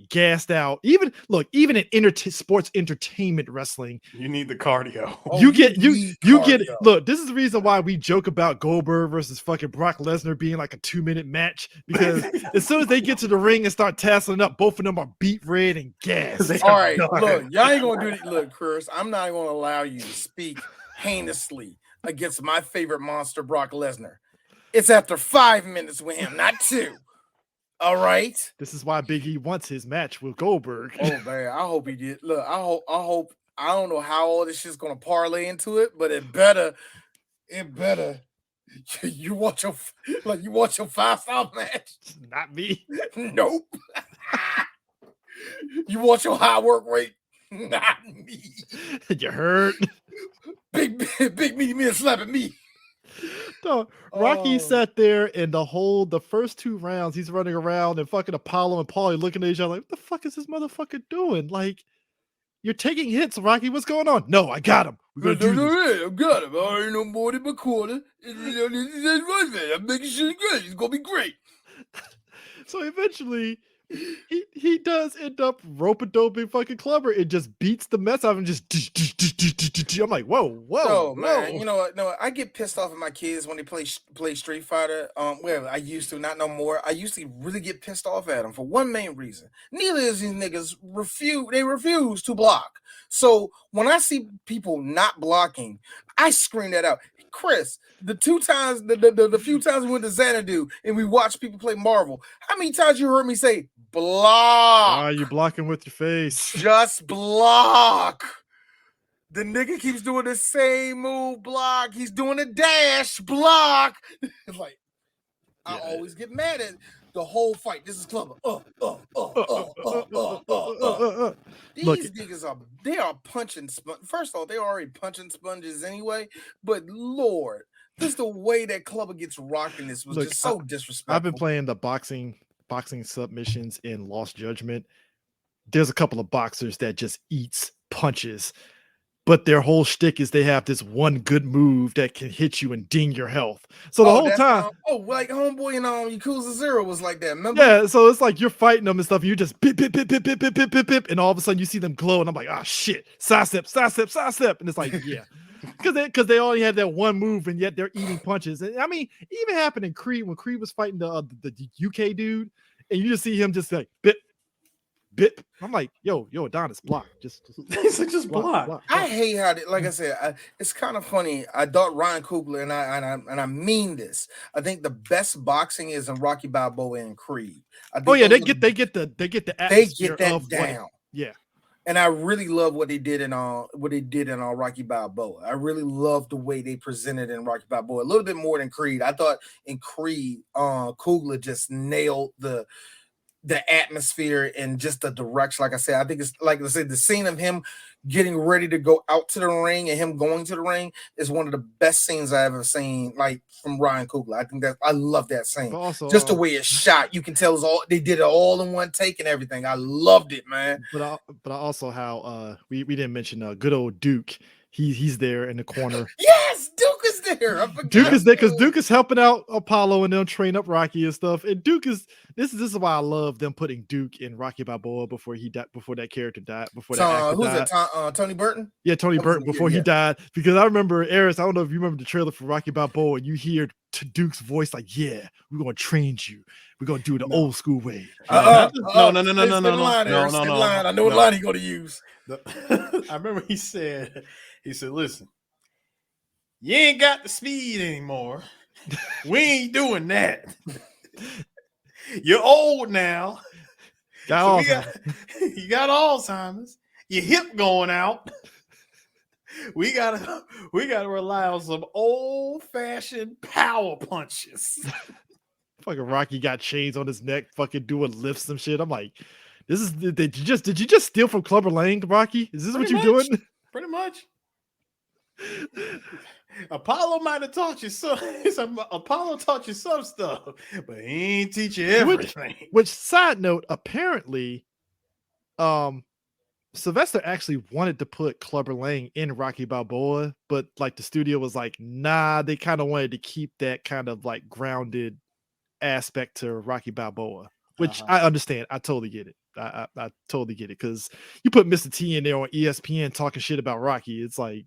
gassed out. Even in sports entertainment wrestling, you need the cardio. You get look, this is the reason why we joke about Goldberg versus fucking Brock Lesnar being like a 2-minute match, because as soon as they get to the ring and start tasseling up, both of them are beat red and gassed. All right, look, y'all ain't gonna do it. Look, Chris, I'm not gonna allow you to speak heinously against my favorite monster, Brock Lesnar. It's after 5 minutes with him, not 2. All right. This is why Big E wants his match with Goldberg. Oh man, I hope he did. Look, I hope. I don't know how all this shit's gonna parlay into it, but it better. You want your 5-star match? Not me. Nope. You want your high work rate? Not me. You heard? Big meaty man slapping me. No, Rocky sat there and the first 2 rounds he's running around and fucking Apollo and Paulie looking at each other like, what the fuck is this motherfucker doing? Like, you're taking hits, Rocky. What's going on? No, I got him. We're gonna do this. I got him. I ain't no more than a quarter. I'm making sure it's good. It's gonna be great. So eventually he does end up rope-a-doping fucking Clubber. It just beats the mess out of him. Just I'm like, whoa. Oh man, you know what? No, I get pissed off at my kids when they play Street Fighter. Well, I used to, not no more. I used to really get pissed off at them for one main reason. Neither of these niggas refuse to block. So when I see people not blocking, I screamed that out. Chris, the few times we went to Xanadu and we watched people play Marvel, how many times you heard me say block? Why are you blocking with your face? Just block. The nigga keeps doing the same move, block. He's doing a dash, block. Like, I always get mad at the whole fight. This is Clubber. These niggas they are punching. First of all, they're already punching sponges anyway. But Lord, just the way that Clubber gets rocked in this was just so disrespectful. I've been playing the boxing submissions in Lost Judgment. There's a couple of boxers that just eats punches, but their whole shtick is they have this one good move that can hit you and ding your health. So the whole time, like Homeboy in Yakuza 0 was like that. Remember? Yeah, so it's like you're fighting them and stuff. And you just bip, bip, bip, bip, bip, bip, bip, bip, bip, and all of a sudden you see them glow, and I'm like, ah, shit, sidestep, and it's like, yeah, because they only had that one move, and yet they're eating punches. And I mean, it even happened in Creed when Creed was fighting the UK dude, and you just see him just like bip. I'm like, yo, Adonis, block. Just block. I hate how, like I said, it's kind of funny. I thought Ryan Coogler, and I mean this. I think the best boxing is in Rocky Balboa and Creed. They get the atmosphere that down. Yeah. And I really love what they did in Rocky Balboa. I really love the way they presented in Rocky Balboa a little bit more than Creed. I thought in Creed, Coogler just nailed the atmosphere and just the direction. Like I said, I think it's like I said, the scene of him getting ready to go out to the ring and him going to the ring is one of the best scenes I ever seen, like from Ryan Coogler. I love that scene. But also, just the way it's shot, you can tell they did it all in one take and everything. I loved it, man. But also how we didn't mention good old Duke. He's there in the corner. Yes, Duke is there. Duke is there because Duke is helping out Apollo and them train up Rocky and stuff. And Duke is this is why I love them putting Duke in Rocky Balboa before that character died. Tony Burton? Yeah, Tony Burton before he died. Because I remember Eris, I don't know if you remember the trailer for Rocky Balboa, and you hear Duke's voice like, "Yeah, we're gonna train you. We're gonna do it the old school way." No. I know what line he's gonna use. I remember he said, listen, you ain't got the speed anymore. We ain't doing that. You're old now. You got Alzheimer's. Your hip going out. We gotta rely on some old-fashioned power punches. Fucking Rocky got chains on his neck, fucking doing lifts and shit. I'm like, did you just steal from Clubber Lang, Rocky? Is this what you're doing? Pretty much. Apollo might have taught you some. Apollo taught you some stuff, but he ain't teach you everything. Which side note, apparently, Sylvester actually wanted to put Clubber Lang in Rocky Balboa, but like the studio was like, nah, they kind of wanted to keep that kind of like grounded aspect to Rocky Balboa, which I understand. I totally get it. I totally get it because you put Mr. T in there on ESPN talking shit about Rocky. It's like,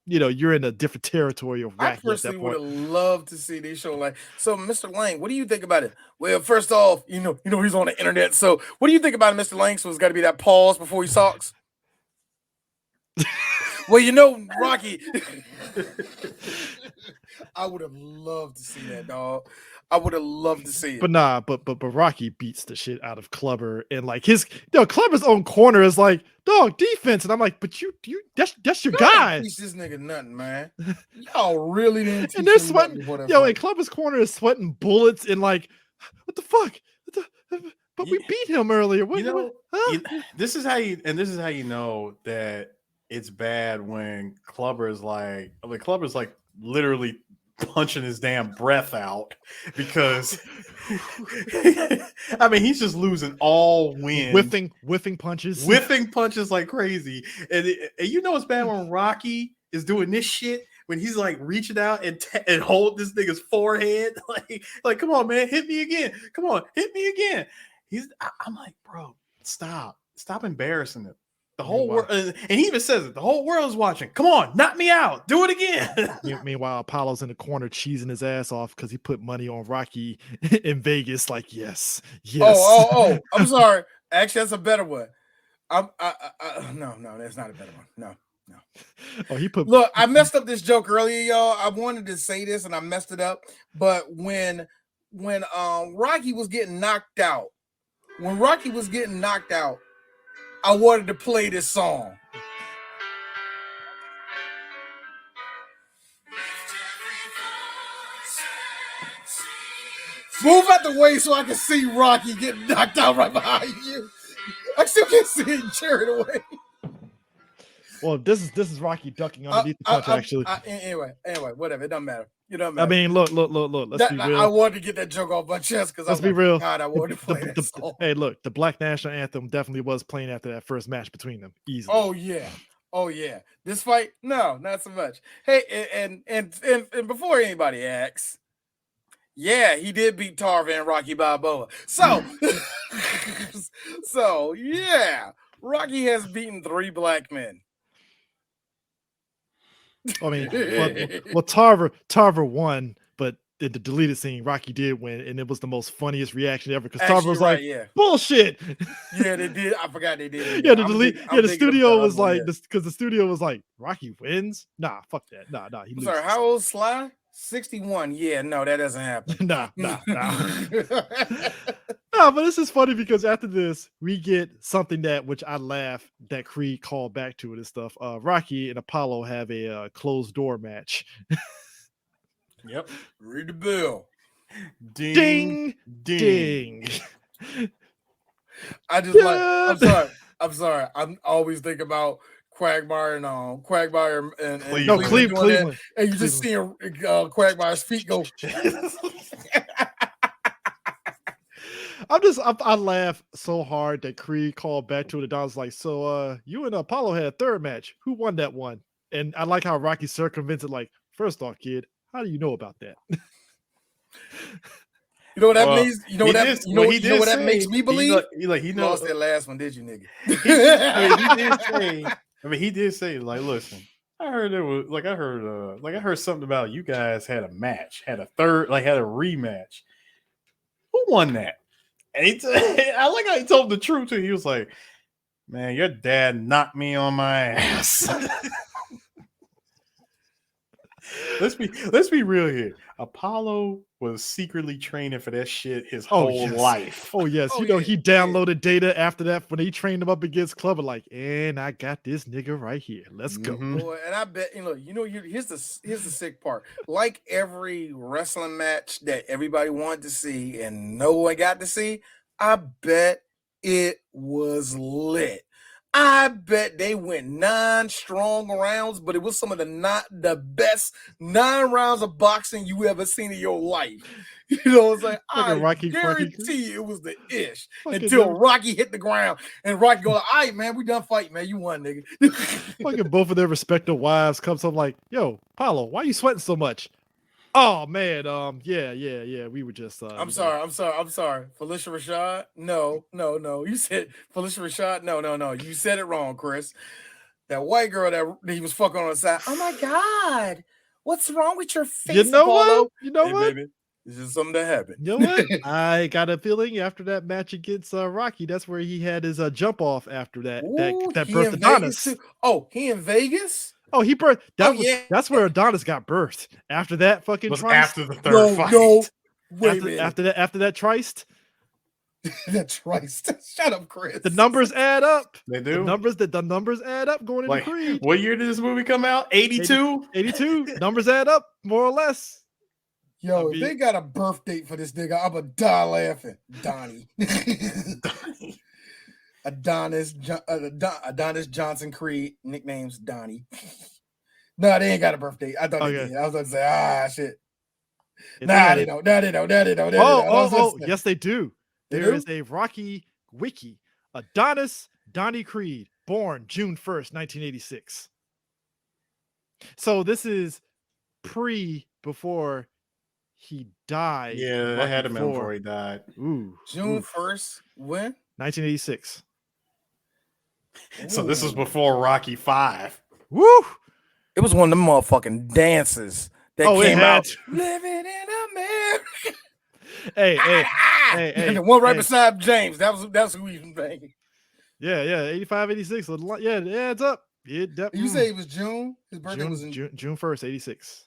you're in a different territory of Wacky. I personally would have loved to see this show. Like, so Mr. Lang, what do you think about it? Well, first off, he's on the internet. So what do you think about it, Mr. Lang? So it's got to be that pause before he talks. Well, Rocky. I would have loved to see that, dog. I would have loved to see it. But Rocky beats the shit out of Clubber, and like Clubber's own corner is like, dog, defense, and I'm like, but that's your guy. Teach this nigga nothing, man. Y'all really didn't teach and they're sweating. And Clubber's corner is sweating bullets, and like, what the fuck? But we beat him earlier. This is how you know that it's bad when Clubber's like literally punching his damn breath out because I mean he's just losing all wind, whiffing punches like crazy, and it's bad when Rocky is doing this shit when he's like reaching out and hold this nigga's forehead like come on man, hit me again, come on, hit me again. I'm like, bro, stop embarrassing him. The whole world, and he even says it. The whole world is watching. Come on, knock me out. Do it again. Meanwhile, Apollo's in the corner cheesing his ass off because he put money on Rocky in Vegas. Like, yes. Oh! I'm sorry. Actually, that's a better one. No, that's not a better one. No. Oh, he put. Look, I messed up this joke earlier, y'all. I wanted to say this and I messed it up. But when Rocky was getting knocked out, I wanted to play this song. Move out the way so I can see Rocky getting knocked out right behind you. I still can't see it carried away. Well, this is Rocky ducking underneath the punch. Actually, anyway, whatever. It doesn't matter. It doesn't matter. I mean, look. Let's be real. I wanted to get that joke off my chest because let's be real. God, I wanted to play that song. Hey, look, the Black National Anthem definitely was playing after that first match between them. Easily. Oh yeah. This fight, no, not so much. Hey, and before anybody asks, yeah, he did beat Tarver and Rocky Balboa. So, yeah, Rocky has beaten 3 black men. I mean, well, Tarver won, but in the deleted scene, Rocky did win, and it was the most funnious reaction ever because Tarver was like, "Bullshit." Yeah, they did. I forgot they did. Yeah, the studio was like, because the studio was like, Rocky wins? Nah, fuck that. Nah, he loses. Sorry, how old Sly? 61. Yeah, no, that doesn't happen. Nah. No, but this is funny because after this, we get something which I laugh that Creed called back to it and stuff. Rocky and Apollo have a closed door match. Yep. Read the bell. Ding. I just I'm sorry. I'm always thinking about Quagmire and Cleveland. And you just seeing Quagmire's feet go. I laugh so hard that Creed called back to it. And Don's like, so you and Apollo had a third match. Who won that one? And I like how Rocky circumvents it. Like, first off, kid, how do you know about that? You know what that means? You know what that makes me believe? He lost that last one, did you, nigga? He did say, like, listen, I heard something about you guys had a match, had a rematch. Who won that? And I like how he told the truth too. He was like, man, your dad knocked me on my ass. Let's be real here. Apollo was secretly training for that shit his whole life. Oh yes, he downloaded data after that when he trained him up against Clubber. Like, and I got this nigga right here. Let's go. Boy, and I bet here's the sick part. Like every wrestling match that everybody wanted to see and no one got to see, I bet it was lit. I bet they went 9 strong rounds, but it was some of the best 9 rounds of boxing you ever seen in your life. You know, it's like I guarantee you it was the ish until Rocky hit the ground and Rocky go, all right, man, we done fighting, man. You won, nigga. Fucking both of their respective wives comes up like, yo, Paulo, why you sweating so much? Oh man, yeah. We were just I'm sorry. Felicia Rashad? No. You said Felicia Rashad? No. You said it wrong, Chris. That white girl that he was fucking on the side. Oh my God. What's wrong with your face? You know Apollo? what? Baby, this is something that happened. You know what? I got a feeling after that match against Rocky, that's where he had his jump off after that. Ooh, that birthed Adonis. Oh, he in Vegas? Oh, he birthed. That's where Adonis got birthed. After that fucking was Trist. After the third fight. No. Wait a minute. After that Trist. That Trist. Shut up, Chris. The numbers add up. They do. The numbers add up going into Creed. What year did this movie come out? 82? 82. Numbers add up, more or less. Yo, if they got a birth date for this nigga, I'ma die laughing. Donnie. Adonis Johnson Creed, nicknames Donnie. No, they ain't got a birthday. I thought they did. I was going to say, shit. They don't. Oh, yes, they do. There is a Rocky wiki. Adonis Donnie Creed, born June 1st, 1986. So this is before he died. Yeah, that had him before he died. Ooh. June 1st, when? 1986. So this was before Rocky 5. Woo! It was one of them motherfucking dances that came out. Living in America. Hey. And the one right beside James. That's who he was banging. Yeah, 85, 86. Yeah, it adds up. You say it was June? His birthday was in June 1st, 86.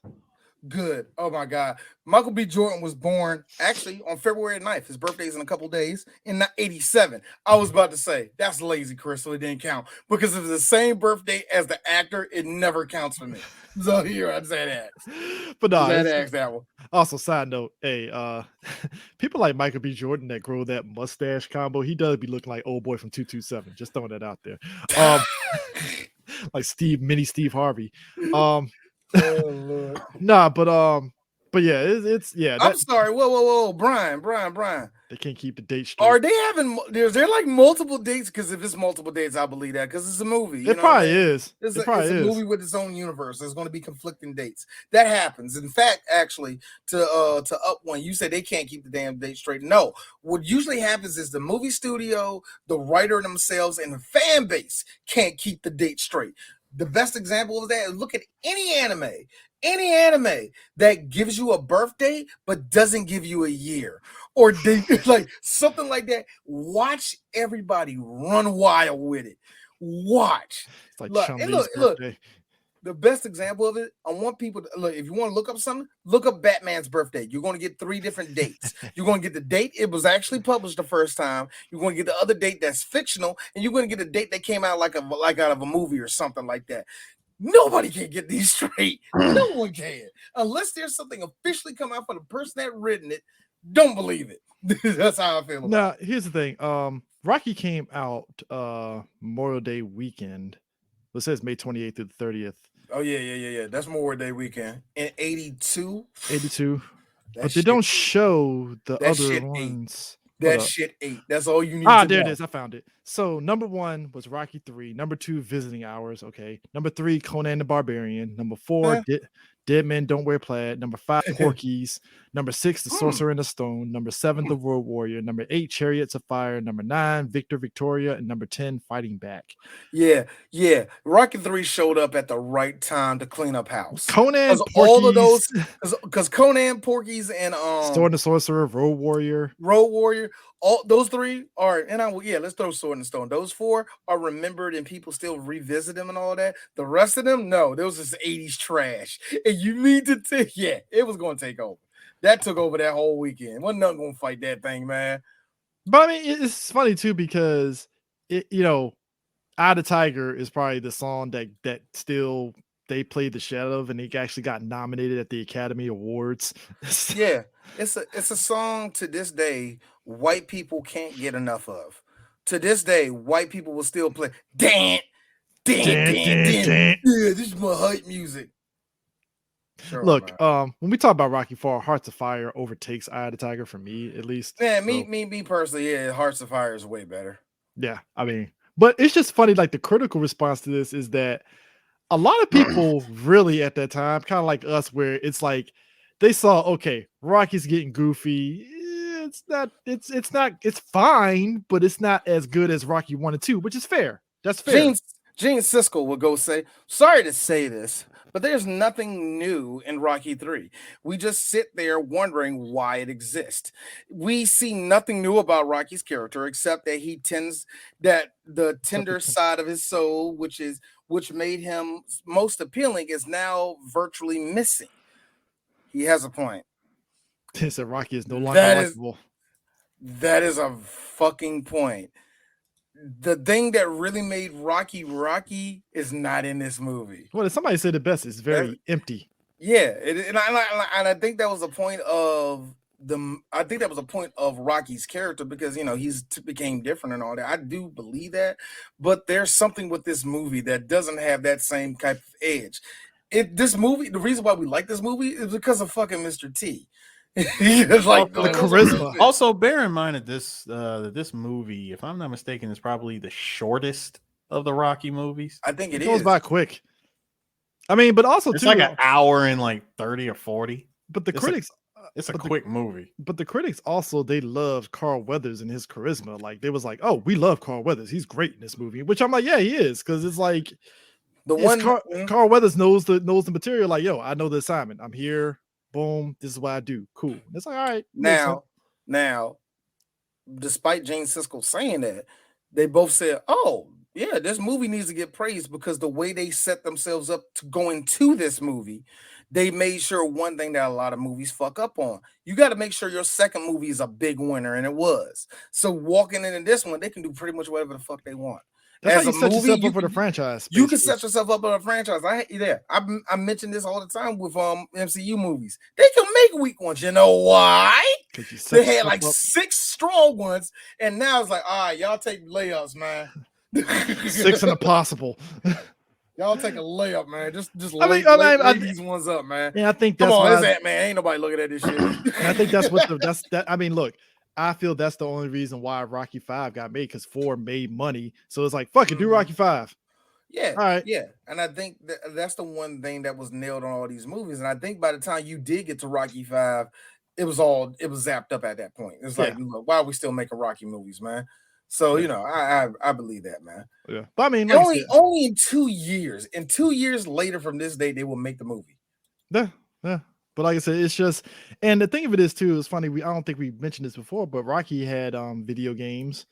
Good. Oh my God. Michael B. Jordan was born actually on February 9th. His birthday's in a couple days in 87. I was about to say that's lazy, Chris, so it didn't count because if it's the same birthday as the actor, it never counts for me. So here I'd say that. But no, that one. Also, side note, hey, people like Michael B. Jordan that grow that mustache combo, he does be looking like old boy from 227. Just throwing that out there. Like mini Steve Harvey. Oh, Lord. But yeah, it's I'm sorry. Whoa, Brian. They can't keep the date straight. Are they having? Is there like multiple dates? Because if it's multiple dates, I believe that because it's a movie. It probably is. It's a movie with its own universe. There's going to be conflicting dates. That happens. In fact, actually, to up one, you said they can't keep the damn date straight. No, what usually happens is the movie studio, the writer themselves, and the fan base can't keep the date straight. The best example of that is look at any anime that gives you a birthday but doesn't give you a year or like something like that. Watch everybody run wild with it. Watch. It's like look. The best example of it, I want people to look. If you want to look up something, look up Batman's birthday. You're going to get 3 different dates. You're going to get the date it was actually published the first time. You're going to get the other date that's fictional, and you're going to get a date that came out like out of a movie or something like that. Nobody can get these straight. No one can, unless there's something officially come out for the person that written it. Don't believe it. That's how I feel. Now, here's the thing. Rocky came out Memorial Day weekend. It says May 28th through the 30th. Oh, yeah. That's Memorial Day weekend. In 82. But they don't show the other ones. That shit 8. That's all you need to know. There it is. I found it. So number 1 was Rocky 3. Number 2, Visiting Hours. Okay. Number 3, Conan the Barbarian. Number 4, Dead Men Don't Wear Plaid. Number 5, Porky's. Number 6, The Sorcerer and the Stone. Number 7, The Road Warrior. Number 8, Chariots of Fire. Number 9, Victor Victoria. And number 10, Fighting Back. Yeah. Rocky 3 showed up at the right time to clean up house. Conan, Porky's, all of those, because Conan, Porky's, and Sword and the Sorcerer, Road Warrior. All those 3 are, and let's throw Sword and Stone. Those 4 are remembered and people still revisit them and all that. The rest of them, no, there was this 80s trash. And you need to it was going to take over. That took over that whole weekend. Wasn't nothing going to fight that thing, man. But I mean, it's funny too because Eye of the Tiger is probably the song that still they played the shit out of, and it actually got nominated at the Academy Awards. Yeah, it's a song to this day white people can't get enough of. To this day, white people will still play Dan. Yeah, this is my hype music. Sure, look, when we talk about Rocky IV, Hearts of Fire overtakes Eye of the Tiger for me, at least. Yeah, me personally, yeah, Hearts of Fire is way better. Yeah, I mean, but it's just funny. Like the critical response to this is that a lot of people really at that time, kind of like us, where it's like they saw, okay, Rocky's getting goofy. It's fine, but it's not as good as Rocky 1 and 2, which is fair. That's fair. Gene Siskel would go say, sorry to say this, but there's nothing new in Rocky 3. We just sit there wondering why it exists. We see nothing new about Rocky's character except that the tender side of his soul, which made him most appealing, is now virtually missing. He has a point. He said Rocky is no longer likable. That is a fucking point. The thing that really made Rocky is not in this movie. Well, somebody said it best. It's very empty. Yeah, and I think that was a point of Rocky's character because he's became different and all that. I do believe that, but there's something with this movie that doesn't have that same type of edge. The reason why we like this movie is because of fucking Mr. T. It's like the charisma. Also, bear in mind that this movie, if I'm not mistaken, is probably the shortest of the Rocky movies. I think it goes by quick. I mean, but also it's like an hour and like 30 or 40. But the critics, it's a quick movie. But the critics also, they loved Carl Weathers and his charisma. Like they was like, oh, we love Carl Weathers. He's great in this movie. Which I'm like, yeah, he is, because it's like Carl Weathers knows the material. Like, yo, I know the assignment. I'm here. Boom, this is what I do. Cool. It's like, all right. Now, despite Gene Siskel saying that, they both said, oh, Yeah, this movie needs to get praised because the way they set themselves up to go into this movie, they made sure one thing that a lot of movies fuck up on. You got to make sure your second movie is a big winner, and it was. So walking into this one, they can do pretty much whatever the fuck they want. That's As how a you set movie, yourself up for the franchise. you can set yourself up on a franchise. I mention this all the time with MCU movies. They can make weak ones. You know why? They had like 6 strong ones, and now it's like, all right, y'all take layups, man. 6 and a possible. Y'all take a layup, man. Just lay these ones up, man. Yeah, I think that's come on, why it's that, man. Ain't nobody looking at this shit. And I think that's what I mean, look, I feel that's the only reason why Rocky 5 got made, because 4 made money. So it's like, fuck it, do Rocky 5. Yeah, all right. Yeah, and I think that's the one thing that was nailed on all these movies. And I think by the time you did get to Rocky 5, it was zapped up at that point. It's like, why are we still making Rocky movies, man? So you know, I believe that, man. Yeah, but I mean, like only in 2 years. And 2 years later from this date, they will make the movie. Yeah. But like I said, it's just, and the thing of it is too, it's funny. I don't think we mentioned this before, but Rocky had video games.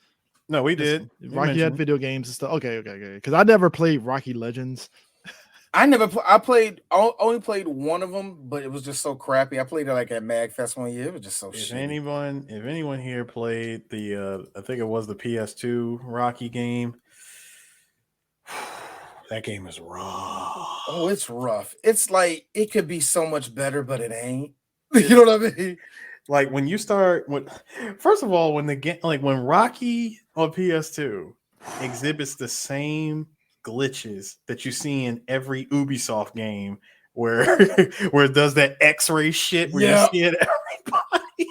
No, we did. Rocky had video games and stuff. Okay. Because I never played Rocky Legends. I only played one of them, but it was just so crappy. I played it like at MagFest one year. It was just so shit. If anyone here played the I think it was the PS2 Rocky game, that game is rough. Oh, it's rough. It's like it could be so much better, but it ain't. You know what I mean? Like when you start first of all, when the game, like when Rocky on PS2 exhibits the same glitches that you see in every Ubisoft game where it does that X-ray shit where you see it everybody.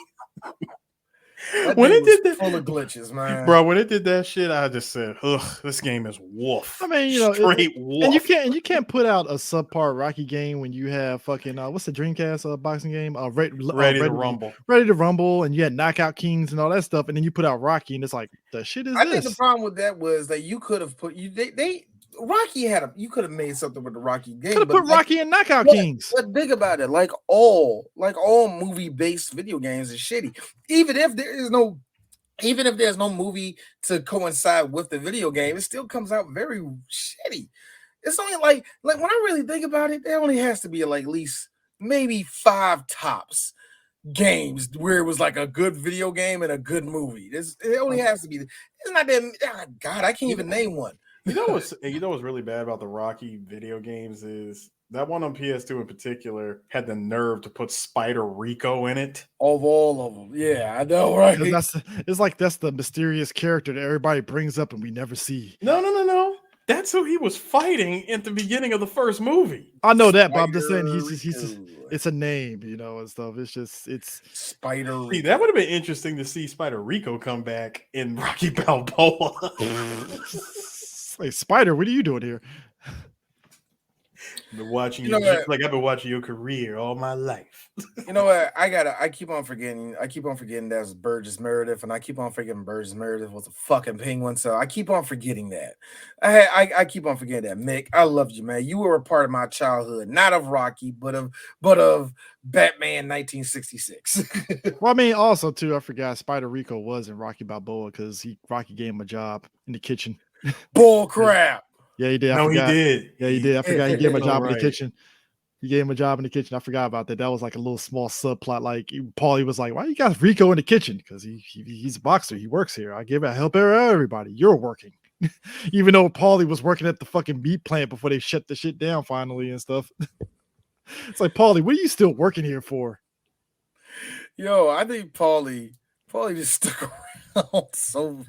When it did that, full of glitches, man. Bro, when it did that shit, I just said, "Ugh, this game is woof." I mean, you know, straight woof. And you can't put out a subpar Rocky game when you have fucking what's the Dreamcast boxing game? Ready to Rumble, and you had Knockout Kings and all that stuff, and then you put out Rocky, and it's like the shit is. I think the problem with that was that you could have put Rocky you could have made something with the Rocky game. Could have put Rocky and Knockout Kings. But think about it, like all movie-based video games is shitty. Even if there's no movie to coincide with the video game, it still comes out very shitty. It's only like when I really think about it, there only has to be like at least maybe 5 tops games where it was like a good video game and a good movie. It only has to be. It's not that. God, I can't even name one. You know what's really bad about the Rocky video games is that one on PS2 in particular had the nerve to put Spider Rico in it. Of all of them, yeah, I know, right? That's the mysterious character that everybody brings up and we never see. No. That's who he was fighting at the beginning of the first movie. I know that, but I'm just saying he's just it's a name, you know, and stuff. It's Spider Rico. See, that would have been interesting to see Spider Rico come back in Rocky Balboa. Like, Spider, what are you doing here? I've been watching you just like I've been watching your career all my life. You know what? I keep on forgetting that's Burgess Meredith, and I keep on forgetting Burgess Meredith was a fucking penguin. So I keep on forgetting that. I keep on forgetting that. Mick, I loved you, man. You were a part of my childhood, not of Rocky, but of Batman 1966. Well, I mean, also too, I forgot Spider Rico was in Rocky Balboa because Rocky gave him a job in the kitchen. Bull crap. Yeah, he did. He did. Yeah, he did. I forgot he gave him a job in the kitchen. He gave him a job in the kitchen. I forgot about that. That was like a little small subplot. Like Paulie was like, "Why you got Rico in the kitchen?" Because he's a boxer. He works here. I help everybody. You're working, even though Paulie was working at the fucking meat plant before they shut the shit down finally and stuff. It's like, Paulie, what are you still working here for? Yo, I think Paulie just stuck around so.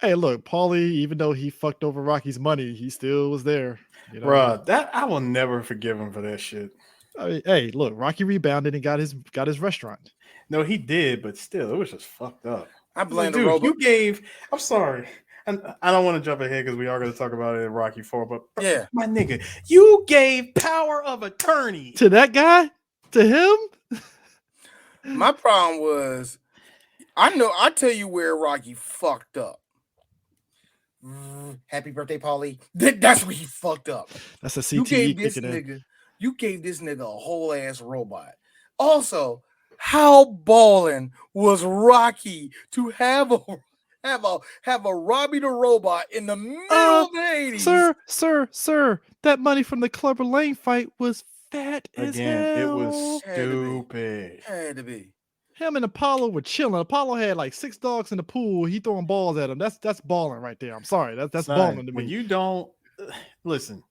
Hey, look, Paulie, even though he fucked over Rocky's money, he still was there. You know? Bruh, that I will never forgive him for that shit. I mean, hey, look, Rocky rebounded and got his restaurant. No, he did, but still, it was just fucked up. I blame the robot. I'm sorry. And I don't want to jump ahead because we are going to talk about it in Rocky 4, but yeah, my nigga, you gave power of attorney to that guy? To him? My problem was, I tell you where Rocky fucked up. Happy birthday, Paulie. That's where he fucked up. That's a CTE. You gave this nigga a whole ass robot. Also, how ballin' was Rocky to have have a Robbie the Robot in the middle of the 80s. Sir, that money from the Clubber Lane fight was fat as hell. It was stupid. Had to be. Him and Apollo were chilling. Apollo had like 6 dogs in the pool. He throwing balls at him. That's balling right there. I'm sorry. That's balling to me. When you don't listen,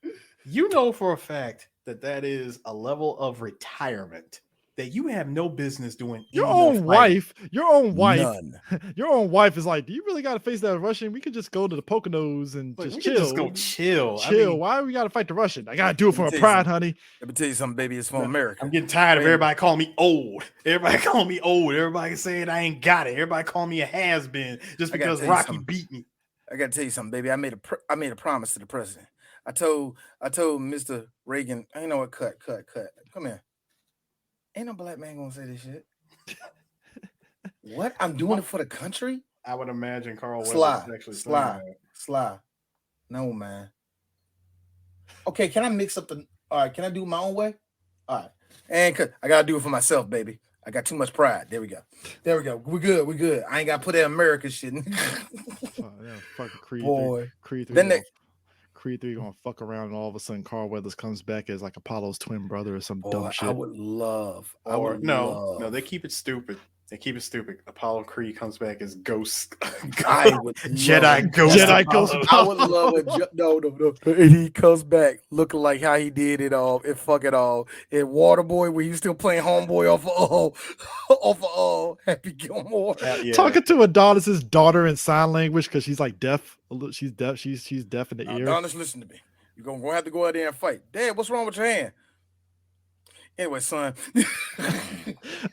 you know for a fact that is a level of retirement that you have no business doing. Your own wife None. your own wife is like, do you really got to face that Russian? We could just go to the Poconos and just chill. Just go chill. Chill. Why we got to fight the Russian? I got to do it for my pride, honey. Let me tell you something, baby. It's from America. I'm getting tired of everybody calling me old. Everybody saying I ain't got it. Everybody calling me a has-been just because Rocky beat me. I got to tell you something, baby. I made a promise to the president. I told Mr. Reagan, you know what? Cut. Come here. Ain't no black man gonna say this shit. What? I'm doing it for the country? I would imagine Carl Weathers actually Sly. No, man. Okay, can I mix up all right, can I do it my own way? All right. And I gotta do it for myself, baby. I got too much pride. There we go. We good. I ain't gotta put that American shit in. Fucking Creed. Boy. Creed 3. Then Creed 3 gonna fuck around and all of a sudden Carl Weathers comes back as like Apollo's twin brother or some dumb shit. I would love. No, they keep it stupid. Apollo Creed comes back as Ghost. I would Jedi Ghost. I would love it. No. And he comes back looking like how he did it all and fuck it all. In Waterboy, where he was still playing homeboy off of Happy Gilmore. Talking to Adonis's daughter in sign language because she's like deaf. She's deaf. She's deaf in the ear. Adonis, listen to me. You're gonna have to go out there and fight. Dad, what's wrong with your hand? Anyway, son.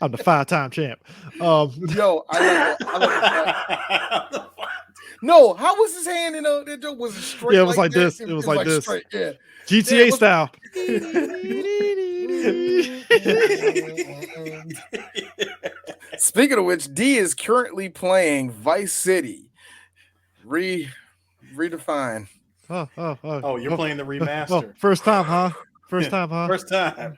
I'm the 5-time champ. Yo, I love it. No, how was his hand in that joke? Was it straight? Yeah, it was like this. It was like this. Straight, yeah. GTA style. Speaking of which, D is currently playing Vice City. Redefined. Oh, you're playing the remaster. First time, huh? First time.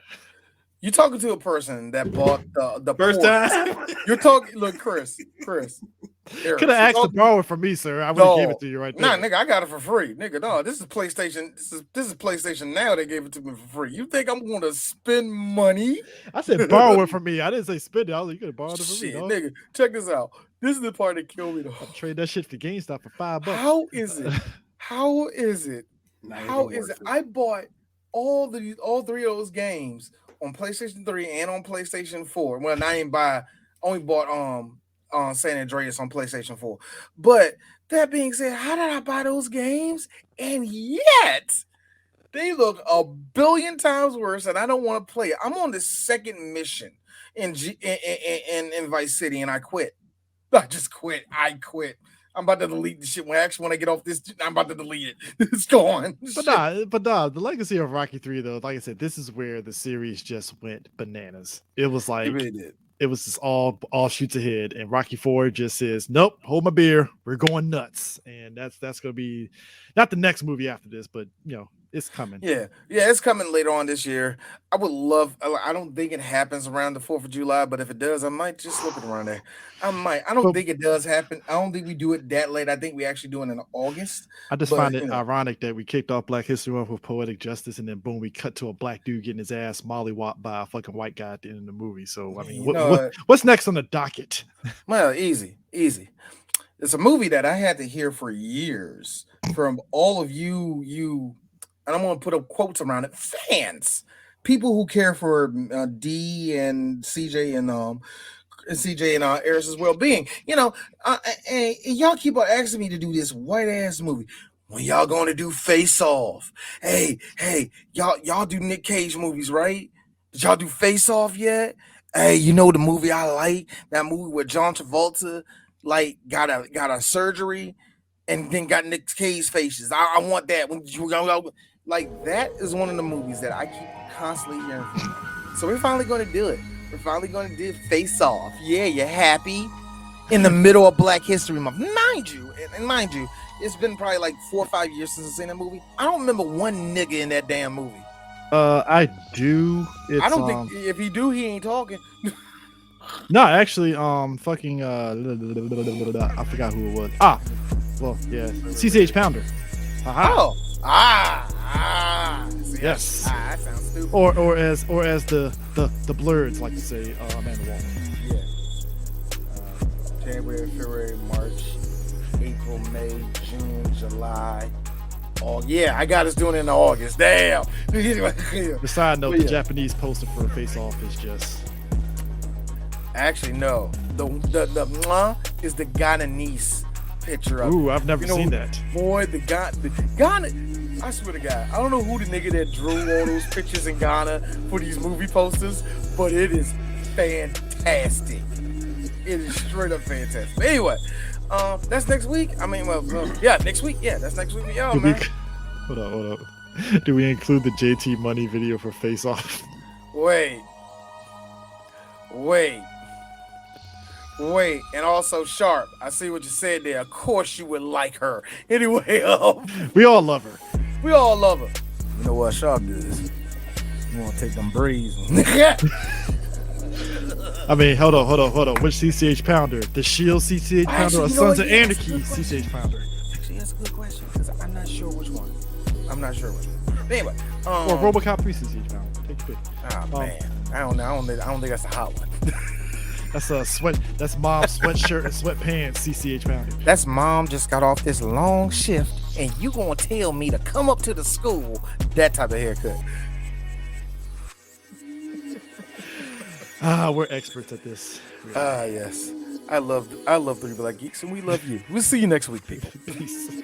You're talking to a person that bought the first time. You're talking. Look, Chris. Could have asked to borrow it from me, sir. I would have gave it to you right there. Nah, nigga, I got it for free, nigga. No, this is PlayStation. This is PlayStation Now. They gave it to me for free. You think I'm going to spend money? I said borrow it from me. I didn't say spend it. I was like, you could have borrowed it from me, dog. Nigga. Check this out. This is the part that killed me, though. I'll trade that shit for GameStop for $5. How is it? I bought all 3 of those games on PlayStation 3 and on PlayStation 4. Well, I only bought San Andreas on PlayStation 4. But that being said, how did I buy those games? And yet they look a billion times worse, and I don't want to play it. I'm on the second mission in Vice City, and I quit. I just quit. I'm about to delete the shit. When I get off this, I'm about to delete it. It's gone. But the legacy of Rocky 3, though, like I said, this is where the series just went bananas. It was like it really did. It was just all shoots ahead, and Rocky 4 just says, "Nope, hold my beer. We're going nuts." And that's gonna be not the next movie after this, but it's coming. Yeah, it's coming later on this year. I would love. I don't think it happens around the 4th of July, but if it does, I might just slip it around there. I might. I don't think it does happen. I don't think we do it that late. I think we actually do it in August. I just find it ironic that we kicked off Black History Month with Poetic Justice, and then boom, we cut to a black dude getting his ass mollywopped by a fucking white guy at the end of the movie. So I mean, what's next on the docket? Well, easy. It's a movie that I had to hear for years from all of you. And I'm going to put up quotes around it. Fans, people who care for D and CJ and Eris's well-being. And y'all keep on asking me to do this white-ass movie. When y'all going to do Face Off? Hey, y'all do Nick Cage movies, right? Did y'all do Face Off yet? Hey, you know the movie I like? That movie where John Travolta got a surgery and then got Nick Cage faces. I want that. That is one of the movies that I keep constantly hearing from. So we're finally going to do it. We're finally going to do Face Off. Yeah, you're happy in the middle of Black History Month. Mind you, it's been probably like 4 or 5 years since I've seen that movie. I don't remember one nigga in that damn movie. I do. I don't think if he do, he ain't talking. No, actually, fucking I forgot who it was. Well, yeah, CCH Pounder. Oh, see, yes. that sounds stupid. Or as the blurs like to say, Amanda Waller. Yeah. January, February, March, April, May, June, July. Oh yeah, I got us doing it in August. Damn. The side note, the Japanese poster for Face Off is just. Actually, no. The mwah is the Ghananese picture of. Ooh, I've never seen that. Boy, the Ghana. I swear to God, I don't know who the nigga that drew all those pictures in Ghana for these movie posters, but it is fantastic. It is straight up fantastic. But anyway, that's next week. I mean, yeah, next week. Yeah, that's next week with y'all, man. Hold up. Do we include the JT Money video for Face Off? Wait, and also Sharp. I see what you said there. Of course you would like her. Anyway, we all love her. We all love her. You know what Sharp does? You want to take them breeze. I mean, hold on. Which CCH Pounder? The Shield CCH Pounder or Sons of Anarchy CCH Pounder? Actually, that's a good question because I'm not sure which one. But anyway, or RoboCop 3 CCH Pounder. Take your pick. Oh man, I don't know. I don't think that's a hot one. That's a sweat. That's mom's sweatshirt and sweatpants. CCH Pounder. That's mom just got off this long shift, and you gonna tell me to come up to the school that type of haircut? We're experts at this. Yes. I love 3 Black Geeks, and we love you. We'll see you next week, people. Peace.